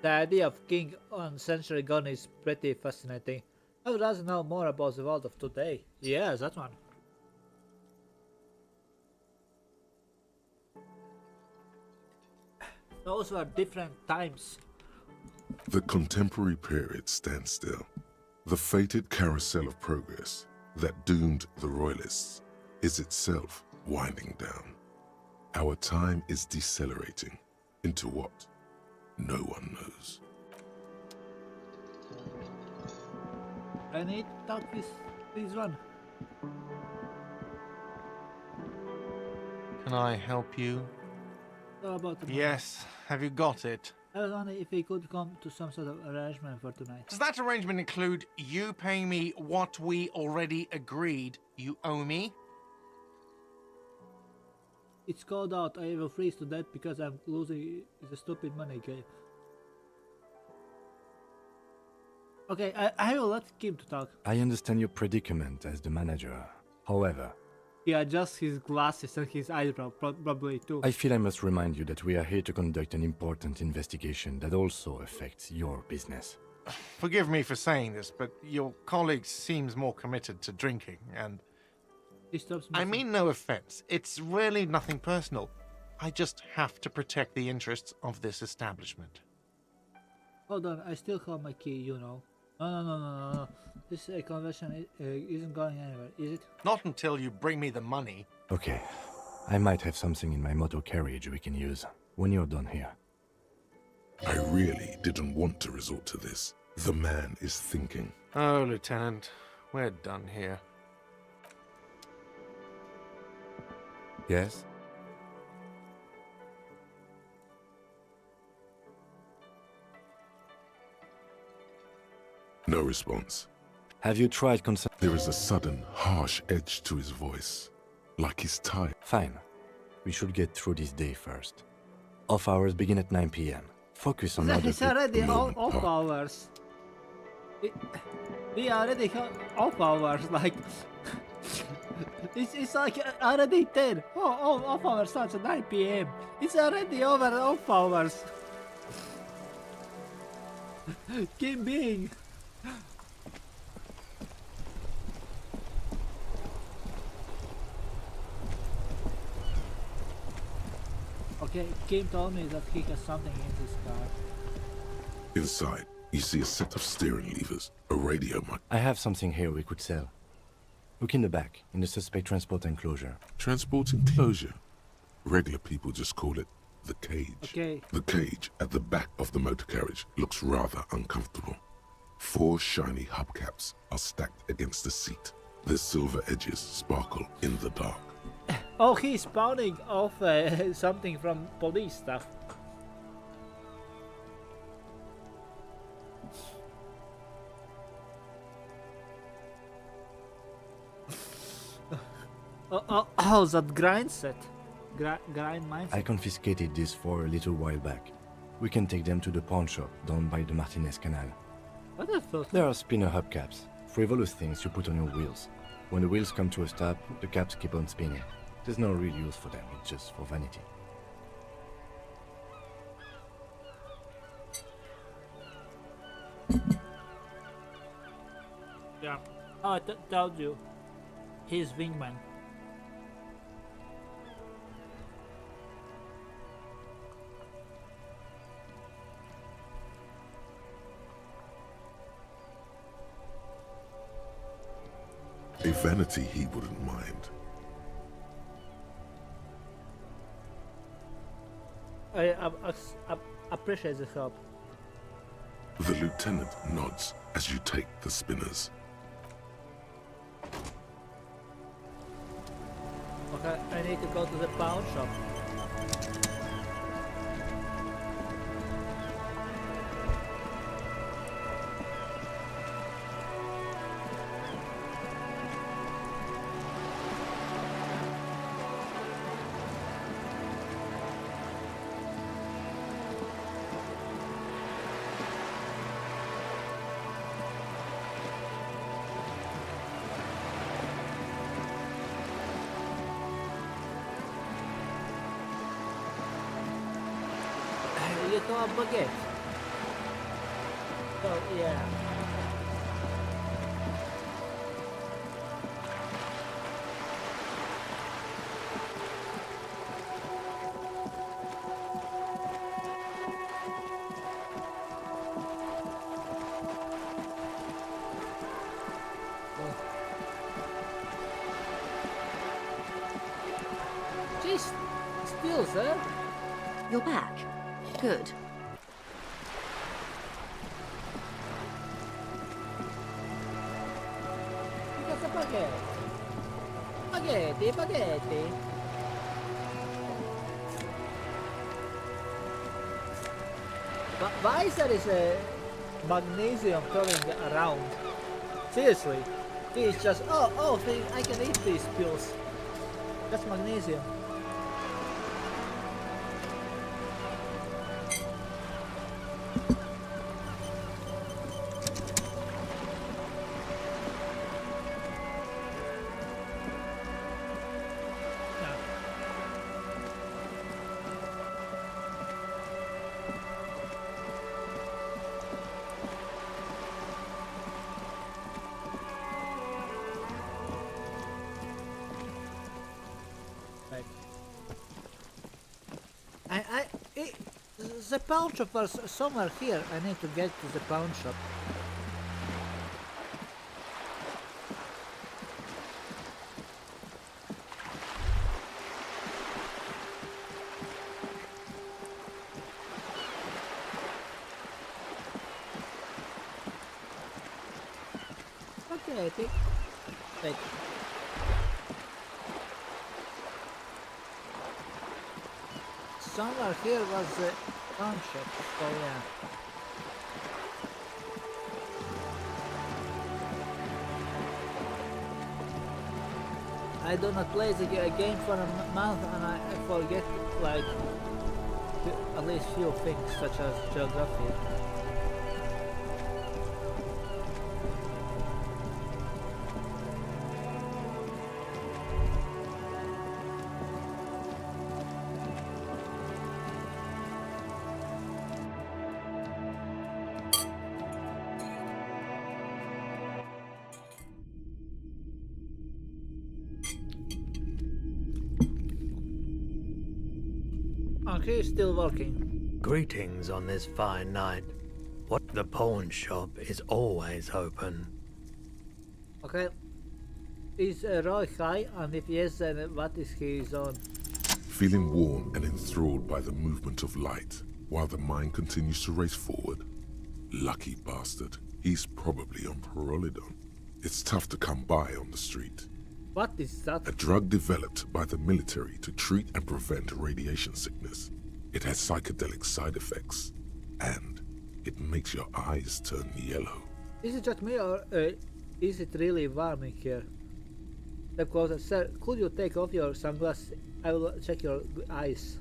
A: The idea of king on century gone is pretty fascinating. I would rather know more about the world of today. Yeah, that one. Those were different times.
D: The contemporary period stands still. The fated carousel of progress that doomed the royalists is itself winding down. Our time is decelerating into what no one knows.
A: I need to talk with this one.
G: Can I help you?
A: How about the
G: Yes. Have you got it?
A: I was wondering if we could come to some sort of arrangement for tonight.
G: Does that arrangement include you paying me what we already agreed you owe me?
A: It's called out. I will freeze to death because I'm losing the stupid money game. Okay, I will let Kim to talk.
F: I understand your predicament as the manager. However,
A: He adjusts his glasses and his eyebrow probably too.
F: I feel I must remind you that we are here to conduct an important investigation that also affects your business.
G: Forgive me for saying this, but your colleague seems more committed to drinking, and... I mean no offense. It's really nothing personal. I just have to protect the interests of this establishment.
A: Hold on, I still have my key, you know. No. This conversion isn't going anywhere, is it?
G: Not until you bring me the money.
F: Okay, I might have something in my motor carriage we can use when you're done here.
D: I really didn't want to resort to this. The man is thinking.
G: Oh, Lieutenant, we're done here.
F: Yes?
D: No response.
F: Have you tried
D: There is a sudden, harsh edge to his voice, like he's tired.
F: Fine. We should get through this day first. Off hours begin at 9 p.m. Focus on other
A: It's already off hours. We already off hours, like... it's like already 10. Oh, off hours starts at 9 p.m. It's already over off hours. Keep being. Okay, Kim told me that he has something in his car.
D: Inside, you see a set of steering levers, a radio mic.
F: I have something here we could sell. Look in the back, in the suspect transport enclosure.
D: Transport enclosure? Regular people just call it the cage.
A: Okay.
D: The cage at the back of the motor carriage looks rather uncomfortable. 4 shiny hubcaps are stacked against the seat. Their silver edges sparkle in the dark.
A: Oh, he's spouting off something from police stuff. Oh, that grind set. Grind mindset.
F: I confiscated this for a little while back. We can take them to the pawn shop down by the Martinez Canal.
A: What the fuck?
F: There are spinner hubcaps, frivolous things you put on your wheels. When the wheels come to a stop, the caps keep on spinning. There's no real use for them, it's just for vanity.
A: Yeah. Oh, I told you. He's wingman.
D: A vanity he wouldn't mind.
A: I appreciate the help.
D: The lieutenant nods as you take the spinners.
A: Okay, I need to go to the pawn shop. you throw a baguette. So yeah. Jeez, still, sir.
N: You're back. Good.
A: Because a baguette. Spaghetti, spaghetti. But why is there is a magnesium going around? Seriously, he's just I can eat these pills. That's magnesium. The pawn shop was somewhere here. I need to get to the pawn shop. Okay, I think. Wait. Somewhere here was the pawn shop, so yeah. I do not play the game for a month and I forget like at least few things such as geography. Okay, still working.
T: Greetings on this fine night. What the pawn shop is always open.
A: Okay. Is Roy high? And if yes, then what is his on?
D: Feeling warm and enthralled by the movement of light, while the mind continues to race forward. Lucky bastard. He's probably on Parolidon. It's tough to come by on the street.
A: What is that?
D: A drug developed by the military to treat and prevent radiation sickness. It has psychedelic side effects, and it makes your eyes turn yellow.
A: Is it just me or is it really warm in here? Because, sir, could you take off your sunglasses? I will check your eyes.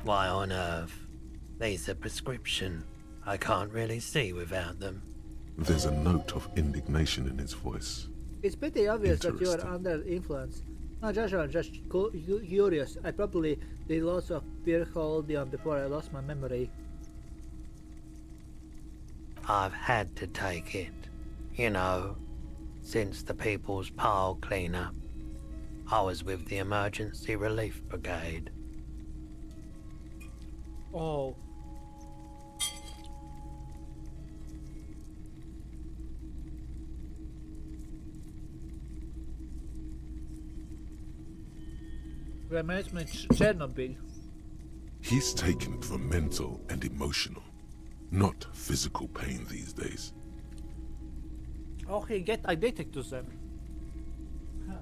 T: Why on earth? These are prescription. I can't really see without them.
D: There's a note of indignation in his voice.
A: It's pretty obvious that you are under influence. No, Joshua, I'm just curious. I probably did lots of Pirholidium before I lost my memory.
T: I've had to take it. You know, since the People's Pile cleanup. I was with the Emergency Relief Brigade.
A: Oh. Reminds Chernobyl.
D: He's taken it for mental and emotional, not physical pain these days.
A: Oh, he get addicted to them. Huh.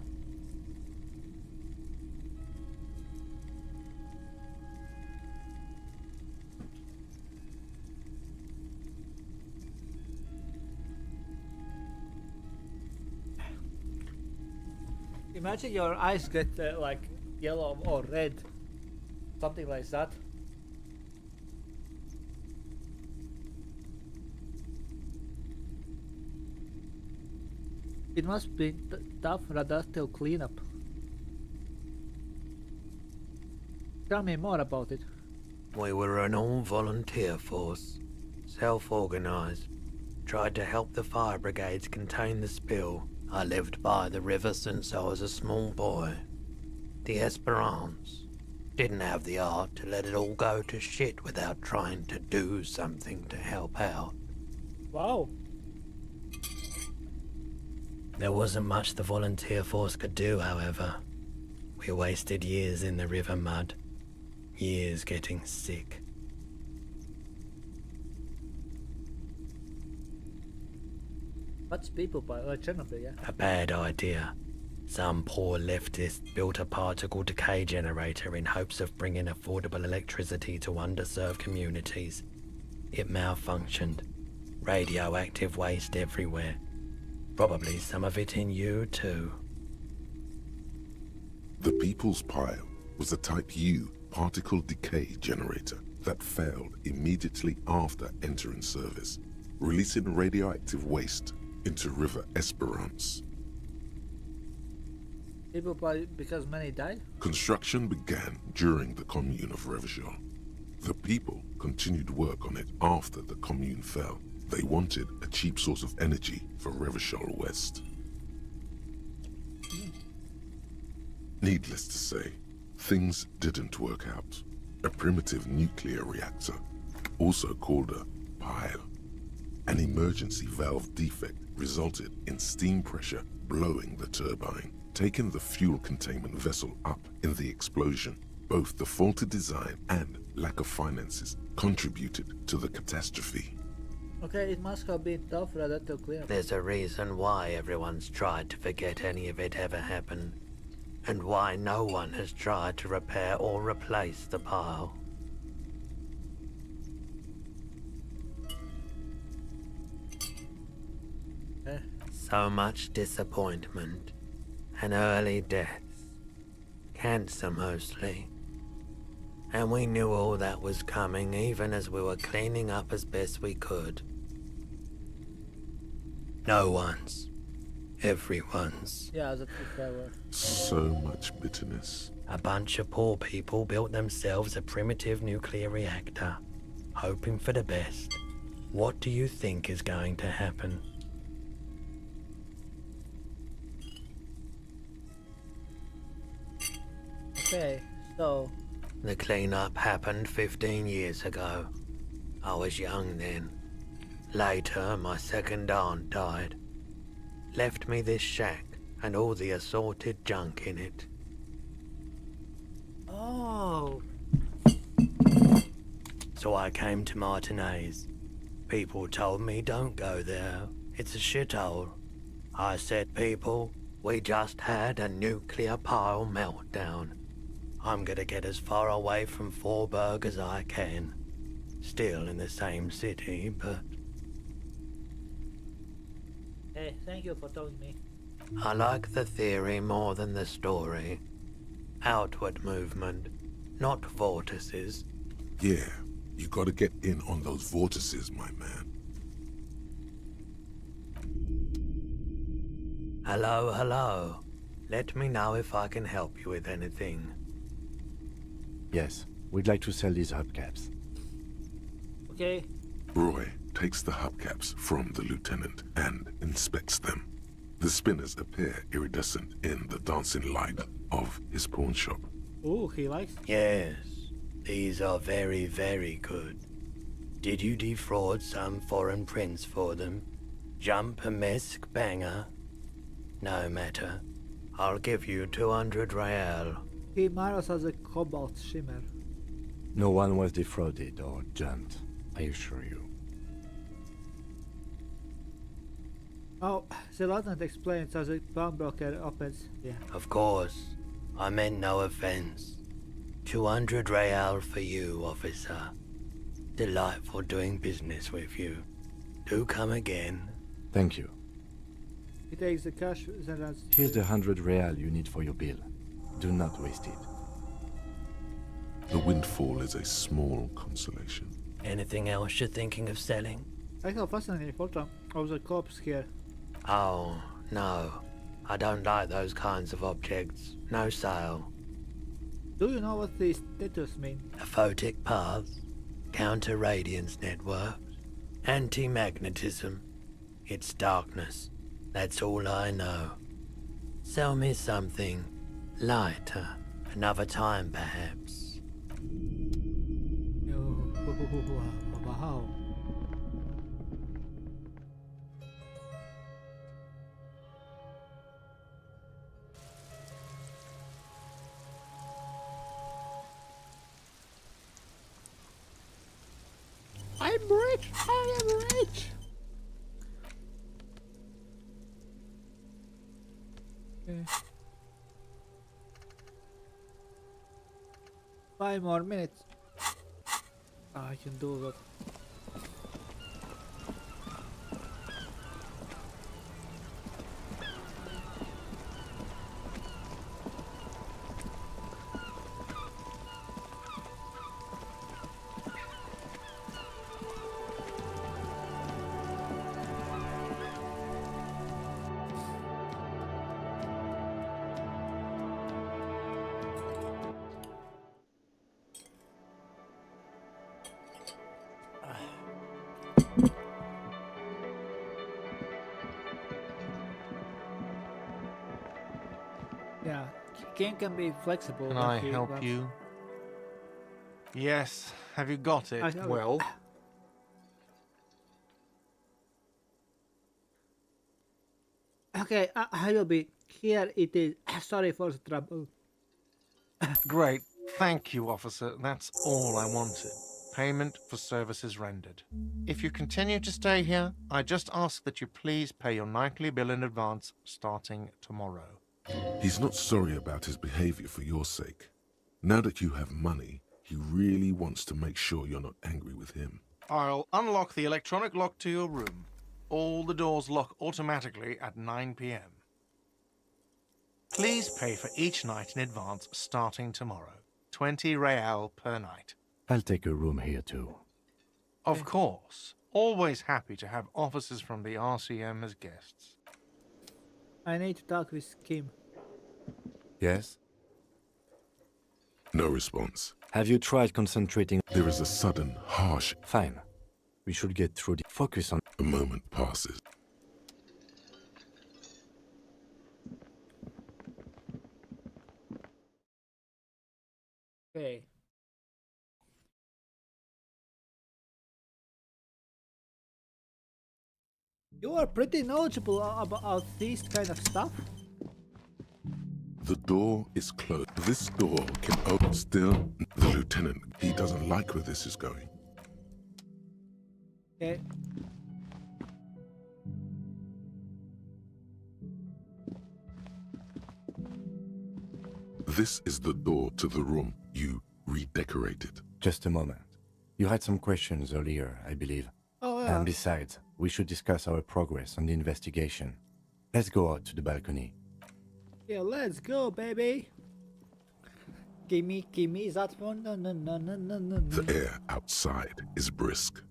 A: Imagine your eyes get like yellow or red, something like that. It must be tough radar to clean up. Tell me more about it.
T: We were an all-volunteer force, self-organized. Tried to help the fire brigades contain the spill. I lived by the river since I was a small boy. The Esperance didn't have the art to let it all go to shit without trying to do something to help out.
A: Wow.
T: There wasn't much the volunteer force could do, however. We wasted years in the river mud. Years getting sick.
A: What's people by Chernobyl, yeah?
T: A bad idea. Some poor leftist built a particle decay generator in hopes of bringing affordable electricity to underserved communities. It malfunctioned. Radioactive waste everywhere. Probably some of it in you too.
D: The People's Pile was a Type U particle decay generator that failed immediately after entering service, releasing radioactive waste into River Esperance.
A: People by because many died?
D: Construction began during the Commune of Revachol. The people continued work on it after the Commune fell. They wanted a cheap source of energy for Revachol West. Needless to say, things didn't work out. A primitive nuclear reactor, also called a pile, an emergency valve defect resulted in steam pressure blowing the turbine, taking the fuel containment vessel up in the explosion. Both the faulty design and lack of finances contributed to the catastrophe.
A: Okay, it must have been tough for that to clear.
T: There's a reason why everyone's tried to forget any of it ever happened, and why no one has tried to repair or replace the pile. So much disappointment, and early deaths, cancer mostly. And we knew all that was coming even as we were cleaning up as best we could. No one's. Everyone's.
A: Yeah, that's a fair word.
D: So much bitterness.
T: A bunch of poor people built themselves a primitive nuclear reactor, hoping for the best. What do you think is going to happen?
A: Okay, so...
T: The cleanup happened 15 years ago. I was young then. Later, my second aunt died. Left me this shack and all the assorted junk in it.
A: Oh.
T: So I came to Martinez. People told me don't go there. It's a shithole. I said, people, we just had a nuclear pile meltdown. I'm gonna get as far away from Forburg as I can. Still in the same city, but...
A: Hey, thank you for telling me.
T: I like the theory more than the story. Outward movement, not vortices.
D: Yeah, you gotta get in on those vortices, my man.
T: Hello, hello. Let me know if I can help you with anything.
F: Yes, we'd like to sell these hubcaps.
A: Okay.
D: Roy takes the hubcaps from the lieutenant and inspects them. The spinners appear iridescent in the dancing light of his pawn shop.
A: Ooh, he likes...
T: Yes, these are very, very good. Did you defraud some foreign prince for them? Jump a mesk banger? No matter. I'll give you 200 real.
A: He marvels as a cobalt shimmer.
F: No one was defrauded or jumped, I assure you.
A: Oh, the lieutenant explains as a pawnbroker opens. Yeah.
T: Of course. I meant no offense. 200 real for you, officer. Delightful doing business with you. Do come again.
F: Thank you.
A: He takes the cash and runs.
F: Here's the 100 real you need for your bill. Do not waste it.
D: The windfall is a small consolation.
T: Anything else you're thinking of selling?
A: I have fascinating photo of the corpse here.
T: Oh, no. I don't like those kinds of objects. No sale.
A: Do you know what these status mean?
T: Photic paths, counter-radiance networks, anti-magnetism. It's darkness. That's all I know. Sell me something lighter. Another time, perhaps.
A: Wow. I'm rich! I am rich! Okay. 5 more minutes. I can do that. Yeah, game can be flexible.
G: Can
A: but
G: I
A: he
G: help
A: wants-
G: you? Yes. Have you got it?
A: I have it.
G: Well,
A: Okay, I will be here. It is. Sorry for the trouble.
G: great. Thank you, officer. That's all I wanted. Payment for services rendered. If you continue to stay here, I just ask that you please pay your nightly bill in advance starting tomorrow.
D: He's not sorry about his behavior for your sake. Now that you have money, he really wants to make sure you're not angry with him.
G: I'll unlock the electronic lock to your room. All the doors lock automatically at 9 p.m. Please pay for each night in advance starting tomorrow. 20 real per night.
F: I'll take a room here too.
G: Of course. Always happy to have officers from the RCM as guests.
A: I need to talk with Kim.
F: Yes?
D: No response.
F: Have you tried concentrating?
D: There is a sudden, harsh...
F: Fine. We should get through the focus on...
D: A moment passes.
A: Okay. You are pretty knowledgeable about this kind of stuff.
D: The door is closed. This door can open still. The lieutenant, he doesn't like where this is going.
A: Okay.
D: This is the door to the room you redecorated.
F: Just a moment. You had some questions earlier, I believe.
A: Oh, yeah.
F: And besides, we should discuss our progress on the investigation. Let's go out to the balcony.
A: Yeah, let's go, baby. Gimme that one. No.
D: The air outside is brisk.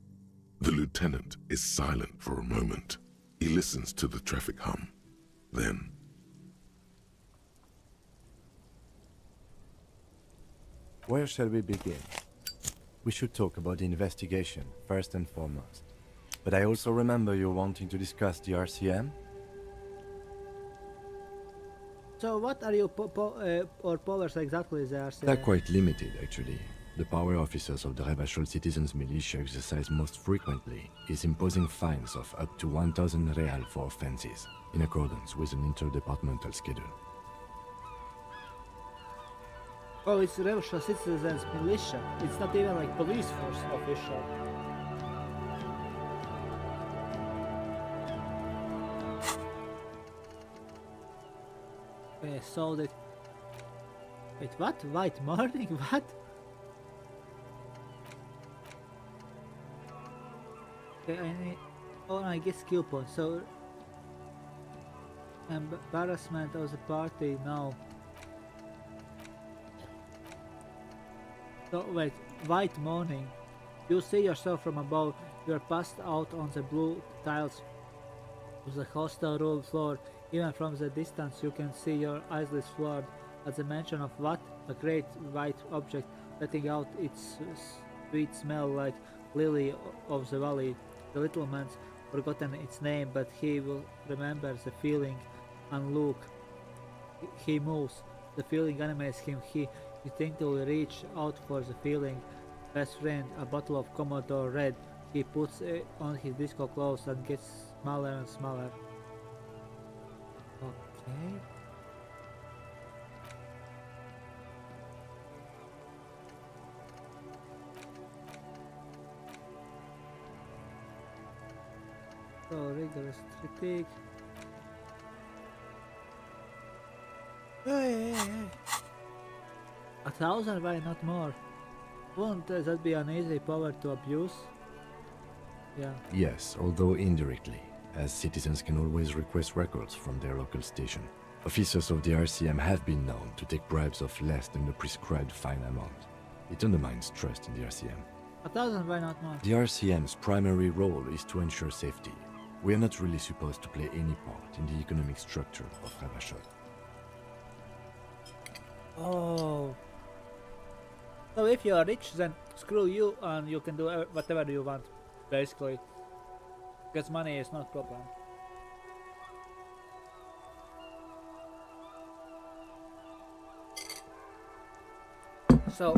D: The lieutenant is silent for a moment. He listens to the traffic hum. Then...
F: Where shall we begin? We should talk about the investigation, first and foremost. But I also remember you wanting to discuss the RCM?
A: So what are your or powers exactly there?
F: They're quite limited, actually. The power officers of the Rebachol Citizens Militia exercise most frequently is imposing fines of up to 1,000 real for offenses, in accordance with an interdepartmental schedule.
A: Oh, it's Rebachol Citizens Militia. It's not even like police force official. Okay, so that... Wait, what? White morning? What? Okay, I need... Oh, I get skill points, so... Embarrassment of the party, no. So, wait, white morning. You see yourself from above, you are passed out on the blue tiles of the hostel room floor. Even from the distance you can see your eyelids floored at the mention of what? a great white object, letting out its sweet smell like lily of the valley. The little man's forgotten its name, but he will remember the feeling and look. He moves. The feeling animates him. He instinctively reaches out for the feeling. Best friend, a bottle of Commodore Red. He puts it on his disco clothes and gets smaller and smaller. Okay. So rigorous critique. Hey. 1,000, why not more? Won't that be an easy power to abuse? Yeah.
F: Yes, although indirectly, as citizens can always request records from their local station. Officers of the RCM have been known to take bribes of less than the prescribed fine amount. It undermines trust in the RCM.
A: 1,000, why not more?
F: The RCM's primary role is to ensure safety. We are not really supposed to play any part in the economic structure of Ravachol.
A: Oh. So if you are rich, then screw you and you can do whatever you want, basically. Because money is not a problem. So...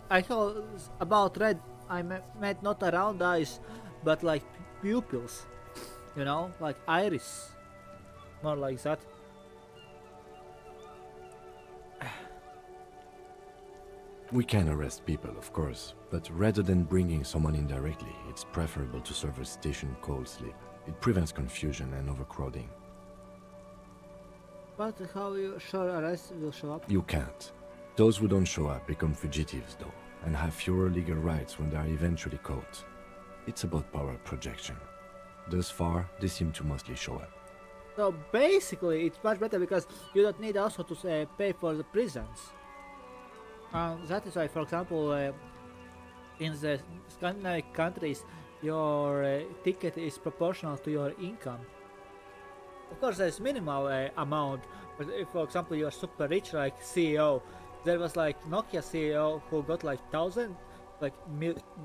A: I thought about red, I meant not around eyes, but like pupils, you know, like iris, more like that.
F: We can arrest people, of course, but rather than bringing someone in directly, it's preferable to serve a station cold sleep. It prevents confusion and overcrowding.
A: But how you sure arrest will show up?
F: You can't. Those who don't show up become fugitives, though, and have fewer legal rights when they are eventually caught. It's about power projection. Thus far, they seem to mostly show up.
A: So basically, it's much better because you don't need also to pay for the prisons. That is why, for example, in the Scandinavian countries, your ticket is proportional to your income. Of course, there's minimal amount, but if, for example, you're super rich, like CEO, there was like Nokia CEO who got like 1,000, like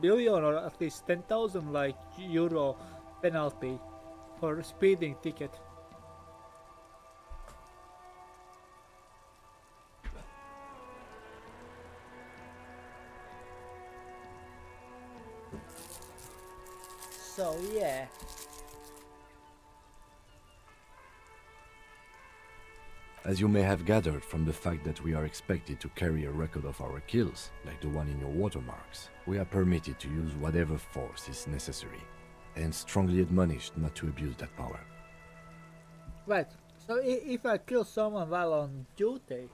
A: billion or at least 10,000 like euro penalty for speeding ticket. So yeah.
F: As you may have gathered from the fact that we are expected to carry a record of our kills, like the one in your watermarks, we are permitted to use whatever force is necessary, and strongly admonished not to abuse that power.
A: Right, so if I kill someone while on duty...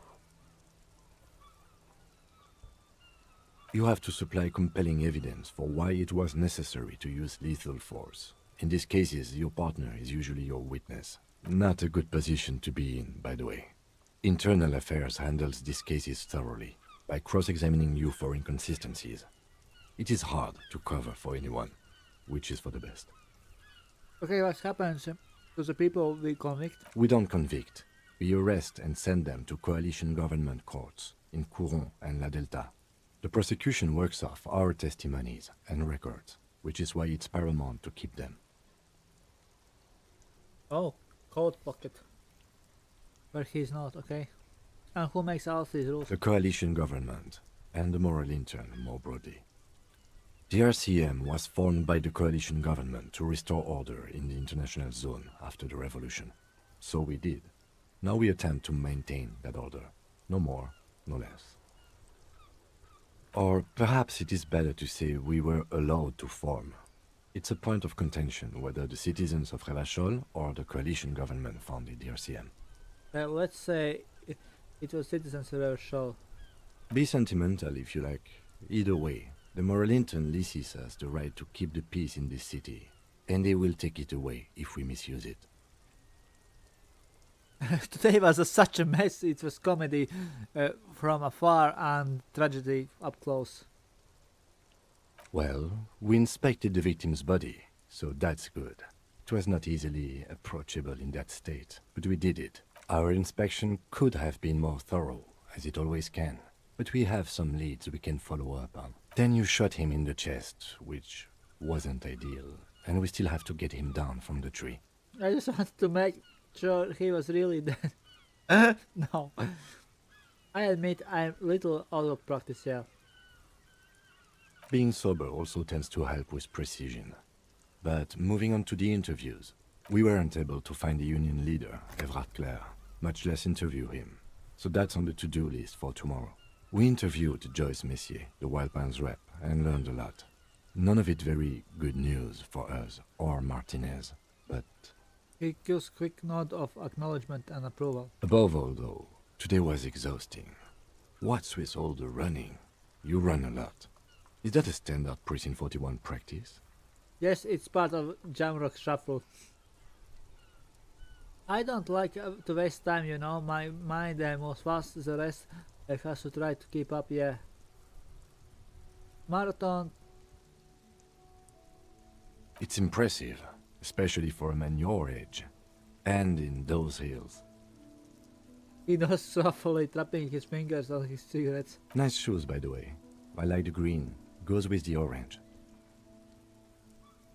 F: You have to supply compelling evidence for why it was necessary to use lethal force. In these cases, your partner is usually your witness. Not a good position to be in, by the way. Internal Affairs handles these cases thoroughly, by cross-examining you for inconsistencies. It is hard to cover for anyone, which is for the best.
A: Okay, what happens to the people we convict?
F: We don't convict. We arrest and send them to coalition government courts in Couron and La Delta. The prosecution works off our testimonies and records, which is why it's paramount to keep them.
A: Oh. Cold pocket. But he's not, okay? And who makes all these rules?
F: The coalition government, and the moral intern more broadly. The RCM was formed by the coalition government to restore order in the international zone after the revolution. So we did. Now we attempt to maintain that order. No more, no less. Or perhaps it is better to say we were allowed to form. It's a point of contention whether the citizens of Ravachol or the coalition government founded the RCM.
A: Let's say it was citizens of Ravachol.
F: Be sentimental if you like. Either way, the moral intern leases us the right to keep the peace in this city, and they will take it away if we misuse it.
A: Today was such a mess. It was comedy from afar and tragedy up close.
F: Well, we inspected the victim's body, so that's good. It was not easily approachable in that state, but we did it. Our inspection could have been more thorough, as it always can, but we have some leads we can follow up on. Then you shot him in the chest, which wasn't ideal, and we still have to get him down from the tree.
A: I just wanted to make sure he was really dead. No. I admit I'm little out of practice here.
F: Being sober also tends to help with precision. But moving on to the interviews, we weren't able to find the union leader, Everard Clare, much less interview him. So that's on the to-do list for tomorrow. We interviewed Joyce Messier, the Wild Pines rep, and learned a lot. None of it very good news for us or Martinez, but...
A: He gives quick nod of acknowledgement and approval.
F: Above all, though, today was exhausting. What's with all the running? You run a lot. Is that a standard Precinct 41 practice?
A: Yes, it's part of Jamrock Shuffle. I don't like to waste time, you know. My mind moves fast, the rest I have to try to keep up, yeah. Marathon.
F: It's impressive, especially for a man your age. And in those hills.
A: He does softly tapping his fingers on his cigarettes.
F: Nice shoes, by the way. I like the green. Goes with the orange.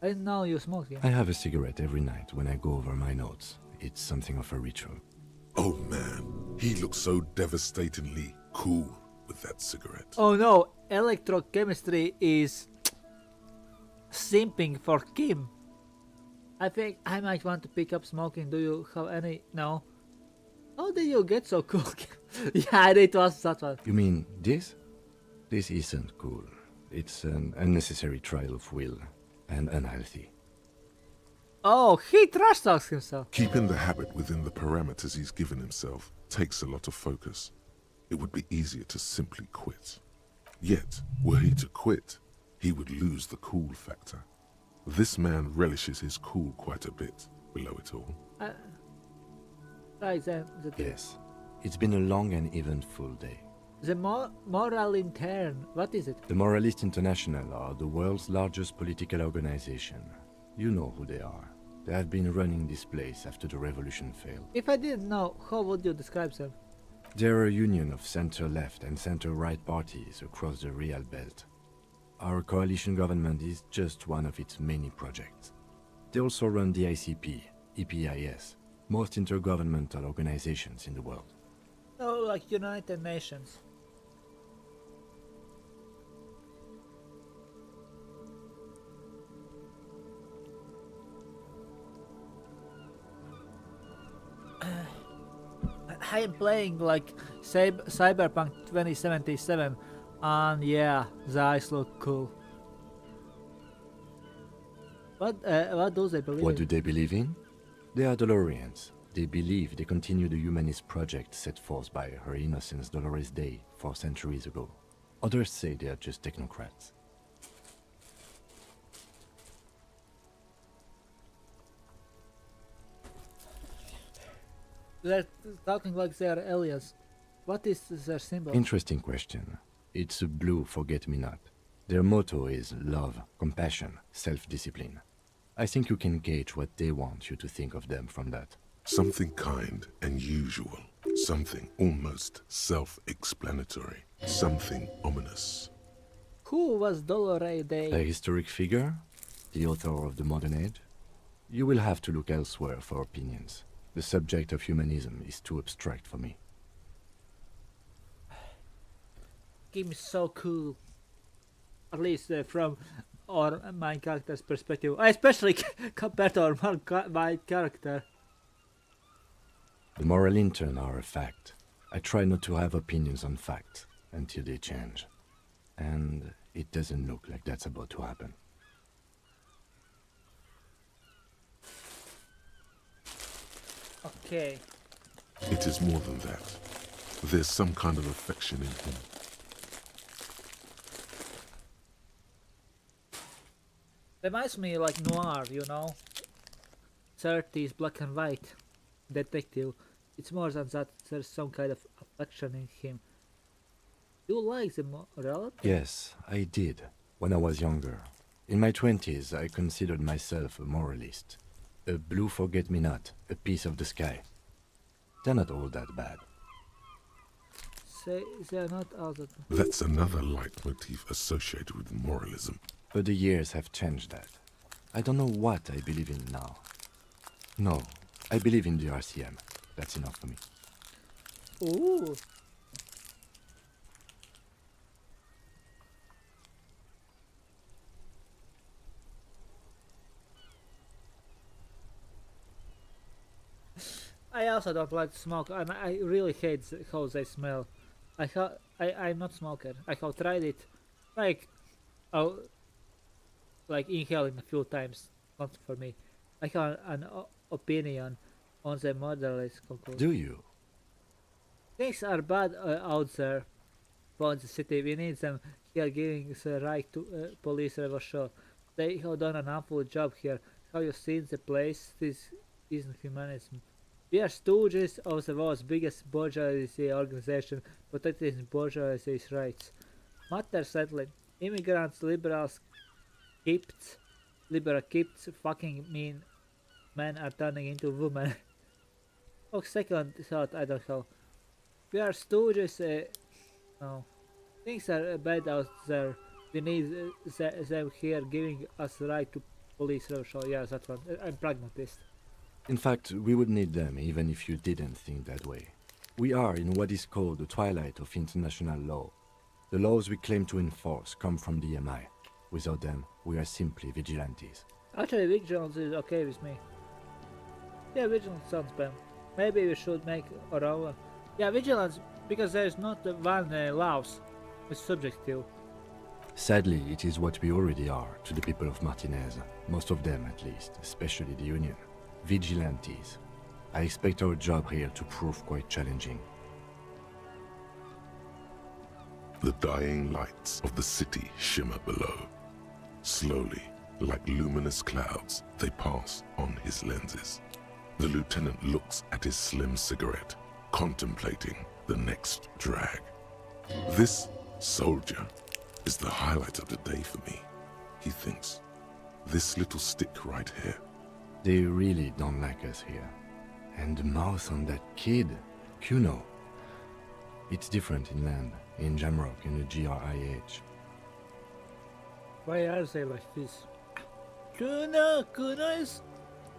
A: I didn't know you smoked, yeah?
F: I have a cigarette every night when I go over my notes. It's something of a ritual.
D: Oh man, he looks so devastatingly cool with that cigarette.
A: Oh no, electrochemistry is simping for Kim. I think I might want to pick up smoking. Do you have any? No. How did you get so cool? Yeah, it was that one.
F: You mean this? This isn't cool. It's an unnecessary trial of will and unhealthy.
A: Oh, he trash talks himself.
D: Keeping the habit within the parameters he's given himself takes a lot of focus. It would be easier to simply quit. Yet, were he to quit, he would lose the cool factor. This man relishes his cool quite a bit below it all.
A: Right then.
F: Yes. It's been a long and eventful day.
A: The Moral Intern, what is it?
F: The Moralist International are the world's largest political organization. You know who they are. They have been running this place after the revolution failed.
A: If I didn't know, how would you describe them?
F: They're a union of center-left and center-right parties across the Real Belt. Our coalition government is just one of its many projects. They also run the ICP, EPIS, most intergovernmental organizations in the world.
A: Oh, like United Nations. I am playing like Cyberpunk 2077, and yeah, the eyes look cool. What do they believe?
F: What do they believe in? They are Dolorians. They believe they continue the humanist project set forth by Her Innocence Dolores Day 4 centuries ago. Others say they are just technocrats.
A: They're talking like they are aliens. What is their symbol?
F: Interesting question. It's a blue forget-me-not. Their motto is love, compassion, self-discipline. I think you can gauge what they want you to think of them from that.
D: Something kind and usual. Something almost self-explanatory. Something ominous.
A: Who was Dolores Day?
F: A historic figure? The author of the modern age? You will have to look elsewhere for opinions. The subject of humanism is too abstract for me.
A: Kim is so cool. At least from my character's perspective. Especially compared to my character.
F: The moral intern are a fact. I try not to have opinions on facts until they change. And it doesn't look like that's about to happen.
A: Okay.
D: It is more than that. There's some kind of affection in him.
A: Reminds me like noir, you know? 30s black and white detective. It's more than that. There's some kind of affection in him. You like the morality?
F: Yes, I did, when I was younger. In my 20s, I considered myself a moralist. A blue forget-me-not, a piece of the sky. They're not all that bad.
A: They're not all that bad.
D: That's another leitmotif associated with moralism.
F: But the years have changed that. I don't know what I believe in now. No, I believe in the RCM. That's enough for me.
A: Ooh. I also don't like to smoke, and I really hate how they smell. I'm not smoker. I have tried it, like, like inhaling a few times. Not for me. I have an opinion on the murderless conclusion.
F: Do you?
A: Things are bad out there, for the city. We need them here, giving the right to police revolution. They have done an awful job here. Have you seen the place? This isn't humanism. We are stooges of the world's biggest bourgeoisie organization protecting bourgeoisie's rights. Matter settling. Immigrants, liberals, liberal kipps, fucking mean men are turning into women. Oh, second thought, I don't know. We are stooges, no. Things are bad out there. We need them here giving us the right to police revolution. Yeah, that one. I'm pragmatist.
F: In fact, we would need them even if you didn't think that way. We are in what is called the twilight of international law. The laws we claim to enforce come from the MI. Without them, we are simply vigilantes.
A: Actually, vigilance is okay with me. Yeah, vigilance sounds bad. Maybe we should make our own. Yeah, vigilance, because there is not one laws. It's subjective.
F: Sadly, it is what we already are to the people of Martinez. Most of them, at least, especially the Union. Vigilantes. I expect our job here to prove quite challenging.
D: The dying lights of the city shimmer below. Slowly, like luminous clouds, they pass on his lenses. The lieutenant looks at his slim cigarette, contemplating the next drag. This soldier is the highlight of the day for me, he thinks. This little stick right here.
F: They really don't like us here. And the mouth on that kid, Kuno. It's different inland, in Jamrock, in the GRIH.
A: Why are they like this? Kuno is...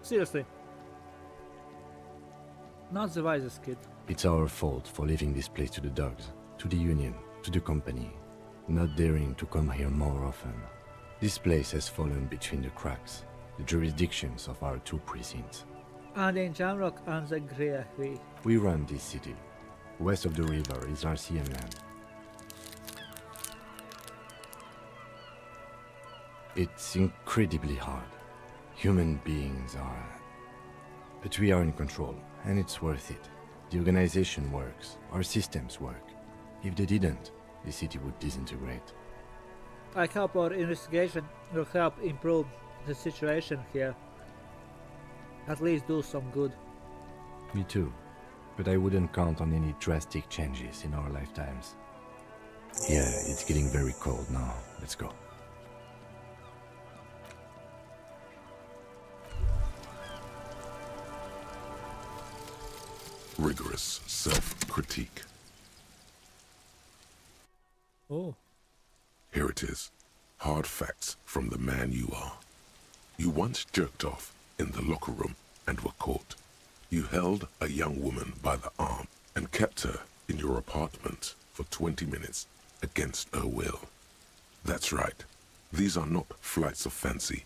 A: Seriously. Not the wisest kid.
F: It's our fault for leaving this place to the dogs, to the Union, to the company, not daring to come here more often. This place has fallen between the cracks, the jurisdictions of our two precincts.
A: And in Jamrock and the Griahui.
F: We run this city. West of the river is RCM land. It's incredibly hard. Human beings are... But we are in control, and it's worth it. The organization works, our systems work. If they didn't, the city would disintegrate.
A: I hope our investigation will help improve the situation here. At least do some good.
F: Me too. But I wouldn't count on any drastic changes in our lifetimes. Yeah, it's getting very cold now. Let's go.
D: Rigorous self-critique.
A: Oh.
D: Here it is. Hard facts from the man you are. You once jerked off in the locker room and were caught. You held a young woman by the arm and kept her in your apartment for 20 minutes against her will. That's right. These are not flights of fancy.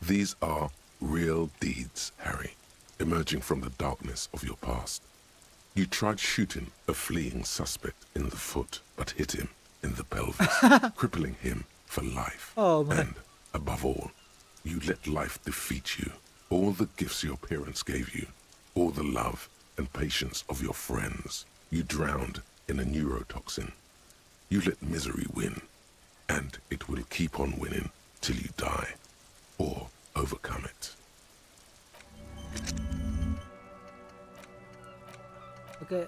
D: These are real deeds, Harry, emerging from the darkness of your past. You tried shooting a fleeing suspect in the foot, but hit him in the pelvis, crippling him for life.
A: Oh, man.
D: And, above all, you let life defeat you. All the gifts your parents gave you, all the love and patience of your friends, you drowned in a neurotoxin. You let misery win, and it will keep on winning till you die, or overcome it.
A: Okay.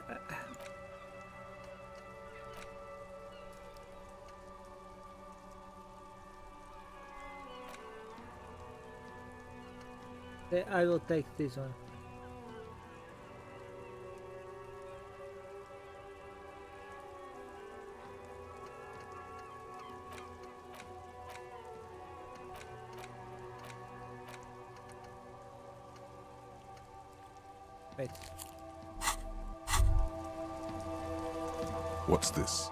A: Okay, I will take this one. Wait.
D: What's this?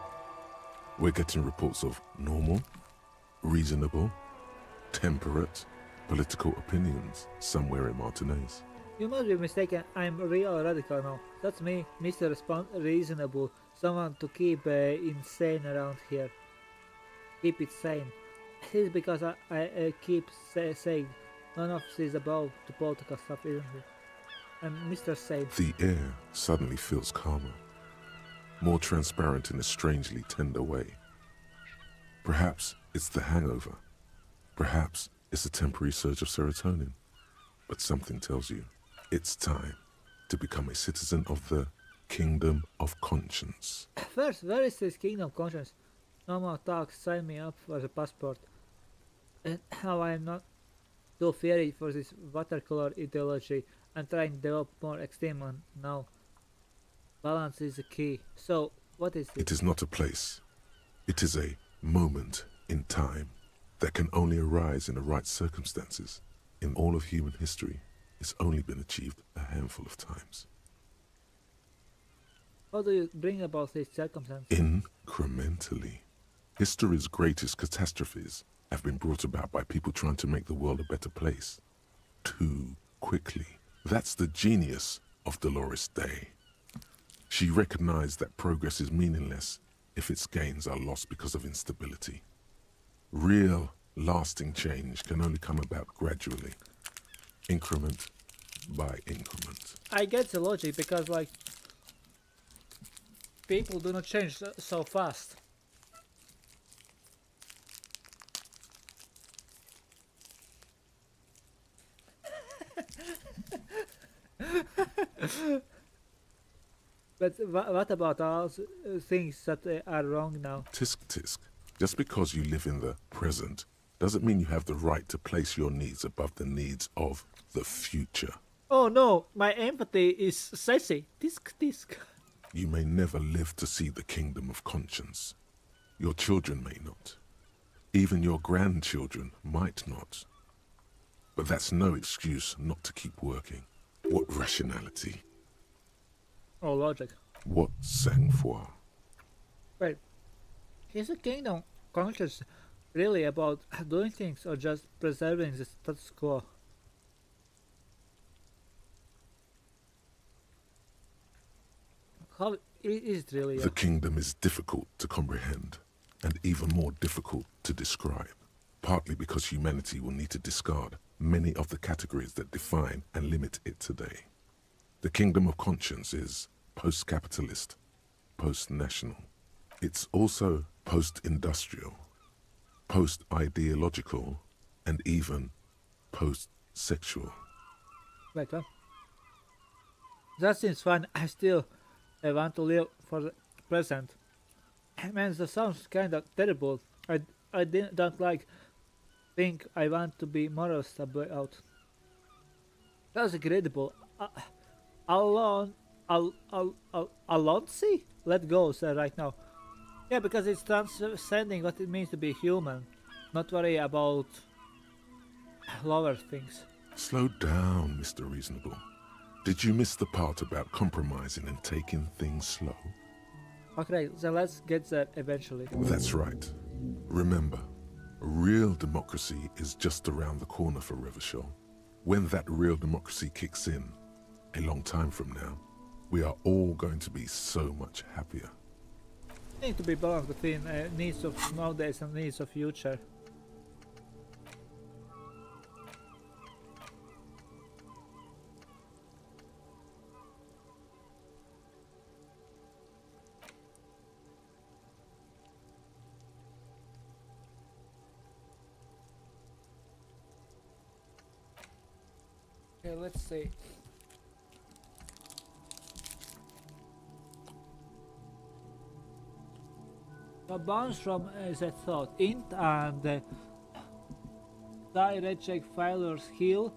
D: We're getting reports of normal, reasonable, temperate, political opinions somewhere in Martinez.
A: You must be mistaken, I'm real radical now. That's me, Mr. Reasonable, someone to keep insane around here. Keep it sane. It is because I keep saying none of this is about the political stuff, isn't it? I'm Mr. Sane.
D: The air suddenly feels calmer, more transparent in a strangely tender way. Perhaps it's the hangover. Perhaps it's a temporary surge of serotonin. But something tells you it's time to become a citizen of the Kingdom of Conscience.
A: First, where is this Kingdom of Conscience? No more talk, sign me up for the passport. And how I'm not too fiery for this watercolor ideology. I'm trying to develop more extreme one now. Balance is the key. So, what is it?
D: It is not a place. It is a moment in time that can only arise in the right circumstances. In all of human history, it's only been achieved a handful of times.
A: How do you bring about these circumstances?
D: Incrementally. History's greatest catastrophes have been brought about by people trying to make the world a better place. Too quickly. That's the genius of Dolores Day. She recognized that progress is meaningless if its gains are lost because of instability. Real, lasting change can only come about gradually, increment by increment.
A: I get the logic because, like, people do not change so fast. But what about all things that are wrong now?
D: Tisk tisk. Just because you live in the present doesn't mean you have the right to place your needs above the needs of the future.
A: Oh no, my empathy is sassy. Tisk tisk.
D: You may never live to see the Kingdom of Conscience. Your children may not. Even your grandchildren might not. But that's no excuse not to keep working. What rationality?
A: Oh, logic.
D: What sang-froid?
A: Wait, is the Kingdom conscious really about doing things or just preserving the status quo? How is it really?
D: The kingdom is difficult to comprehend, and even more difficult to describe, partly because humanity will need to discard many of the categories that define and limit it today. The Kingdom of Conscience is post-capitalist, post-national. It's also post-industrial, post-ideological, and even post-sexual.
A: Wait, what? That seems fun. I still want to live for the present. Man, that sounds kinda terrible. I don't think I want to be morose about. That's incredible. Alonsi? Let go, sir, right now. Yeah, because it's transcending what it means to be human. Not worry about lower things.
D: Slow down, Mr. Reasonable. Did you miss the part about compromising and taking things slow?
A: Okay, so let's get there eventually.
D: That's right. Remember, real democracy is just around the corner for Revachol. When that real democracy kicks in, a long time from now, we are all going to be so much happier.
A: Need to be balanced between needs of nowadays and needs of future. Okay, let's see. bounce from as I thought. Int and die red check failures heal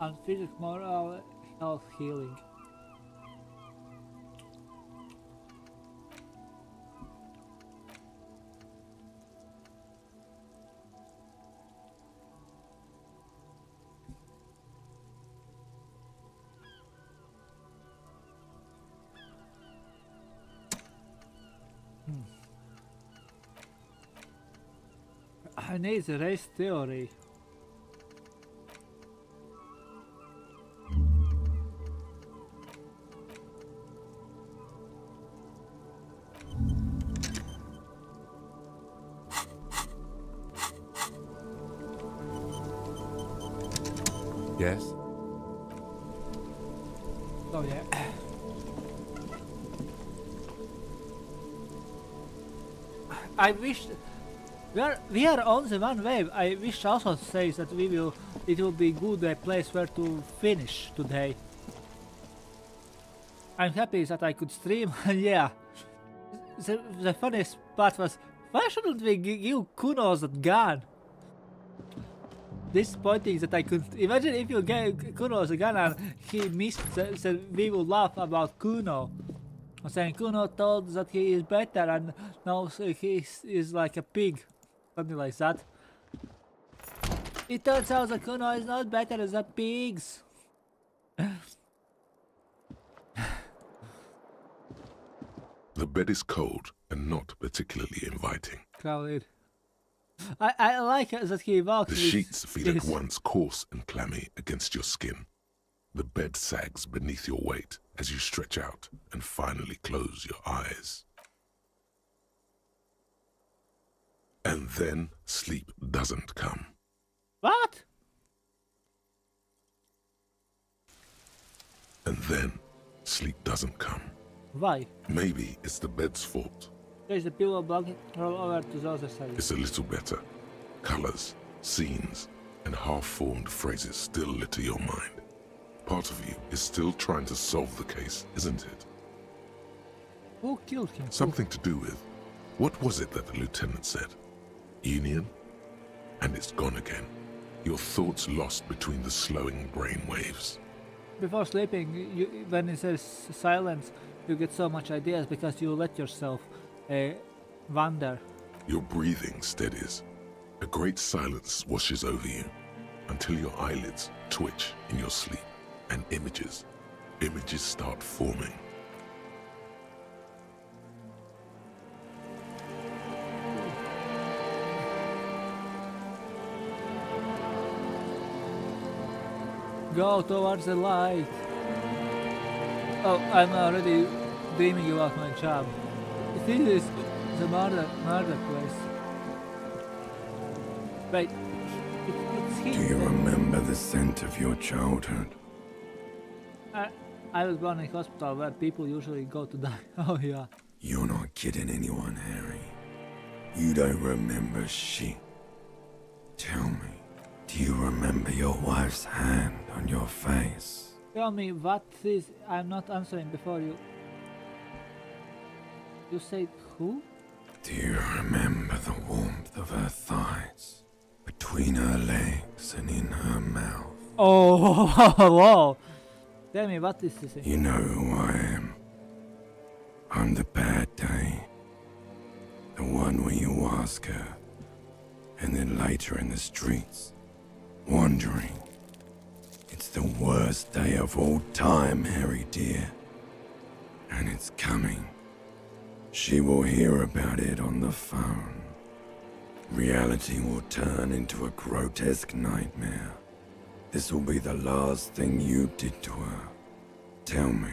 A: and physical moral health healing. I need the race theory.
F: Yes?
A: Oh yeah. I wish we are on the one wave. I wish also says that it will be good place where to finish today. I'm happy that I could stream. Yeah. The funniest part was, why shouldn't we give Kunos that gun? Disappointing that I couldn't. Imagine if you gave Kunos a gun and he missed, then we would laugh about Kuno. Saying Kuno told that he is better and now he is like a pig. Something like that. It turns out that Kuno is not better than pigs.
D: The bed is cold and not particularly inviting.
A: Crowded. I like that he walks.
D: The sheets feel at once coarse and clammy against your skin. The bed sags beneath your weight as you stretch out and finally close your eyes. And then sleep doesn't come.
A: What?
D: And then sleep doesn't come.
A: Why?
D: Maybe it's the bed's fault.
A: There's a pillow blanket, roll over to the other side.
D: It's a little better. Colors, scenes, and half-formed phrases still litter your mind. Part of you is still trying to solve the case, isn't it?
A: Who killed him?
D: Something to do with, what was it that the lieutenant said? Union? And it's gone again. Your thoughts lost between the slowing brain waves.
A: Before sleeping, when it says silence, you get so much ideas because you let yourself wander.
D: Your breathing steadies. A great silence washes over you until your eyelids twitch in your sleep and images start forming.
A: Go towards the light. Oh, I'm already dreaming about my job. This is the murder place. Wait, it's here.
I: Do you remember the scent of your childhood?
A: I was born in a hospital where people usually go to die. Oh yeah.
I: You're not kidding anyone, Harry. You don't remember shit. Tell me, do you remember your wife's hand on your face?
A: Tell me what is. I'm not answering before you. You said who?
I: Do you remember the warmth of her thighs? Between her legs and in her mouth?
A: Oh, whoa. Tell me, what is this?
I: You know who I am. I'm the bad day. The one where you ask her, and then later in the streets, wandering. It's the worst day of all time, Harry dear. And it's coming. She will hear about it on the phone. Reality will turn into a grotesque nightmare. This will be the last thing you did to her. Tell me,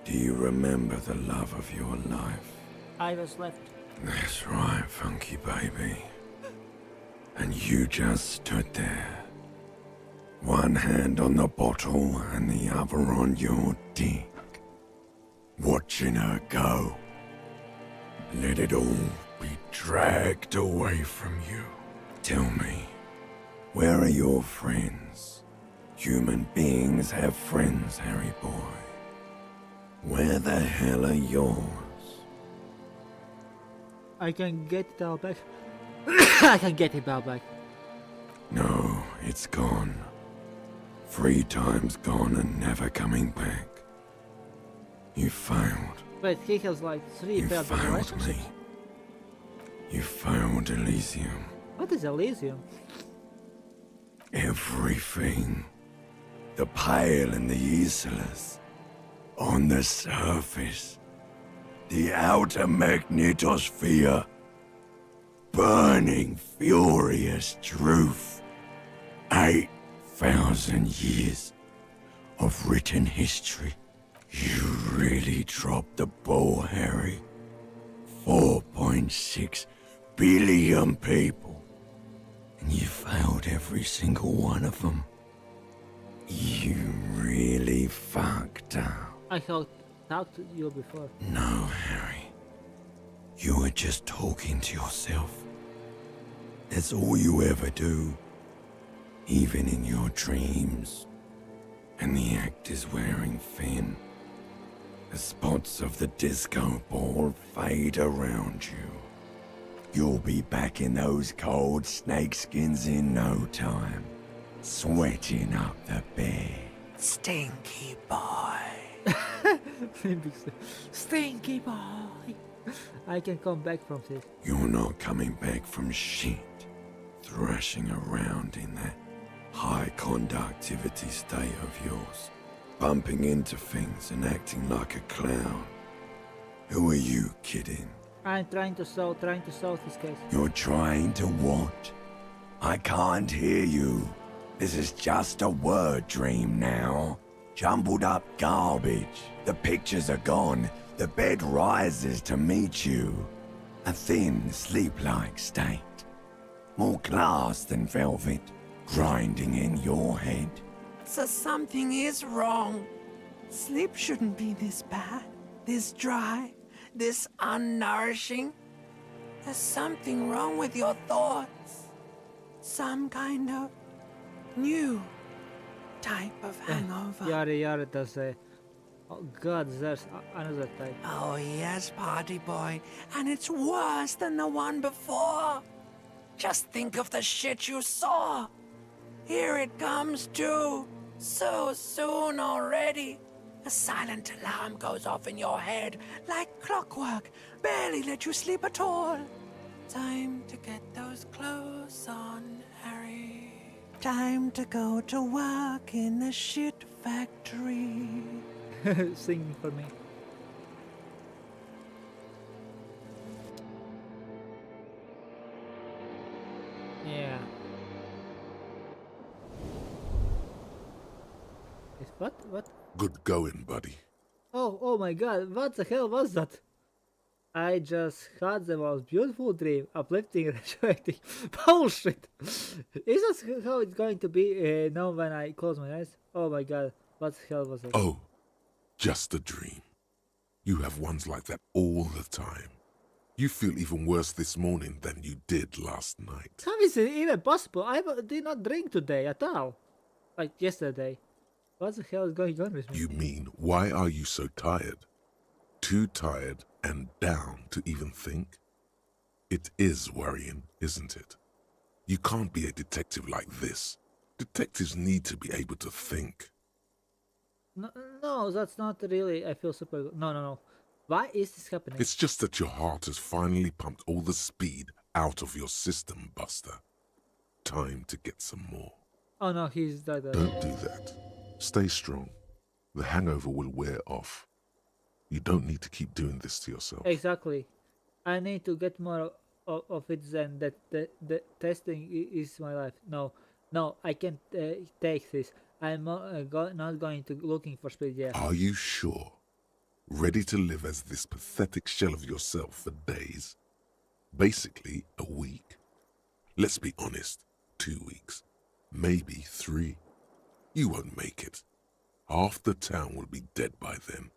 I: do you remember the love of your life?
A: I was left.
I: That's right, funky baby. And you just stood there. One hand on the bottle and the other on your dick. Watching her go. Let it all be dragged away from you. Tell me, where are your friends? Human beings have friends, Harry boy. Where the hell are yours?
A: I can get it all back. I can get it all back.
I: No, it's gone. 3 times gone and never coming back. You failed.
A: Wait, he has like 3
I: You
A: failed
I: failed
A: relationships.
I: me. You failed Elysium.
A: What is Elysium?
I: Everything. The pale and the useless. On the surface. The outer magnetosphere. Burning, furious truth. 8,000 years of written history. You really dropped the ball, Harry. 4.6 billion people. And you failed every single one of them. You really fucked up.
A: I have talked to you before.
I: No, Harry. You were just talking to yourself. That's all you ever do. Even in your dreams. And the actors wearing thin. The spots of the disco ball fade around you. You'll be back in those cold snakeskins in no time. Sweating up the bed.
S: Stinky boy.
A: Stinky boy. I can come back from this.
I: You're not coming back from shit. Thrashing around in that high conductivity state of yours. Bumping into things and acting like a clown. Who are you kidding?
A: I'm trying to solve this case.
I: You're trying to what? I can't hear you. This is just a word dream now. Jumbled up garbage. The pictures are gone. The bed rises to meet you. A thin, sleep-like state. More glass than velvet. Grinding in your head.
S: So something is wrong. Sleep shouldn't be this bad, this dry, this unnourishing. There's something wrong with your thoughts. Some kind of new type of hangover.
A: Yara does say, oh god, there's another type.
S: Oh yes, party boy. And it's worse than the one before. Just think of the shit you saw. Here it comes too. So soon already. A silent alarm goes off in your head like clockwork. Barely let you sleep at all. Time to get those clothes on, Harry. Time to go to work in the shit factory.
A: Singing for me. Yeah. What?
D: Good going, buddy.
A: Oh my god, what the hell was that? I just had the most beautiful dream, uplifting, resurrecting. Bullshit! Is that how it's going to be now when I close my eyes? Oh my god, what the hell was that?
D: Oh, just a dream. You have ones like that all the time. You feel even worse this morning than you did last night.
A: How is it even possible? I did not drink today at all. Like yesterday. What the hell is going on with me?
D: You mean, why are you so tired? Too tired and down to even think? It is worrying, isn't it? You can't be a detective like this. Detectives need to be able to think.
A: No, that's not really. I feel super good. No. Why is this happening?
D: It's just that your heart has finally pumped all the speed out of your system, Buster. Time to get some more.
A: Oh no, he's dead.
D: Don't do that. Stay strong. The hangover will wear off. You don't need to keep doing this to yourself.
A: Exactly. I need to get more of it than that. The testing is my life. No, I can't take this. I'm not going to looking for speed yet.
D: Are you sure? Ready to live as this pathetic shell of yourself for days? Basically, a week? Let's be honest, 2 weeks. Maybe 3. You won't make it. Half the town will be dead by then.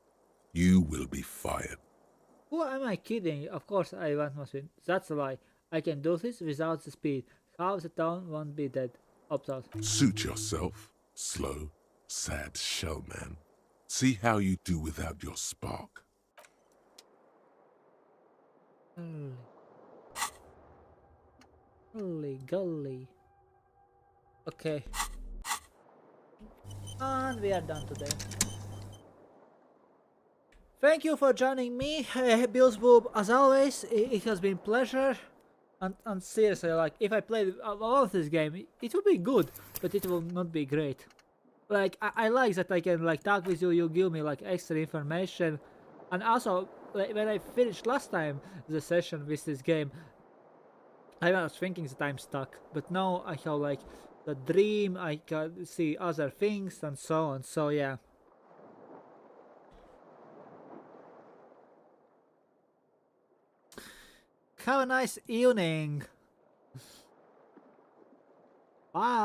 D: You will be fired.
A: Who am I kidding? Of course I want more speed. That's a lie. I can do this without the speed. Half the town won't be dead. Opt out.
D: Suit yourself. Slow, sad shell man. See how you do without your spark.
A: Golly, golly. Okay. And we are done today. Thank you for joining me, Billsboob. As always, it has been pleasure. And seriously, like, if I played a lot of this game, it will be good, but it will not be great. Like, I like that I can, like, talk with you, you give me, like, extra information. And also, like, when I finished last time the session with this game, I was thinking that I'm stuck, but now I have, like, the dream, I can see other things, and so on, so yeah. Have a nice evening. Bye.